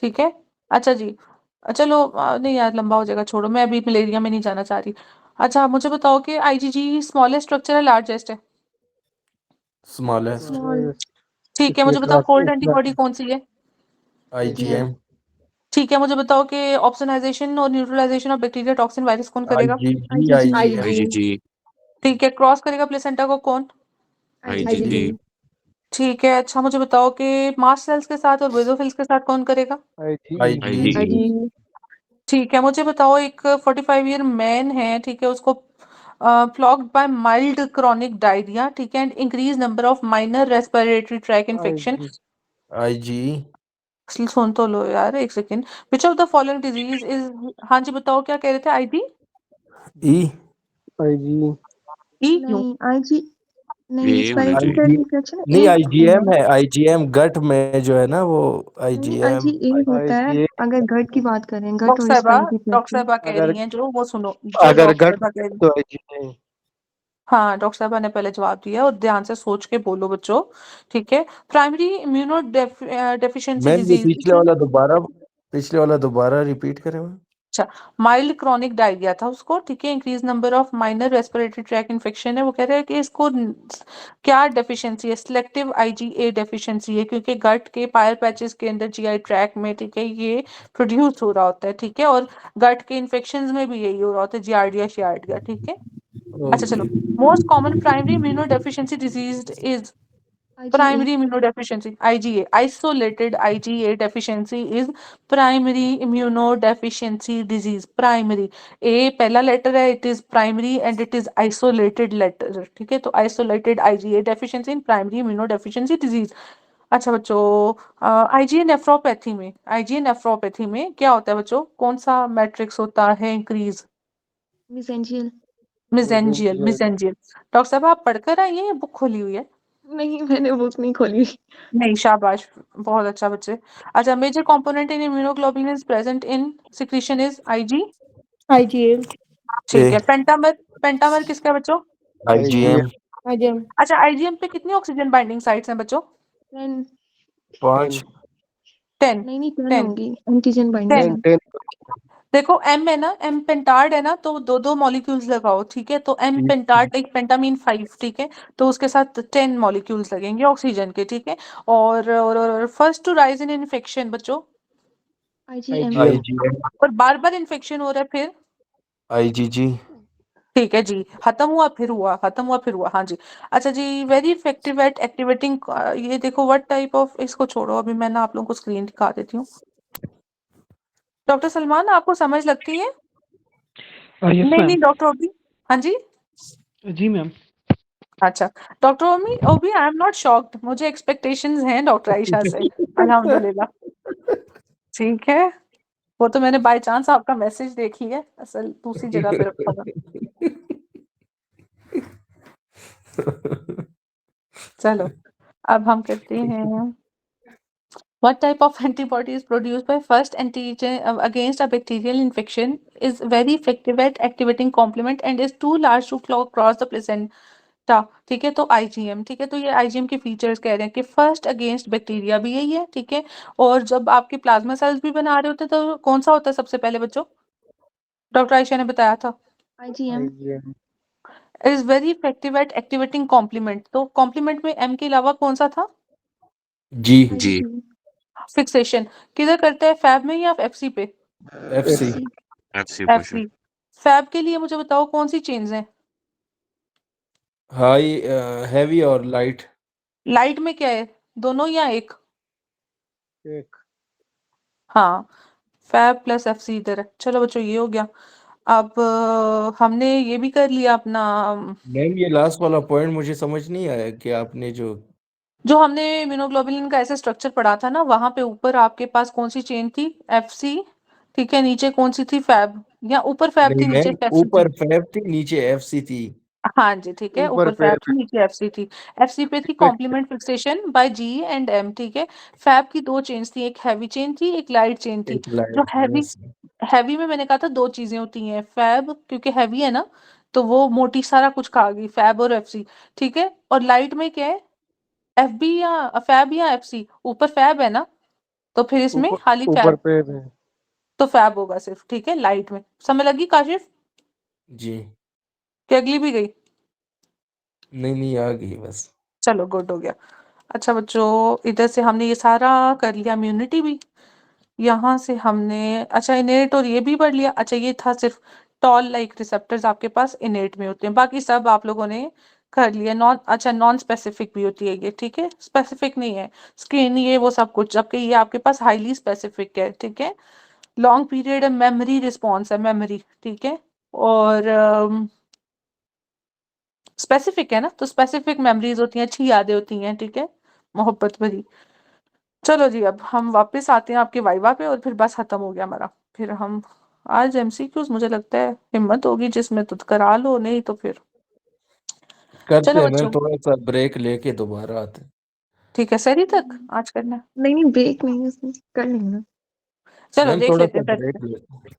ठीक है। अच्छा जी। चलो नहीं यार लंबा हो जाएगा, छोड़ो, मैं अभी मलेरिया में नहीं जाना चाह रही। अच्छा मुझे बताओ कि आईजीजी स्मॉलेस्ट स्ट्रक्चर है लार्जेस्ट है? स्मॉलेस्ट। स्मॉल। ठीक है। इसमें मुझे बताओ क्लास कोल्ड एंटीबॉडी कौन सी है? IgM। आईजीएम। ठीक है। मुझे बताओ कि ऑप्सोनाइजेशन और neutralisation of bacteria toxin virus कौन करेगा? IgG IgG, IgM. आईजीजी ठीक है। क्रॉस करेगा प्लेसेंटा को कौन? आईजीजी IgG, ठीक है। अच्छा मुझे बताओ कि मास्ट सेल्स के साथ और बेसोफिल्स के साथ कौन करेगा? IgE, IgE. आईजीई ठीक है। मुझे बताओ एक 45 ईयर मैन है, ठीक है, उसको plagued by mild chronic diarrhoea, ठीक है, and increase number of minor respiratory tract infection. IG, IgE. सुन तो लो यार एक second. Which of the following disease is, हाँ जी बताओ क्या कह रहे थे? आईडी ई। IgE, ई क्यों? नहीं IG, नहीं ये होना रेस्पिरेटरी चाहिए। ट्रैक आईजी इन्फेक्शन नहीं, ए होगा आईजीएम ना। है, आईजीएम गट में जो है ना वो नहीं आईजीएम। IgA होता है IgA, अगर गट की बात करें, गट डॉक्टर और साहबा, रेस्पिरेटरी ट्रैक डॉक्टर की। साहबा कह अगर रही हैं जो, वो सुनो जो अगर डॉक्टर गट साहबा कह रही। तो IgA, हाँ डॉक्टर साहबा ने पहले जवाब दिया, और ध्यान से सोच के बोलो बच्चों, ठीक है। प्राइमरी इम्यूनो डेफिशिएंसी मैम ये डिजीज, पिछले वाला दोबारा रिपीट करें मैम। अच्छा माइल्ड क्रॉनिक डायरिया था उसको, ठीक है, increase number of minor respiratory tract infection है। वो कह रहे हैं कि इसको क्या डेफिशिएंसी है? सिलेक्टिव आईजीए डेफिशिएंसी है, क्योंकि गट के पायर पैचेस के अंदर जीआई ट्रैक में, ठीक है, ये प्रोड्यूस हो रहा होता है, ठीक है, और गट के इन्फेक्शंस में भी यही हो रहा होता है, जियार्डिया शियार्डिया, ठीक है। अच्छा चलो, okay. Most common primary immuno deficiency disease is IgA, primary immunodeficiency IgA, isolated IgA deficiency is primary immunodeficiency disease। primary A पहला लेटर है, it is primary and it is isolated letter, ठीक है, तो isolated IgA deficiency in primary immunodeficiency disease। अच्छा बच्चों, IgA nephropathy में क्या होता है बच्चों? कौन सा मैट्रिक्स होता है इंक्रीज? mesangial। मिसेंजियल। डॉक्टर साहब आप पढ़कर आई हैं या बुक खोली हुई है? नहीं मैंने बुक नहीं खोली। नहीं, शाबाश, बहुत अच्छा बच्चे। अच्छा, major component in immunoglobulin is present in secretion is IG. IgA, ठीक है। ए। पेंटामर किसका है बच्चों? IgA, IgM. IgM, अच्छा, आईजीएम पे कितनी ऑक्सीजन बाइंडिंग साइट्स हैं बच्चों? 10। 5। 10। नहीं 10 10। होंगी एंटीजन बाइंडिंग 10। 10, साइट। 10, देखो एम है ना, एम पेंटार्ड है ना, तो दो दो मॉलिक्यूल्स लगाओ, ठीक है, तो एम पेंटार्ड लाइक पेंटामीन 5, ठीक है, तो उसके साथ 10 मॉलिक्यूल्स लगेंगे ऑक्सीजन के, ठीक है। और first to rise in infection बच्चों, IgM, IgM, आईजीएम। और बार बार इन्फेक्शन हो रहा है फिर? आईजीजी। ठीक है जी, खत्म हुआ फिर हुआ, खत्म हुआ फिर हुआ, हाँ जी। अच्छा जी, वेरी इफेक्टिव एट एक्टिवेटिंग, ये देखो व्हाट टाइप ऑफ, इसको छोड़ो अभी, मैं ना आप लोगों को स्क्रीन दिखा देती हूँ। डॉक्टर सलमान आपको समझ लगती है? यस नहीं मैम। नहीं डॉक्टर ओबी, हाँ जी। जी मैम। अच्छा डॉक्टर ओमी ओबी, आई एम नॉट शॉक्ड, मुझे एक्सपेक्टेशंस हैं डॉक्टर आयशा से, अल्हम्दुलिल्लाह, ठीक है। वो तो मैंने बाय चांस आपका मैसेज देखी है, असल दूसरी जगह पे रखा हुआ। चलो अब हम करते हैं, what type of antibody is produced by first antigen against a bacterial infection, is very effective at activating complement and is too large to cross the placenta, ठीक है, तो आईजीएम, ठीक है, तो ये आईजीएम के फीचर्स कह रहे हैं कि फर्स्ट अगेंस्ट बैक्टीरिया भी यही है, ठीक है, और जब आपके प्लाज्मा सेल्स भी बना रहे होते हैं तो कौन सा होता है सबसे पहले बच्चों? डॉक्टर आयशा ने बताया था, IgM, IgM, is very effective at activating complement, तो कॉम्प्लीमेंट में एम के अलावा कौन सा था? जी। जी IgG, फिक्सेशन किधर करता है, फैब में या एफसी पे? एफसी। FC, एफसी पर एफसी। फैब के लिए मुझे बताओ कौन सी चेन्स हैं? हाई, हैवी और लाइट। लाइट में क्या है, दोनों या एक? एक, हाँ, फैब प्लस एफसी इधर है। चलो बच्चों ये हो गया। अब हमने ये भी कर लिया अपना मैम ये लास्ट वाला पॉइंट मुझे समझ नहीं आया कि आपने जो हमने इम्यूनोग्लोबुलिन का ऐसे स्ट्रक्चर पढ़ा था ना, वहां पे ऊपर आपके पास कौन सी चेन थी? एफसी, ठीक है, नीचे कौन सी थी? फैब, या ऊपर फैब नहीं थी नीचे मैम, एफसी थी? ऊपर फैब थी नीचे एफसी थी। हाँ जी, ठीक है, ऊपर ऊपर फैब फैब थी नीचे एफसी थी। एफसी पे थी complement fixation by G and M, ठीक है। फैब की दो चेन्स थी, एक हैवी चेन थी, एक लाइट चेन थी। एक जो लाइट, हैवी यस। हैवी में मैंने कहा था दो चीजें होती हैं, फैब क्योंकि हैवी है ना, तो वो मोटी सारा कुछ खा गई, फैब और एफसी, ठीक है। और लाइट में क्या है? एफ बी या फैब या एफसी? ऊपर फैब है ना, तो फिर इसमें ऊपर खाली ऊपर फैब, फैब है। तो फैब होगा सिर्फ, ठीक है, लाइट में। समझ लगी काशिफ? जी। कि अगली भी गई? नहीं आ गई बस। चलो गुड हो गया। अच्छा बच्चों, इधर से हमने ये सारा कर लिया, इम्यूनिटी भी यहाँ से हमने, अच्छा इनेट और ये भी पढ़ लिया। अच्छा ये था सिर्फ टॉल लाइक रिसेप्टर्स आपके पास इनेट में होते हैं, बाकी सब आप लोगों ने कर लिया। नॉन, अच्छा नॉन स्पेसिफिक भी होती है ये, ठीक है, स्पेसिफिक नहीं है। स्किन ये वो सब कुछ, जबकि ये आपके पास हाईली स्पेसिफिक है, ठीक है। लॉन्ग पीरियड मेमोरी रिस्पॉन्स है, मेमोरी, ठीक है। और स्पेसिफिक है ना, तो स्पेसिफिक मेमोरीज होती हैं, अच्छी यादें होती हैं, ठीक है, मोहब्बत भरी। चलो जी, अब हम वापस आते हैं आपके वाइवा पे, और फिर बस खत्म हो गया हमारा। फिर हम आज एमसीक्यूज, मुझे लगता है हिम्मत होगी जिसमें तो करा लो, नहीं तो फिर करते चलो हैं मैम, बच्चों, थोड़ा सा ब्रेक लेके दोबारा आते हैं। ठीक है, सही तक आज करना है। नहीं नहीं ब्रेक नहीं, उसमें कर लेंगे ना। चलो मैम देख थोड़ा लेते सा हैं ब्रेक फिर। लेते हैं।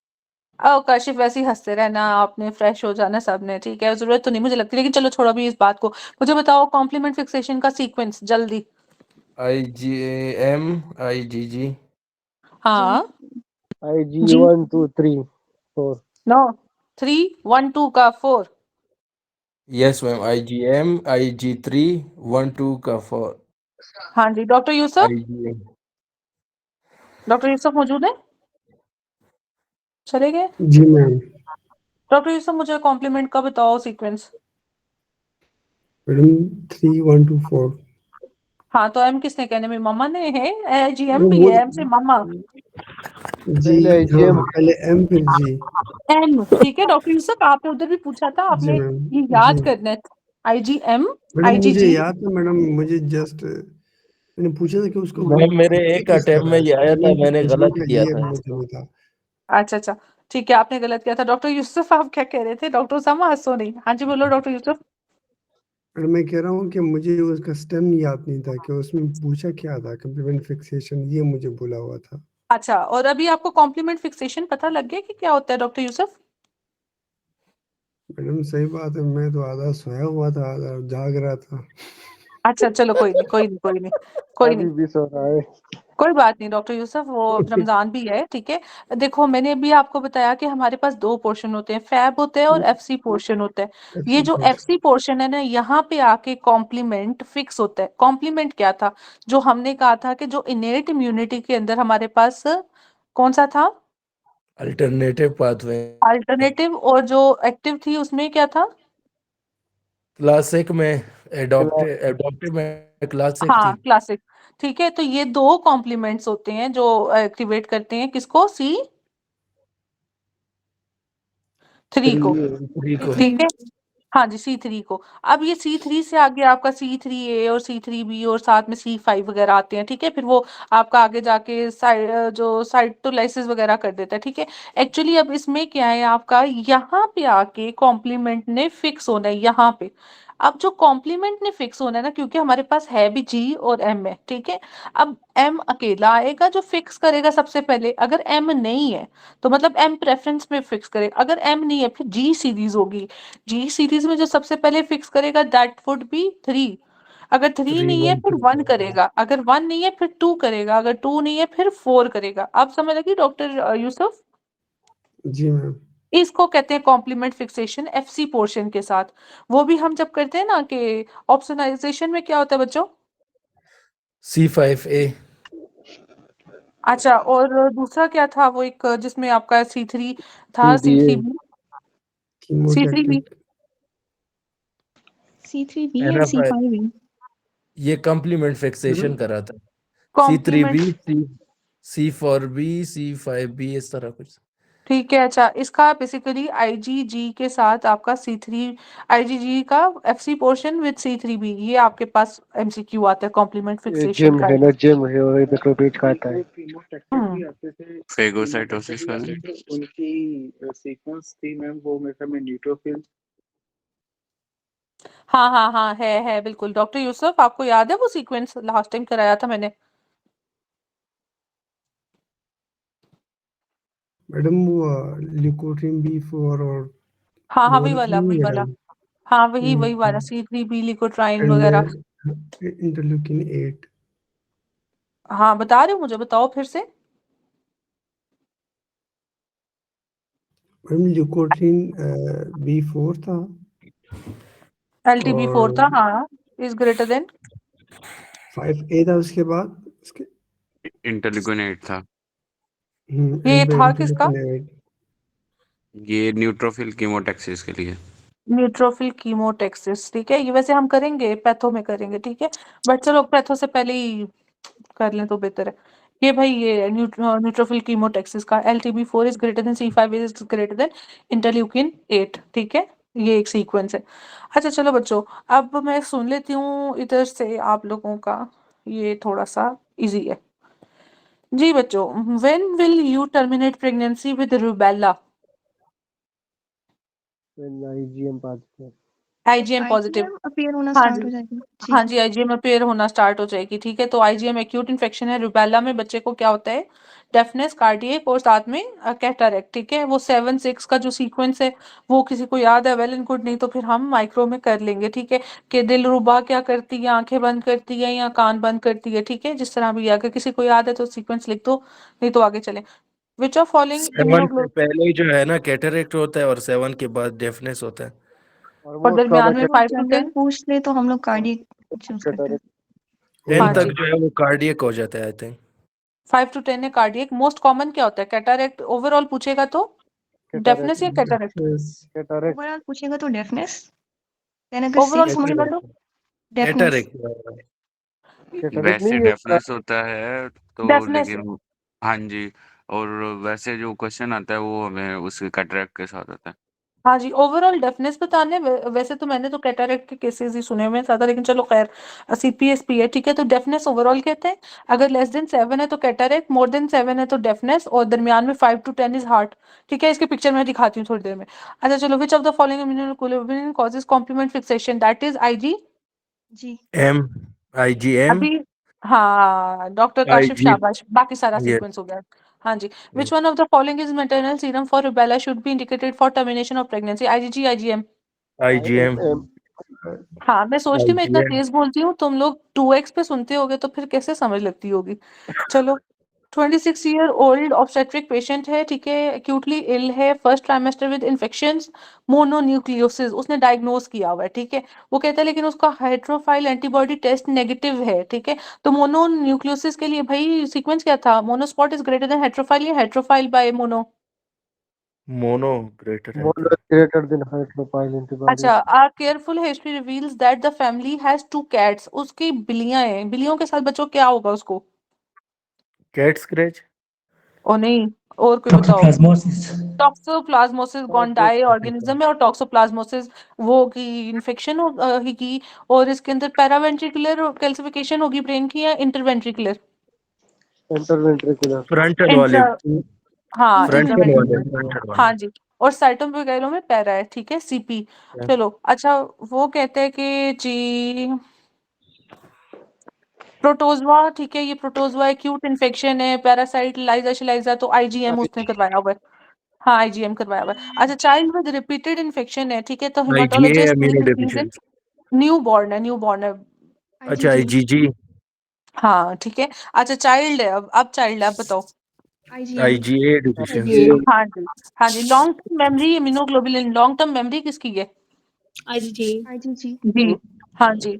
आओ काशिफ, वैसे ही हंसते रहना, आपने फ्रेश हो जाना सबने, ठीक है, जरूरत तो नहीं मुझे लगती, लेकिन चलो छोड़ो अभी इस बात को। मुझे बताओ कॉम्प्लीमेंट फिक्सेशन का सीक्वेंस जल्दी। IgM IgG। हाँ, IG जी, 1 2 3 4। नो, 3 1 2 का 4। यस मैम, IgM IG3 1 2 का 4। हाँ जी, doctor Yusuf, IgM। Doctor Yusuf मौजूद है? चले गए? जी मैम। डॉक्टर यूसुफ मुझे कॉम्प्लीमेंट का बताओ सीक्वेंस। मैडम 3 1 2 4। हाँ, तो एम किसने कहने में? मम्मा ने है, जीएम भी वो है, एम से मम्मा। जी, पहले हाँ IgM। पहले एम फिर जी। एम, ठीक है डॉक्टर यूसुफ, आपने उधर भी पूछा था, जी आपने मैम। ये जी याद करना है। IgM मैडम मुझे IgG। याद था मैडम, मुझे जस्ट मैंने पूछा था कि उसको मैम मेरे है एक किसका अटेम्प्ट रहा में है, ये आया था, स्पेलिंग मैंने समझने गलत का किया ये था। मुझे नहीं था। अच्छा अच्छा, ठीक है, आपने गलत किया था। डॉक्टर यूसुफ आप क्या कह रहे थे? डॉक्टर उसामा हंसो नहीं, हाँ जी बोलो डॉक्टर यूसुफ। मैडम मैं कह रहा हूँ कि मुझे उसका स्टेम याद नहीं था कि उसमें पूछा क्या था, कंप्लीमेंट फिक्सेशन, ये मुझे भूला हुआ था। अच्छा, और अभी आपको कॉम्प्लीमेंट फिक्सेशन पता लग गया कि क्या होता है डॉक्टर यूसुफ? मैडम सही बात है, मैं तो आधा सोया हुआ था आधा जाग रहा था। अच्छा चलो, कोई नहीं कोई नहीं कोई नहीं कोई नहीं, अभी भी सो रहा है। कोई बात नहीं डॉक्टर यूसुफ, वो रमजान भी है, ठीक है। देखो मैंने अभी आपको बताया कि हमारे पास दो पोर्शन होते हैं, फैब होता है और एफसी पोर्शन होता है। ये जो एफसी पोर्शन है ना, यहाँ पे आके कॉम्प्लीमेंट फिक्स होता है। कॉम्प्लीमेंट क्या था? जो हमने कहा था कि जो इनेट इम्यूनिटी के अंदर हमारे पास कौन सा था? Alternative pathway. अल्टरनेटिव, और जो एक्टिव थी उसमें क्या था? क्लासिक में एडॉप्टिव में क्लासिक थी। हाँ क्लासिक, ठीक है। तो ये दो कॉम्प्लीमेंट्स होते हैं जो एक्टिवेट करते हैं किसको? C3 को, थ्री को। ठीक है। हाँ जी, C3 को। अब ये C3 से आगे आपका C3A और C3B और साथ में C5 वगैरह आते हैं, ठीक है। फिर वो आपका आगे जाके जो साइटोलाइसिस वगैरह कर देता है, ठीक है। एक्चुअली अब इसमें क्या है, आपका यहाँ पे आके कॉम्प्लीमेंट ने फिक्स होना है यहाँ पे। अब जो कॉम्प्लीमेंट ने फिक्स होना है ना, क्योंकि हमारे पास है भी G और M है, ठीक है। अब M अकेला आएगा जो फिक्स करेगा सबसे पहले। अगर M नहीं है तो मतलब M प्रेफरेंस में फिक्स करेगा। अगर M नहीं है फिर G सीरीज होगी। जी सीरीज में जो सबसे पहले फिक्स करेगा दैट वुड बी 3। अगर 3 3 नहीं है 1 फिर 2 1 करेगा, अगर 1 नहीं है फिर 2 करेगा, अगर 2 नहीं है फिर 4 करेगा। आप समझ लगी डॉक्टर यूसुफ? जी मैम। इसको कहते हैं कॉम्प्लीमेंट फिक्सेशन एफसी पोर्शन के साथ। वो भी हम जब करते हैं ना कि ऑप्शनलाइजेशन में क्या होता है बच्चों? C5A। अच्छा, और दूसरा क्या था वो, एक जिसमें आपका C3 था, CBA। C3B, C3B, कीमोटैक्टिक। C3B या NF5 C5B? ये कंप्लीमेंट फिक्सेशन करा था। कॉम्प्लीमेंट C3B C4B, C5B इस तरह कुछ। ठीक है। अच्छा, इसका बेसिकली आईजीजी के साथ आपका C3 आईजीजी का एफसी पोर्शन विद C3B, ये आपके पास एमसीक्यू आता है कॉम्प्लीमेंट ये फिक्सेशन जिम का। है ना, जिम है और इमेक्लोप्रीड का आता है। फेगोसाइटोसिस वाले। उनकी सीक्वेंस थी मैम, वो मेरे ख्याल में न्यूट्रोफिल। हाँ हाँ हाँ, है बिल्कुल। डॉक्टर यूसुफ, आपको याद है वो सीक्वेंस लास्ट टाइम कराया था मैंने? मैडम वो ल्यूकोट्रिन B4 और हाँ हाँ, वो वही वाला नहीं वही है वाला। हाँ, वही वाला C3B लिकोट्राइन एंड वगैरह। इंटरल्यूकिन 8। हाँ, बता रहे हो, मुझे बताओ फिर से। मैडम ल्यूकोट्रिन B4 था LTB4 था, और हाँ। इज ग्रेटर देन 5A था उसके बाद उसके इंटरल्यूकिन 8 था। ये एंड था किसका? इंटरल्यूकिन 8। ये न्यूट्रोफिल कीमोटैक्सिस के लिए। न्यूट्रोफिल कीमोटेक्सिस, ठीक है। ये वैसे हम करेंगे, पैथो में करेंगे, ठीक है। बट चलो पैथो से पहले ही कर लें तो बेहतर है। ये भाई, ये न्यूट्रोफिल कीमोटेक्सिस का LTB4 is greater then C5 is greater than interleukin 8, ठीक है। ये एक सीक्वेंस है। अच्छा चलो बच्चों, अब मैं सुन लेती हूँ इधर से आप लोगों का, ये थोड़ा सा इजी है। जी बच्चों, when will you terminate pregnancy with rubella? IgM positive. IgM positive. IgM appear होना हाँ स्टार्ट जी, हो जाएगी। जी हाँ जी, IgM अपीयर होना स्टार्ट हो जाएगी, ठीक है। तो IgM एक्यूट इन्फेक्शन है। रूबेला में बच्चे को क्या होता है? डेफनेस, कार्डियक और साथ में कैटरेक्ट, ठीक है। वो 7-6 का जो सीक्वेंस है वो किसी को याद है? वेल एंड गुड, नहीं तो फिर हम माइक्रो में कर लेंगे, ठीक है। कि दिलरुबा क्या करती है? आंखें बंद करती है या कान बंद करती है, ठीक है। जिस तरह भी, अगर किसी को याद है तो सीक्वेंस लिख दो, नहीं तो आगे चलें। विच ऑफ फॉलोइंग 7 से पहले जो है ना कैटरेक्ट होता है और 7 के बाद डेफनेस होता है। और और मोस्ट दरमियान कॉमन में 5 to जनरल 10? पूछ ले तो हम लोग कार्डियक चूज करते हैं। 10 हाँ तक जी, जो है वो कार्डियक हो जाता है आई थिंक। 5 to 10 है कार्डियक। मोस्ट कॉमन क्या होता है? कैटरेक्ट ओवरऑल पूछेगा तो डेफनेस या कैटरेक्ट? कैटरेक्ट। ओवरऑल पूछेगा तो डेफनेस, देन अगर ओवरऑल 6 पूछेगा होगा तो तो डेफनेस। कैटरेक्ट कैटरेक्ट वैसे नहीं है डेफनेस होता है तो, डेफनेस। लेकिन हाँ जी। और वैसे जो क्वेश्चन आता है वो हमें उसके कैटरेक्ट के साथ आता है। हाँ जी, ओवरऑल डेफनेस बताने। वैसे तो मैंने तो कैटरेक्ट के केसेस ही सुने हुए हैं ज्यादा, लेकिन चलो खैर, CPSP है, ठीक है। तो डेफनेस ओवरऑल कहते हैं। अगर लेस देन 7 है तो कैटरेक्ट, मोर देन 7 है तो डेफनेस, और दरमियान में 5 to 10 इज हार्ट, ठीक है। इसके पिक्चर मैं दिखाती हूँ थोड़ी देर में। अच्छा चलो, which of the following immunoglobulin causes complement fixation? That is IG। G M IgM अभी हाँ, डॉक्टर काशिफ, IG शाबाश, बाकी सारा yes सीक्वेंस हो गया। हाँ जी। Which one of the following is maternal serum for rubella should be indicated for termination of pregnancy? IgG, IgM? IgM हाँ, मैं सोचती हूँ मैं इतना IgM तेज बोलती हूँ, तुम लोग 2x पे सुनते होगे तो फिर कैसे समझ लगती होगी। चलो, 26 ईयर ओल्ड ऑब्स्टेट्रिक पेशेंट है, ठीक है। एक्यूटली इल है, first trimester with infections, mononucleosis उसने डायग्नोज किया हुआ है, ठीक है। वो कहता है लेकिन उसका हाइड्रोफाइल एंटीबॉडी टेस्ट नेगेटिव है, ठीक है। तो मोनोन्यूक्लियोसिस के लिए भाई सीक्वेंस क्या था? मोनोस्पॉट इज ग्रेटर देन हेट्रोफाइल या हेट्रोफाइल बाय मोनो? मोनो ग्रेटर है मोनो ग्रेटर देन हाइड्रोफाइल एंटीबॉडी। अच्छा, a careful history reveals that the family has 2 cats। उसकी बिल्लियां हैं, बिल्लियों के साथ बच्चों क्या होगा उसको? कैट स्क्रैच ओ नहीं, और कोई बताओ। टॉक्सोप्लाज्मोसिस। टॉक्सोप्लाज्मोसिस गॉन्डाई ऑर्गेनिज्म है, और टॉक्सोप्लाज्मोसिस वो की इन्फेक्शन होगी। और इसके अंदर पैरावेंट्रिकुलर कैल्सिफिकेशन होगी ब्रेन की, या इंटरवेंट्रिकुलर? इंटरवेंट्रिकुलर। फ्रंटल वाले इंट्रा, हाँ फ्रंटल वाले इंटरवेंट्रिकुलर, हाँ जी। और साइटोमेगालो में पैरा है, ठीक है, CP। चलो अच्छा, वो कहते हैं कि जी प्रोटोजवा, ठीक है। ये प्रोटोजवा एक्यूट इन्फेक्शन है, पैरासाइट लाइजा शिलाइजा, तो IgM उसने करवाया हुआ है। हाँ, IgM करवाया हुआ है। अच्छा, चाइल्ड विद रिपीटेड इन्फेक्शन है, ठीक है। तो IgA haematologist immunodeficiency new born है, न्यू बॉर्न है। अच्छा आईजीजी IgG हाँ ठीक है। अच्छा, चाइल्ड है, अब चाइल्ड है, अब बताओ। आईजीएम IgA डिफिशिएंसी ये हाँ जी, हाँ जी। Long term memory immunoglobulin, long term memory किसकी है? IgG। आईजीजी जी, हाँ जी।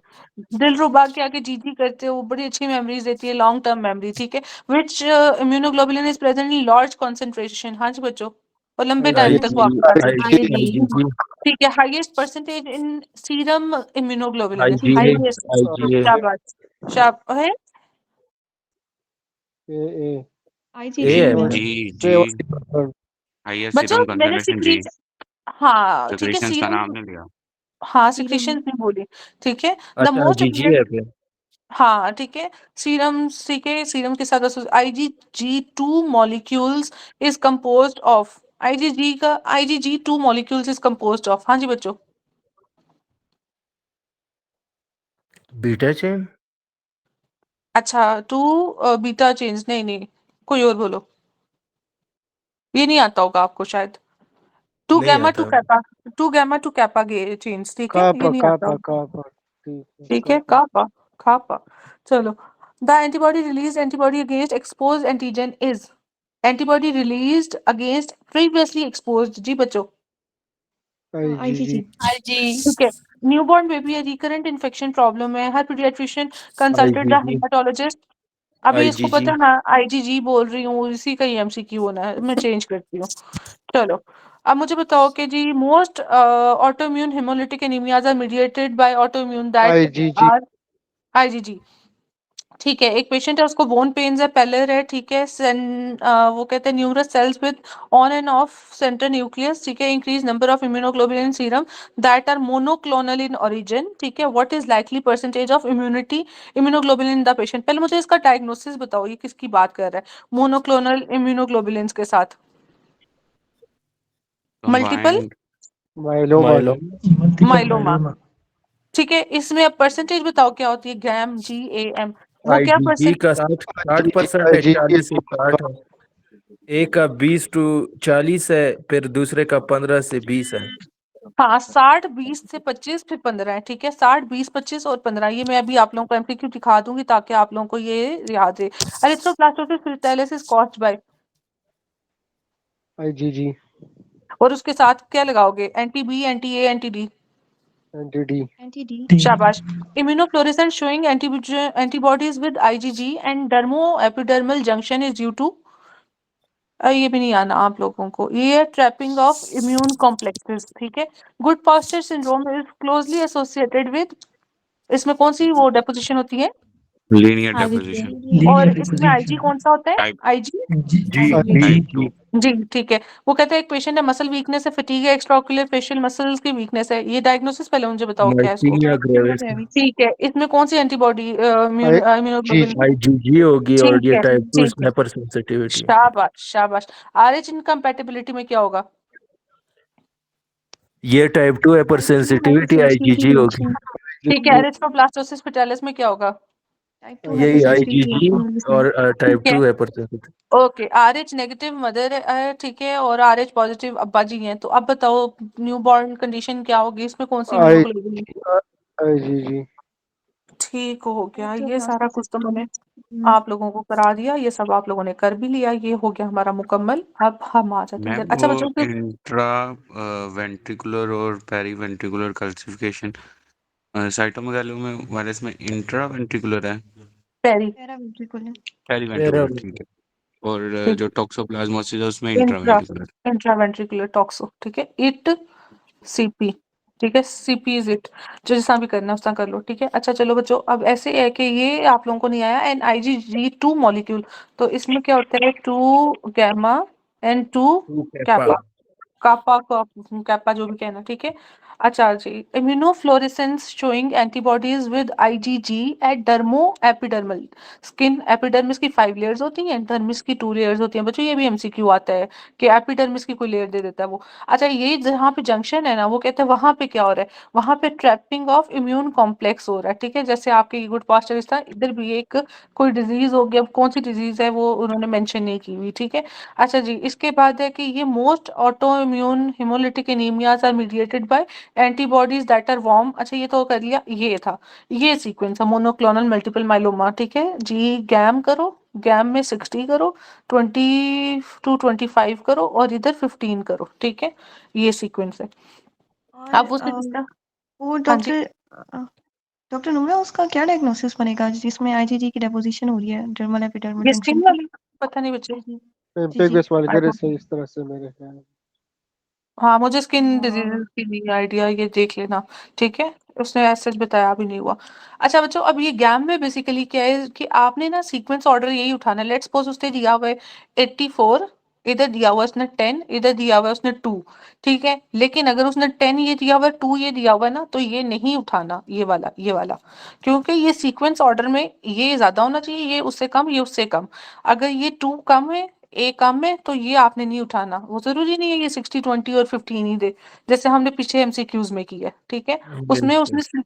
दिलरुबा के आगे जीजी करते हो, बड़ी अच्छी मेमोरीज देती है, लॉन्ग टर्म मेमोरी, ठीक है। Which immunoglobulin is present in large concentration? हाँ जी बच्चों, और लंबे टाइम तक वो आपके पास है। IgG। ठीक है। Highest percentage in serum immunoglobulin, IgA highest. IgA शाबाश, शाब है। ए IG ए जी है मैम क्या? जी हाईएस्ट बच्चों सीरम मैंने कंसंट्रेशन जी सिक्रीज हाँ ठीक है सिक्रीशंस का सीरम नाम नहीं लिया। हाँ सीरम सिक्रीशन भी बोली ठीक है द अच्छा मोस्ट IgG है फिर। हाँ ठीक है सीरम ठीक है सीरम के साथ IgG2 molecules is composed of IgG2 molecules is composed of हाँ जी बच्चों बीटा चेन। अच्छा टू बीटा चेंज नहीं नहीं कोई और बोलो ये नहीं आता होगा आपको शायद टू नहीं गैमा आता। Two gamma two kappa change ठीक है ये नहीं आता होगा कापा ठीक है ठीक है कापा कापा चलो the antibody against expose antigen is antibody released against previously exposed जी बच्चों IgG ठीक है newborn baby recurrent infection problem है her paediatrician consulted the IgG haematologist अभी इसको IgG पता है ना आईजीजी बोल रही हूँ इसी का ही एमसीक्यू होना है मैं चेंज करती हूँ चलो अब मुझे बताओ कि जी most autoimmune haemolytic anaemias are mediated by autoimmune that IgG are IgG ठीक है एक पेशेंट है उसको बोन पेन्स है पेलर है ठीक है वो कहते हैं numerous cells with on and off centre nucleus ठीक है increase number of immunoglobulin serum that are monoclonal in origin ठीक है what is likely percentage of immunoglobulin in the patient पहले मुझे इसका डायग्नोसिस बताओ ये किसकी बात कर रहा है मोनोक्लोनल इम्यूनोग्लोबुलिन के साथ multiple combined myeloma multiple myeloma myeloma ठीक है इसमें अब परसेंटेज बताओ क्या होती है गैम GAM वो क्या IgG परसेंट का 60% है, 40 से 60 है। एक का 20 to 40 है, फिर दूसरे का 15 से 20 है। हाँ 60 20 से 25 फिर 15 है ठीक है 60 20 25 और 15 ये मैं अभी आप लोगों को एमसीक्यू दिखा दूंगी ताकि आप लोगों को ये याद रहे erythroblastosis fetalis caused by IgG और उसके साथ क्या लगाओगे anti B anti A anti D NTD NTD शाबाश immunofluorescence showing antibodies with IgG and dermo epidermal junction is due to ये भी नहीं आना आप लोगों को ये ट्रैपिंग ऑफ इम्यून कॉम्प्लेक्सेस ठीक है Goodpasture syndrome is closely associated with इसमें कौन सी वो डेपोजिशन होती है लीनियर डेपोजिशन और लीनियर इसमें आईजी कौन सा होता है type Ig G type 2 G ठीक है वो कहते हैं एक पेशेंट है मसल वीकनेस है फटीग है एक्स्ट्राओक्युलर फेशियल मसल्स की वीकनेस है ये डायग्नोसिस पहले मुझे बताओ क्या है इसको माइस्थीनिया ग्रेविस ठीक है इसमें कौन सी एंटीबॉडी इम्यूनोग्लोबुलिन IgG होगी और ठीक ये है टाइप 2 ठीक है स्नैपर सेंसिटिविटी। शाबाश शाबाश RH इनकम्पैटिबिलिटी में क्या होगा ये टाइप 2 हाइपर सेंसिटिविटी IgG होगी। ठीक है एरिथ्रोब्लास्टोसिस फिटालिस में क्या होगा टाइप 2 यही हाइपरसेंसिटिविटी IgG और टाइप ठीक है 2 hyper sensitivity. Okay RH negative mother है ठीक है और RH पॉजिटिव अब्बा जी हैं तो अब बताओ न्यू बॉर्न कंडीशन क्या होगी इसमें कौन सी इम्यूनोग्लोबुलिन IgG ठीक हो गया ये Erythroblast सारा कुछ तो मैंने हम्म, आप लोगों को करा दिया ये सब आप लोगों ने कर भी लिया ये हो गया हमारा मुकम्मल अब हम आ जाते हैं मैम इधर अच्छा वो बच्चों के इंट्रा वेंट्रिकुलर और पेरी वेंट्रिकुलर कैल्सिफिकेशन साइटोमेगालोमा वायरस में इंट्रा वेंट्रिकुलर है पेरी पैरावेंट्रिकुलर पेरी वेंट्रिकुलर ठीक है और ठीक जो टॉक्सोप्लाज्मोसिस है उसमें इंट्रा इंट्रा वेंट्रिकुलर इंट्रावेंट्रिकुलर टॉक्सो ठीक है इट CP ठीक है CP इज इट जो जितना भी करना है उतना कर लो ठीक है अच्छा चलो बच्चों अब ऐसे है कि ये आप लोगों को नहीं आया एंड IgG2 मॉलिक्यूल तो इसमें क्या होता है 2 gamma and 2 kappa kappa kappa जो भी कहना ठीक है अच्छा जी immunofluorescence showing antibodies with IgG at dermo epidermal skin epidermis की 5 लेयर्स होती हैं डर्मिस की 2 लेयर्स होती हैं बच्चों ये भी MCQ आता है कि एपिडर्मिस की कोई लेयर दे देता है वो अच्छा ये जहाँ पे जंक्शन है ना वो कहते हैं वहां पे क्या हो रहा है वहां पे ट्रैपिंग ऑफ इम्यून कॉम्प्लेक्स हो रहा है ठीक है जैसे आपके गुड पास्टर था इधर भी एक कोई डिजीज हो गया अब कौन सी डिजीज है वो उन्होंने मेंशन नहीं की हुई ठीक है अच्छा जी इसके बाद है कि ये most auto immune haemolytic anaemias are mediated by antibodies that are warm अच्छा ये तो कर लिया ये था ये सीक्वेंस है मोनोक्लोनल मल्टीपल माइलोमा ठीक है जी गैम करो गैम में 60 करो 20 to 25 करो और इधर 15 करो ठीक है ये सीक्वेंस है और अब उसमें जिसका वो हाँ जी डॉक्टर नुमरा उसका क्या डायग्नोसिस बनेगा जिसमें IgG की डेपोजिशन हो रही है डर्मल एपिडर्मल ये जंक्शन स्किन पे वाली पता नहीं बच्चे जी पेगस वल्गरिस है इस तरह से मेरे ख्याल हाँ मुझे स्किन हाँ डिजीजेस की भी आइडिया ये देख लेना ठीक है उसने ऐसा सच बताया भी नहीं हुआ। अच्छा बच्चों, अब ये गैम में बेसिकली क्या है कि आपने ना सीक्वेंस ऑर्डर यही उठाना है। लेट्स सपोज उसने दिया हुआ है 84, इधर दिया हुआ है उसने 10, इधर दिया हुआ है उसने 2, ठीक है। लेकिन अगर उसने 10 ये दिया हुआ है, 2 ये दिया हुआ है ना, तो ये नहीं उठाना, ये वाला, क्योंकि ये सीक्वेंस ऑर्डर में ये ज्यादा होना चाहिए, ये उससे कम, ये उससे कम। अगर ये 2 कम है, ए कम है, तो ये आपने नहीं उठाना। वो जरूरी नहीं है ये 60 20 और 15 ही दे, जैसे हमने पीछे एमसीक्यूज में किया है, ठीक है। उसमें उसने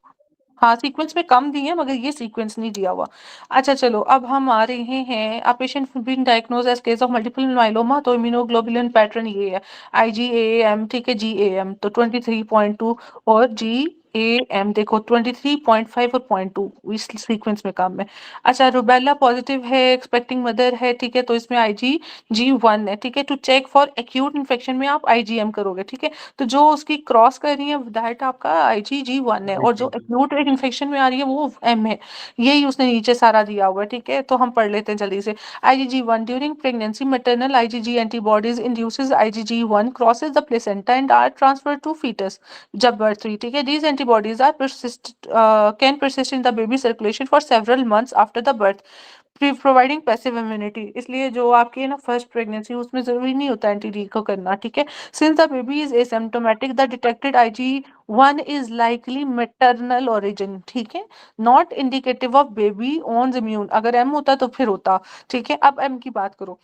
हाँ सीक्वेंस में कम दिए हैं, मगर ये सीक्वेंस नहीं दिया हुआ। अच्छा चलो, अब हम आ रहे हैं a patient being diagnose as case of multiple myeloma, तो इम्यूनोग्लोबुलिन पैटर्न ये है IgAM, ठीक है, GAM तो 23.2 और GAM देखो 23.5 और 0.2 इस सीक्वेंस में कम है। अच्छा रुबेला पॉजिटिव है, एक्सपेक्टिंग मदर है, ठीक है, तो इसमें IgG1 है, ठीक है। To check for acute infection में आप IgM करोगे, ठीक है। तो जो उसकी क्रॉस कर रही है दैट आपका IgG1 है, और जो एक्यूट इन्फेक्शन में आ रही है वो M है। यही उसने नीचे सारा दिया हुआ है, ठीक है। तो हम पढ़ लेते हैं जल्दी से। IgG1 during pregnancy maternal IgG antibodies induces IgG1 crosses the placenta and are transferred to fetus जब बर्थ हुई, ठीक है। These antibodies are can persist in the baby circulation for several months after the birth providing passive immunity. इसलिए जो आपकी है ना first pregnancy, उसमें जरूरी नहीं होता एंटी डी को करना, ठीक है। Since the baby is asymptomatic the detected IG1 is likely maternal origin, ठीक है, not indicative of baby owns immune. अगर M होता तो फिर होता, ठीक है। अब M की बात करो।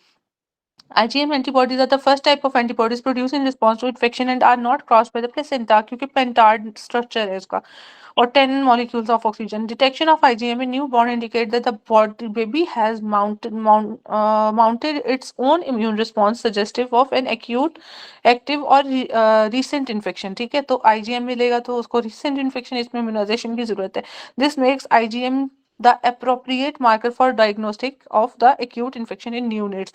IgM antibodies are the first type of antibodies produced in response to infection and are not crossed by the placenta, क्योंकि pentard structure है उसका, or 10 molecules of oxygen. Detection of IgM in newborn indicate that the baby has mounted its own immune response suggestive of an acute, active or recent infection, ठीक है। तो IgM मिलेगा तो उसको recent infection, इसमें immunization की जरूरत है। This makes IgM the appropriate marker for diagnostic of the acute infection in neonates.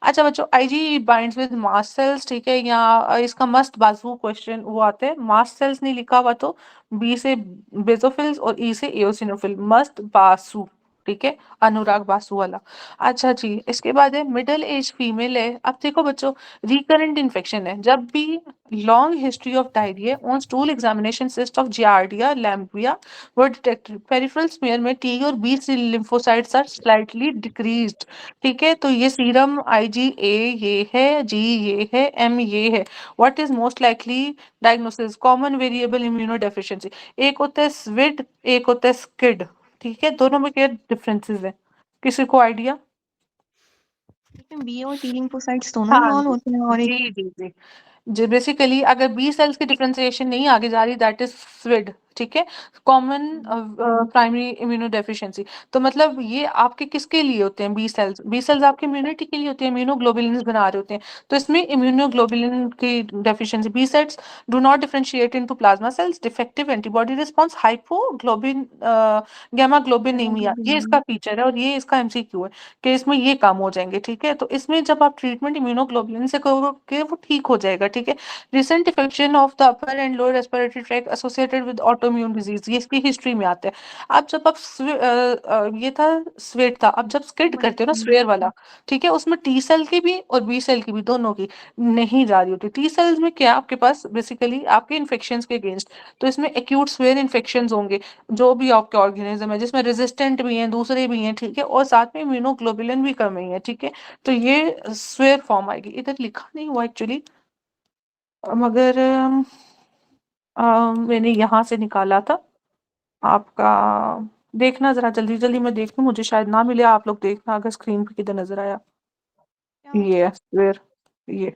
अच्छा बच्चों, IG binds with mast cells, ठीक है। यहाँ इसका मस्ट बाजू क्वेश्चन वो आते हैं, मास्ट सेल्स नहीं लिखा हुआ तो B से बेसोफिल्स और E से एओसिनोफिल, मस्ट बासु, ठीक है, अनुराग बासु वाला। अच्छा जी, इसके बाद है मिडिल एज फीमेल है। अब देखो बच्चों, रिकरेंट इन्फेक्शन है, जब भी long history of diarrhoea on stool examination cyst of Giardia lamblia were detected, peripheral smear में T और B cell lymphocytes are slightly decreased, ठीक है। तो ये सीरम IgA ये है, G ये है, M ये है। What is most likely diagnosis? Common variable immunodeficiency. एक होता है स्विड, एक होता है स्किड, ठीक है। दोनों में क्या डिफरेंसेस है, किसी को आइडिया? इसमें बी और टी लिम्फोसाइट्स दोनों हाँ इन्वॉल्व होते हैं और एक जी जी जी जी बेसिकली अगर बी सेल्स की डिफरेंशिएशन नहीं आगे जा रही दैट इज स्विड, ठीक है, कॉमन प्राइमरी इम्यूनोडेफिशिएंसी। तो मतलब ये आपके किसके लिए होते हैं? बी सेल्स आपके इम्यूनिटी के लिए होते हैं, इम्यूनोग्लोबुलिन बना रहे होते हैं। तो इसमें इम्यूनोग्लोबुलिन की deficiency, B cells do not differentiate into plasma cells, defective antibody response, hypogammaglobulinaemia, ये इसका फीचर है और ये इसका MCQ है कि इसमें ये काम हो जाएंगे, ठीक है। तो इसमें जब आप ट्रीटमेंट इम्यूनोग्लोबुलिन से करोगे वो ठीक हो जाएगा, ठीक है। Recent infection of the upper and lower respiratory tract associated with autoimmune disease, ये इसकी हिस्ट्री में आता है। अब जब आप ये था स्वेट था, अब जब स्किड करते हो ना स्वेयर वाला, ठीक है, उसमें T सेल की भी और B सेल की भी दोनों की नहीं जा रही होती। T सेल्स में क्या आपके पास बेसिकली आपके इन्फेक्शंस के अगेंस्ट, तो इसमें एक्यूट स्वेयर इन्फेक्शंस होंगे जो भी आपके ऑर्गेनिज्म है, जिसमें रेजिस्टेंट भी हैं, दूसरे भी हैं, ठीक है, और साथ में इम्यूनोग्लोबुलिन भी कम है, ठीक है। तो ये स्वेयर फॉर्म आएगी, इधर लिखा नहीं हुआ एक्चुअली, मगर मैंने यहाँ से निकाला था आपका, देखना जरा जल्दी जल्दी, मैं देख लूँ, मुझे शायद ना मिले, आप लोग देखना अगर स्क्रीन पे किधर नजर आया। ये है स्क्वेयर, ये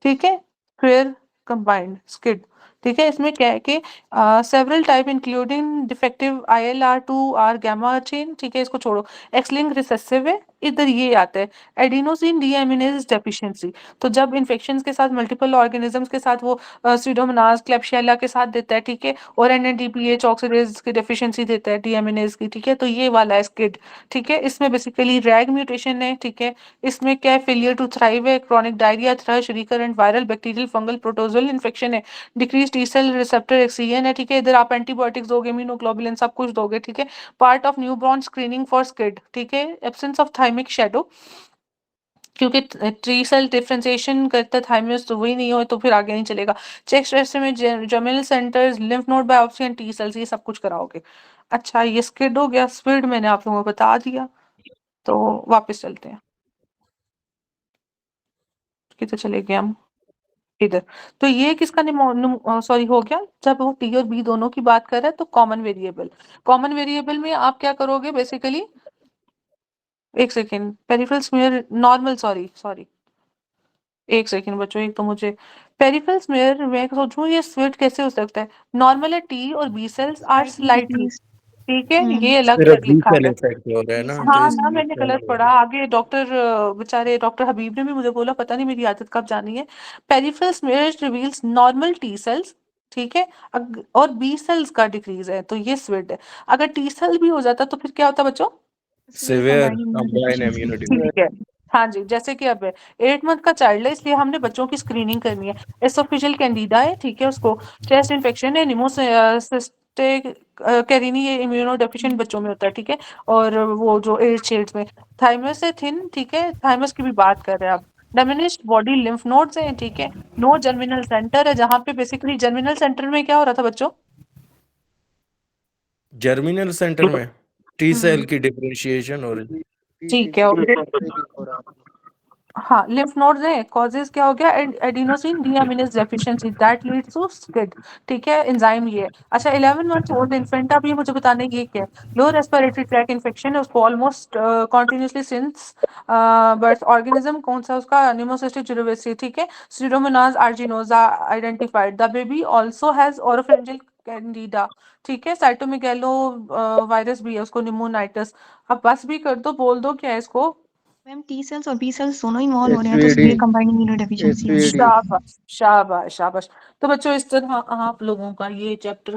ठीक है, स्क्वेयर कंबाइंड स्किड, ठीक है। इसमें क्या है कि several type including defective ILR2R gamma chain, ठीक है, इसको छोड़ो। एक्स लिंक रिसेसिव है, इधर ये आता है एडिनोसिन डीएमिनेज डेफिशिएंसी। तो जब इन्फेक्शंस के साथ मल्टीपल ऑर्गेनिजम्स के साथ वो स्यूडोमोनास क्लेब्सियला के साथ देता है, ठीक है, और NADPH ऑक्सीडेज की डेफिशिएंसी देता है डीएमिनेज की, ठीक है। तो ये वाला है स्किड, ठीक है। इसमें बेसिकली रैग म्यूटेशन है, ठीक है। इसमें क्या है, फेलियर टू थ्राइव है, chronic diarrhoea, thrush, recurrent viral bacterial fungal protozoal infection है, decrease T cell receptor excision है, ठीक है। इधर आप एंटीबायोटिक्स दोगे, इम्यूनोग्लोबुलिन सब कुछ दोगे, ठीक है। Part of newborn screening for skid, ठीक है। एब्सेंस ऑफ थाइमिक शैडो, क्योंकि ट्री सेल डिफरेंशिएशन करता है थाइमस, तो वही नहीं हो तो फिर आगे नहीं चलेगा। चेस्ट रेस्ट में germinal centres, lymph node biopsy and T sales, ये सब कुछ कराओगे। अच्छा, ये स्किड हो गया, स्विड मैंने आप लोगों को बता दिया। तो वापस चलते हैं, किधर चले गए हम, इधर। तो ये किसका सॉरी हो गया, जब वो टी और बी दोनों की बात कर रहा है तो कॉमन वेरिएबल। कॉमन वेरिएबल में आप क्या करोगे बेसिकली, एक second, peripheral smear normal, sorry एक सेकेंड बच्चों, एक तो मुझे पेरिफेरल स्मीयर मैं सोचूं ये स्विट कैसे हो सकता है। नॉर्मल है, टी और बी सेल्स आर स्लाइटली, ठीक है, ये अलग सिर्फ अलग बी लिखा सेल है। इफेक्ट हो रहा है ना, तो हाँ इस ना, मैंने गलत पढ़ा आगे। डॉक्टर बेचारे डॉक्टर हबीब ने भी मुझे बोला, पता नहीं मेरी आदत कब जानी है। Peripheral smear reveals normal T cells, ठीक है, और बी सेल्स का डिक्रीज है, तो ये स्विट है। अगर टी सेल भी हो जाता तो फिर क्या होता बच्चों, सिवियर कंबाइन इम्यूनिटी। ठीक है। हाँ जी, जैसे कि अब 8 मंथ का चाइल्ड है, इसलिए हमने बच्चों की स्क्रीनिंग करनी है। एसोफिजियल कैंडिडा है, ठीक है, उसको चेस्ट इन्फेक्शन है, निमोसिस्टिक कैरिनी, ये इम्यूनो डेफिशिएंट बच्चों में होता है, ठीक है। और वो जो 8 शेड्स में थाइमस है थिन, ठीक है, थाइमस की भी बात कर रहे हैं आप। डिमिनिश्ड बॉडी लिम्फ नोड्स हैं, ठीक है। नो जर्मिनल सेंटर है, जहाँ पे बेसिकली जर्मिनल सेंटर में क्या हो रहा था बच्चों, जर्मिनल सेंटर में टी सेल की डिफरेंशिएशन हो रही। ठीक है, हाँ, लिम्फ नोड्स है। कॉजेज क्या हो गया, adenosine deaminase deficiency that leads to SCID, ठीक है, एंजाइम ये है। अच्छा, 11 मंथ ओल्ड इन्फेंट, अब ये मुझे बताने ये क्या है, लो रेस्पिरेटरी ट्रैक इन्फेक्शन है, उसको almost continuously since birth. Organism कौन सा उसका, निमोसिस्टिक जिरोवेसी, ठीक है। Pseudomonas aeruginosa identified. The baby also has oropharyngeal Candida, ठीक है। साइटोमेगैलो वायरस भी है, उसको निमोनाइटिस। अब बस भी कर दो, बोल दो क्या है इसको। मैम टी सेल्स और बी सेल्स दोनों इन्वॉल्व हो रहे हैं, तो इसलिए कंबाइंड इम्यूनोडेफिशिएंसी है। शाबाश शाबाश शाबाश। तो बच्चों इस तरह आप लोगों का ये चैप्टर